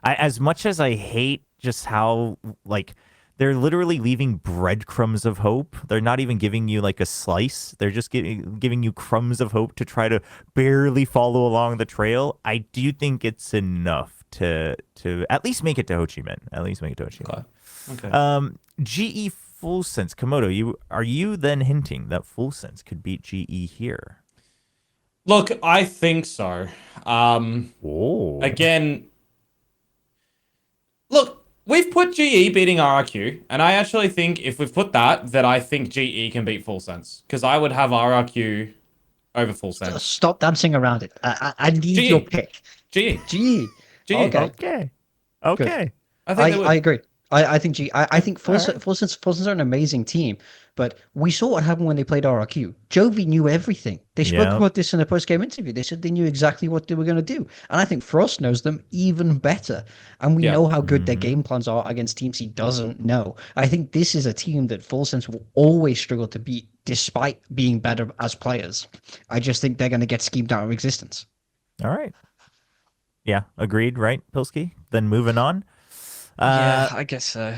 As much as I hate just how, like, they're literally leaving breadcrumbs of hope. They're not even giving you, like, a slice. They're just giving you crumbs of hope to try to barely follow along the trail. I do think it's enough to at least make it to Ho Chi Minh. Okay. GE Full Sense. Komodo, are you then hinting that Full Sense could beat GE here? Look, I think so. Again, Look, we've put GE beating RRQ, and I actually think if we've put that I think GE can beat Full Sense. Because I would have RRQ over Full Sense. Stop dancing around it. I need your pick. GE. GE. GE. Okay. Okay. I think I agree. I think I think Full right. Sense are an amazing team, but we saw what happened when they played RRQ. Jovi knew everything. They spoke about this in a post-game interview. They said they knew exactly what they were going to do, and I think Frost knows them even better. And we know how good their game plans are against teams he doesn't know. I think this is a team that Full Sense will always struggle to beat, despite being better as players. I just think they're going to get schemed out of existence. All right. Yeah, agreed, right, Pilski? Then moving on. Yeah, I guess so.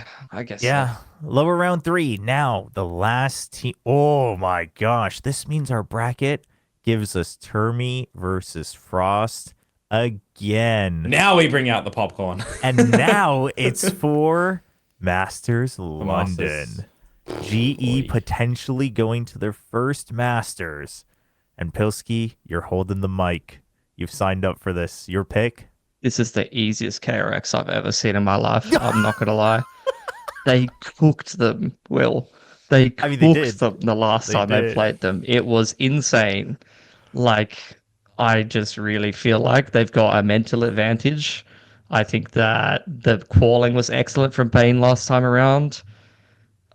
Yeah, lower round 3. Now, the last team. Oh my gosh. This means our bracket gives us Termi versus Frost again. Now we bring out the popcorn. And now it's for Masters London. Masters. GE potentially going to their first Masters. And Pilski, you're holding the mic. You've signed up for this. Your pick? This is the easiest KRX I've ever seen in my life. I'm not gonna lie. They cooked them, Will. They cooked them the last time they played them. It was insane. Like, I just really feel like they've got a mental advantage. I think that the qualing was excellent from Bane last time around.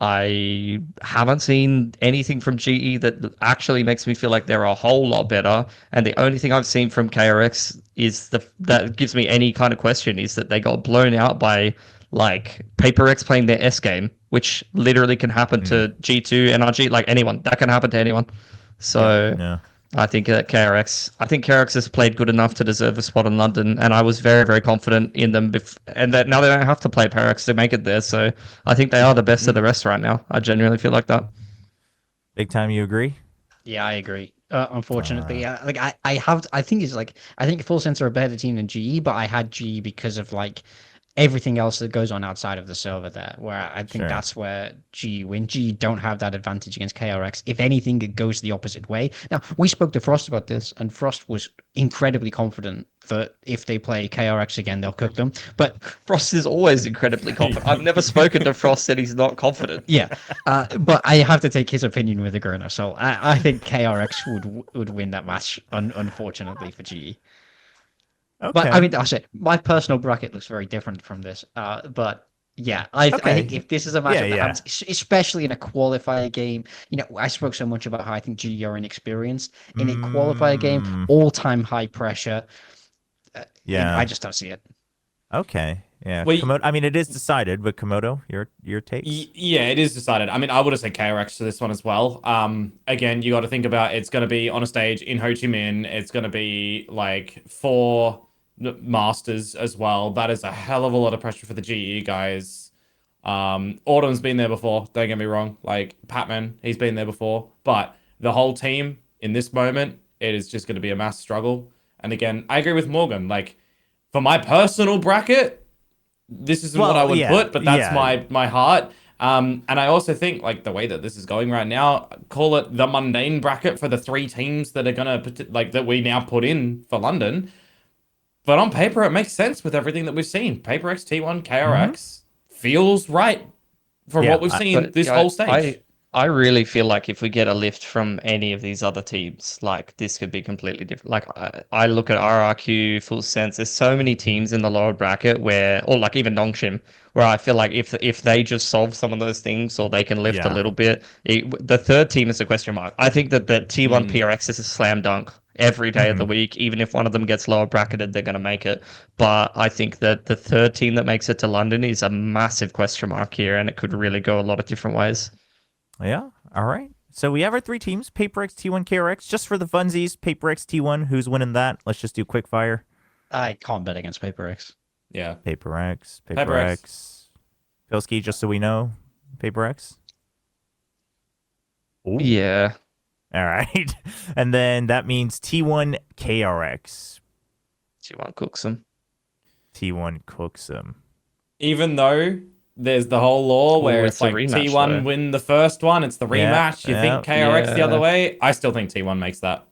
I haven't seen anything from GE that actually makes me feel like they're a whole lot better. And the only thing I've seen from KRX is that gives me any kind of question is that they got blown out by like PaperX playing their S game, which literally can happen to G2, NRG, like anyone. That can happen to anyone. So I think KRX has played good enough to deserve a spot in London, and I was very, very confident in them. And that now they don't have to play PRX to make it there, so I think they are the best of the rest right now. I genuinely feel like that. BigTime, you agree? Yeah, I agree. Unfortunately, I think Full Sense are a better team than GE, but I had GE because of like everything else that goes on outside of the server there, where I think that's where when G don't have that advantage against KRX. If anything, it goes the opposite way. Now, we spoke to Frost about this, and Frost was incredibly confident that if they play KRX again, they'll cook them. But Frost is always incredibly confident. I've never spoken to Frost that he's not confident. Yeah, but I have to take his opinion with a grain of salt. I think KRX would win that match, unfortunately for GE. Okay. But I mean, I say my personal bracket looks very different from this. But yeah, I think if this is a matchup that happens, especially in a qualifier game, I spoke so much about how I think GE are inexperienced in a qualifier game, all-time high pressure. I just don't see it. Okay. Yeah. Komodo, I mean, it is decided, but Komodo, your takes? Yeah, it is decided. I mean, I would have said KRX to this one as well. Again, you got to think about it's going to be on a stage in Ho Chi Minh. It's going to be like 4 Masters as well. That is a hell of a lot of pressure for the GE guys. Autumn's been there before. Don't get me wrong. Like Patman, he's been there before. But the whole team in this moment, it is just going to be a mass struggle. And again, I agree with Morgan. Like for my personal bracket, this isn't what I would put, but that's my heart. And I also think like the way that this is going right now, call it the mundane bracket for the 3 teams that are gonna that we now put in for London. But on paper, it makes sense with everything that we've seen. PaperX, T1, KRX feels right for what we've seen this whole stage. I really feel like if we get a lift from any of these other teams, like this could be completely different. Like I look at RRQ, Full Sense. There's so many teams in the lower bracket or like even Nongshim, where I feel like if they just solve some of those things or they can lift a little bit, the third team is a question mark. I think that the T1 PRX is a slam dunk every day of the week. Even if one of them gets lower bracketed, they're going to make it. But I think that the third team that makes it to London is a massive question mark here, and it could really go a lot of different ways. Yeah. All right. So we have our 3 teams, PaperX, T1, KRX. Just for the funsies, PaperX, T1. Who's winning that? Let's just do quick fire. I can't bet against PaperX. Yeah. PaperX. Pilski, just so we know. PaperX. Ooh. Yeah. All right. And then that means T1, KRX. T1 cooks them. T1 cooks them. Even though there's the whole law where it's like rematch, T1 win the first one, it's the rematch. You think KRX the other way? I still think T1 makes that.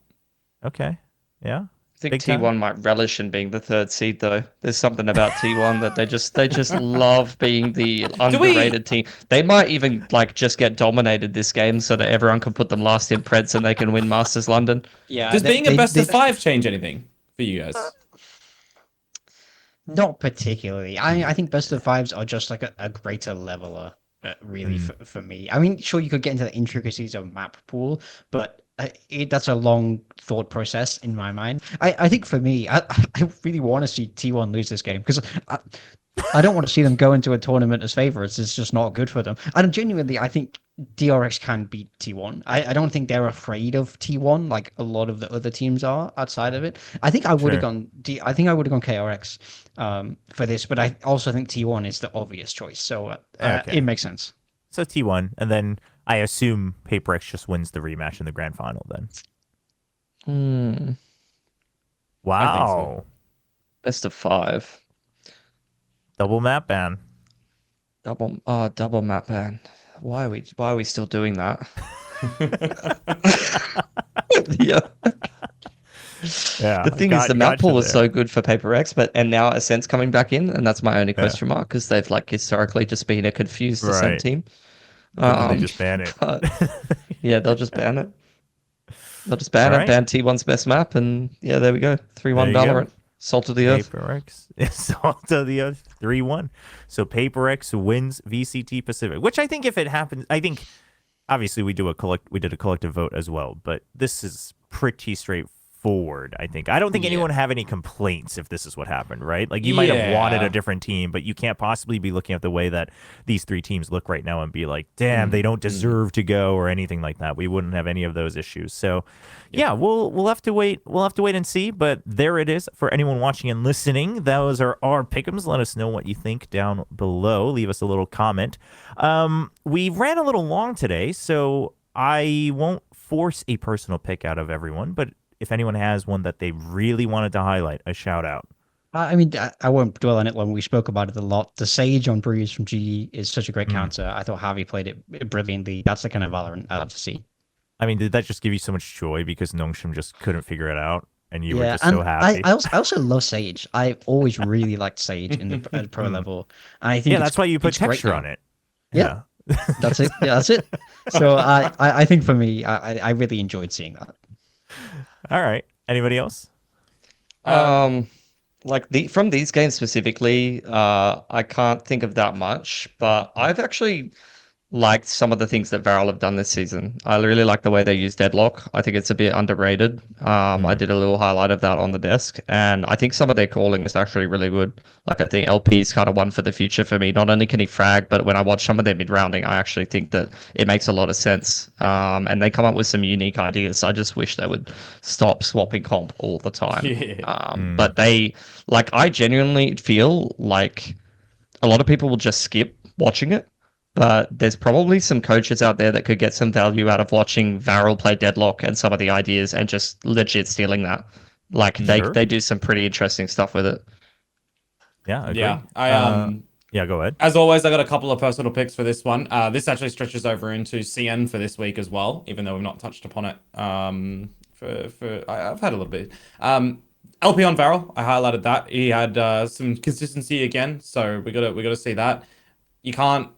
Okay. Yeah. think Big time? T1 might relish in being the third seed though. There's something about T1 that they just love being the underrated team. They might even like just get dominated this game so that everyone can put them last in Preds and they can win Masters London. Yeah, Does being a best of 5 change anything for you guys? not particularly. I think best of fives are just like a greater leveler, really, for me. I mean, sure, you could get into the intricacies of map pool, but that's a long thought process in my mind. I think for me, I really want to see T1 lose this game because I don't want to see them go into a tournament as favorites. It's just not good for them. And genuinely, I think DRX can beat T1. I don't think they're afraid of T1 like a lot of the other teams are outside of it. I think I would have gone KRX for this, but I also think T1 is the obvious choice. So it makes sense. So T1, and then I assume PaperX just wins the rematch in the grand final then. Wow. So. Best of 5. Double map ban. Double map ban. Why are we still doing that? Yeah. Yeah. The thing is, the map pool was so good for PaperX, and now Ascent's coming back in, and that's my only question mark because they've like historically just been a confused Ascent team. They just ban it. Yeah, they'll just ban it. They'll just ban it. Ban T1's best map, and yeah, there we go. 3-1 Valorant. Salt of the Earth. PaperX. Salt of the Earth. 3-1. So PaperX wins VCT Pacific, which I think if it happens, I think obviously we did a collective vote as well, but this is pretty straightforward, I think. I don't think anyone have any complaints if this is what happened, right? Like you might have wanted a different team, but you can't possibly be looking at the way that these three teams look right now and be like, damn, they don't deserve to go or anything like that. We wouldn't have any of those issues. So yeah, we'll have to wait. We'll have to wait and see. But there it is for anyone watching and listening. Those are our Pickems. Let us know what you think down below. Leave us a little comment. We ran a little long today, so I won't force a personal pick out of everyone. But if anyone has one that they really wanted to highlight, a shout out. I mean, I won't dwell on it when we spoke about it a lot. The Sage on Breeze from GE is such a great counter. I thought Javi played it brilliantly. That's the kind of Valorant I love to see. I mean, did that just give you so much joy because Nongshim just couldn't figure it out and you were just so happy? I also love Sage. I always really liked Sage in the pro level. And I think that's why you put texture on it. Yeah. That's it. Yeah, that's it. So I think for me, I really enjoyed seeing that. All right. Anybody else? Like from these games specifically, I can't think of that much, but I've actually liked some of the things that Varel have done this season. I really like the way they use Deadlock. I think it's a bit underrated. I did a little highlight of that on the desk, and I think some of their calling is actually really good. Like I think LP is kind of one for the future for me. Not only can he frag, but when I watch some of their mid-rounding, I actually think that it makes a lot of sense. And they come up with some unique ideas. I just wish they would stop swapping comp all the time. But I genuinely feel like a lot of people will just skip watching it. But there's probably some coaches out there that could get some value out of watching Varel play Deadlock and some of the ideas and just legit stealing that. Like they do some pretty interesting stuff with it. Yeah, agreed. Yeah, go ahead. As always, I got a couple of personal picks for this one. This actually stretches over into CN for this week as well, even though we've not touched upon it. I've had a little bit. LP on Varel, I highlighted that. He had some consistency again, so we gotta see that. You can't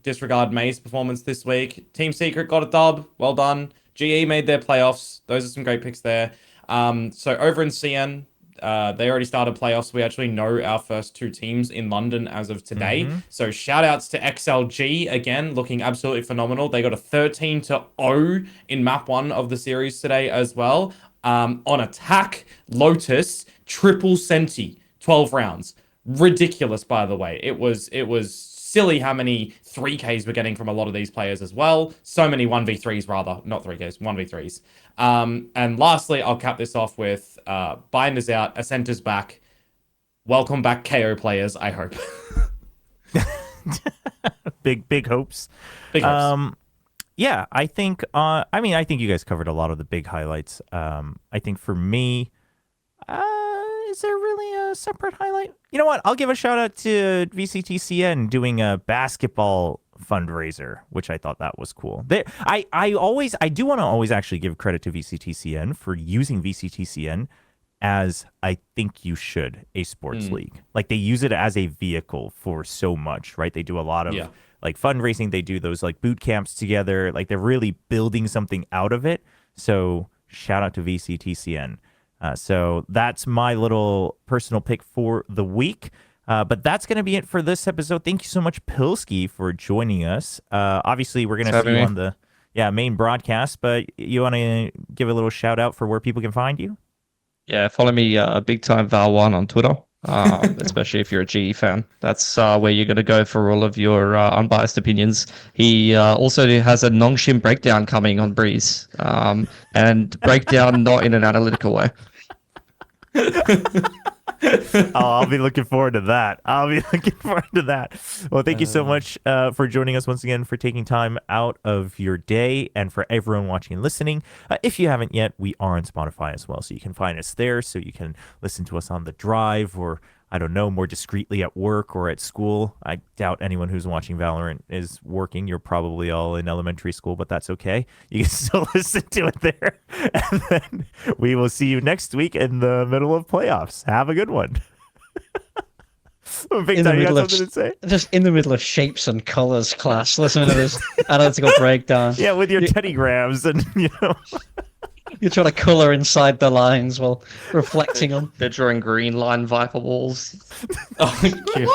disregard May's performance this week. Team Secret got a dub. Well done. GE made their playoffs. Those are some great picks there. So over in CN, they already started playoffs. We actually know our first two teams in London as of today. So shout outs to XLG again, looking absolutely phenomenal. They got a 13-0 in map 1 of the series today as well. On attack, Lotus, triple Senti, 12 rounds. Ridiculous, by the way. It was silly how many 3Ks we're getting from a lot of these players as well. So many 1v3s rather, not 3Ks, 1v3s. And lastly, I'll cap this off with Binder's out, Ascenter's back. Welcome back KO players, I hope. Big hopes. Big hopes. Yeah, I think I think you guys covered a lot of the big highlights. I think for me, is there really a separate highlight? You know what? I'll give a shout out to VCTCN doing a basketball fundraiser, which I thought that was cool. I do want to always actually give credit to VCTCN for using VCTCN as I think you should a sports league. Like they use it as a vehicle for so much, right? They do a lot of like fundraising. They do those like boot camps together. Like they're really building something out of it. So shout out to VCTCN. So that's my little personal pick for the week. But that's going to be it for this episode. Thank you so much, Pilski, for joining us. Obviously, we're going to see you on the main broadcast, but you want to give a little shout out for where people can find you? Yeah, follow me, BigTime Val1 on Twitter, especially if you're a GE fan. That's where you're going to go for all of your unbiased opinions. He also has a Nongshim breakdown coming on Breeze, and breakdown not in an analytical way. I'll be looking forward to that. Well, thank you so much for joining us once again, for taking time out of your day, and for everyone watching and listening. If you haven't yet, we are on Spotify as well, so you can find us there, so you can listen to us on the drive, or I don't know, more discreetly at work or at school. I doubt anyone who's watching Valorant is working. You're probably all in elementary school, but that's okay. You can still listen to it there. And then we will see you next week in the middle of playoffs. Have a good one. Big Time, you got something to say? Just in the middle of shapes and colors class, listening to this analytical breakdown. Yeah, with your teddygrams and, You're trying to color inside the lines while reflecting on. They're drawing green line Viper walls. Oh, cute.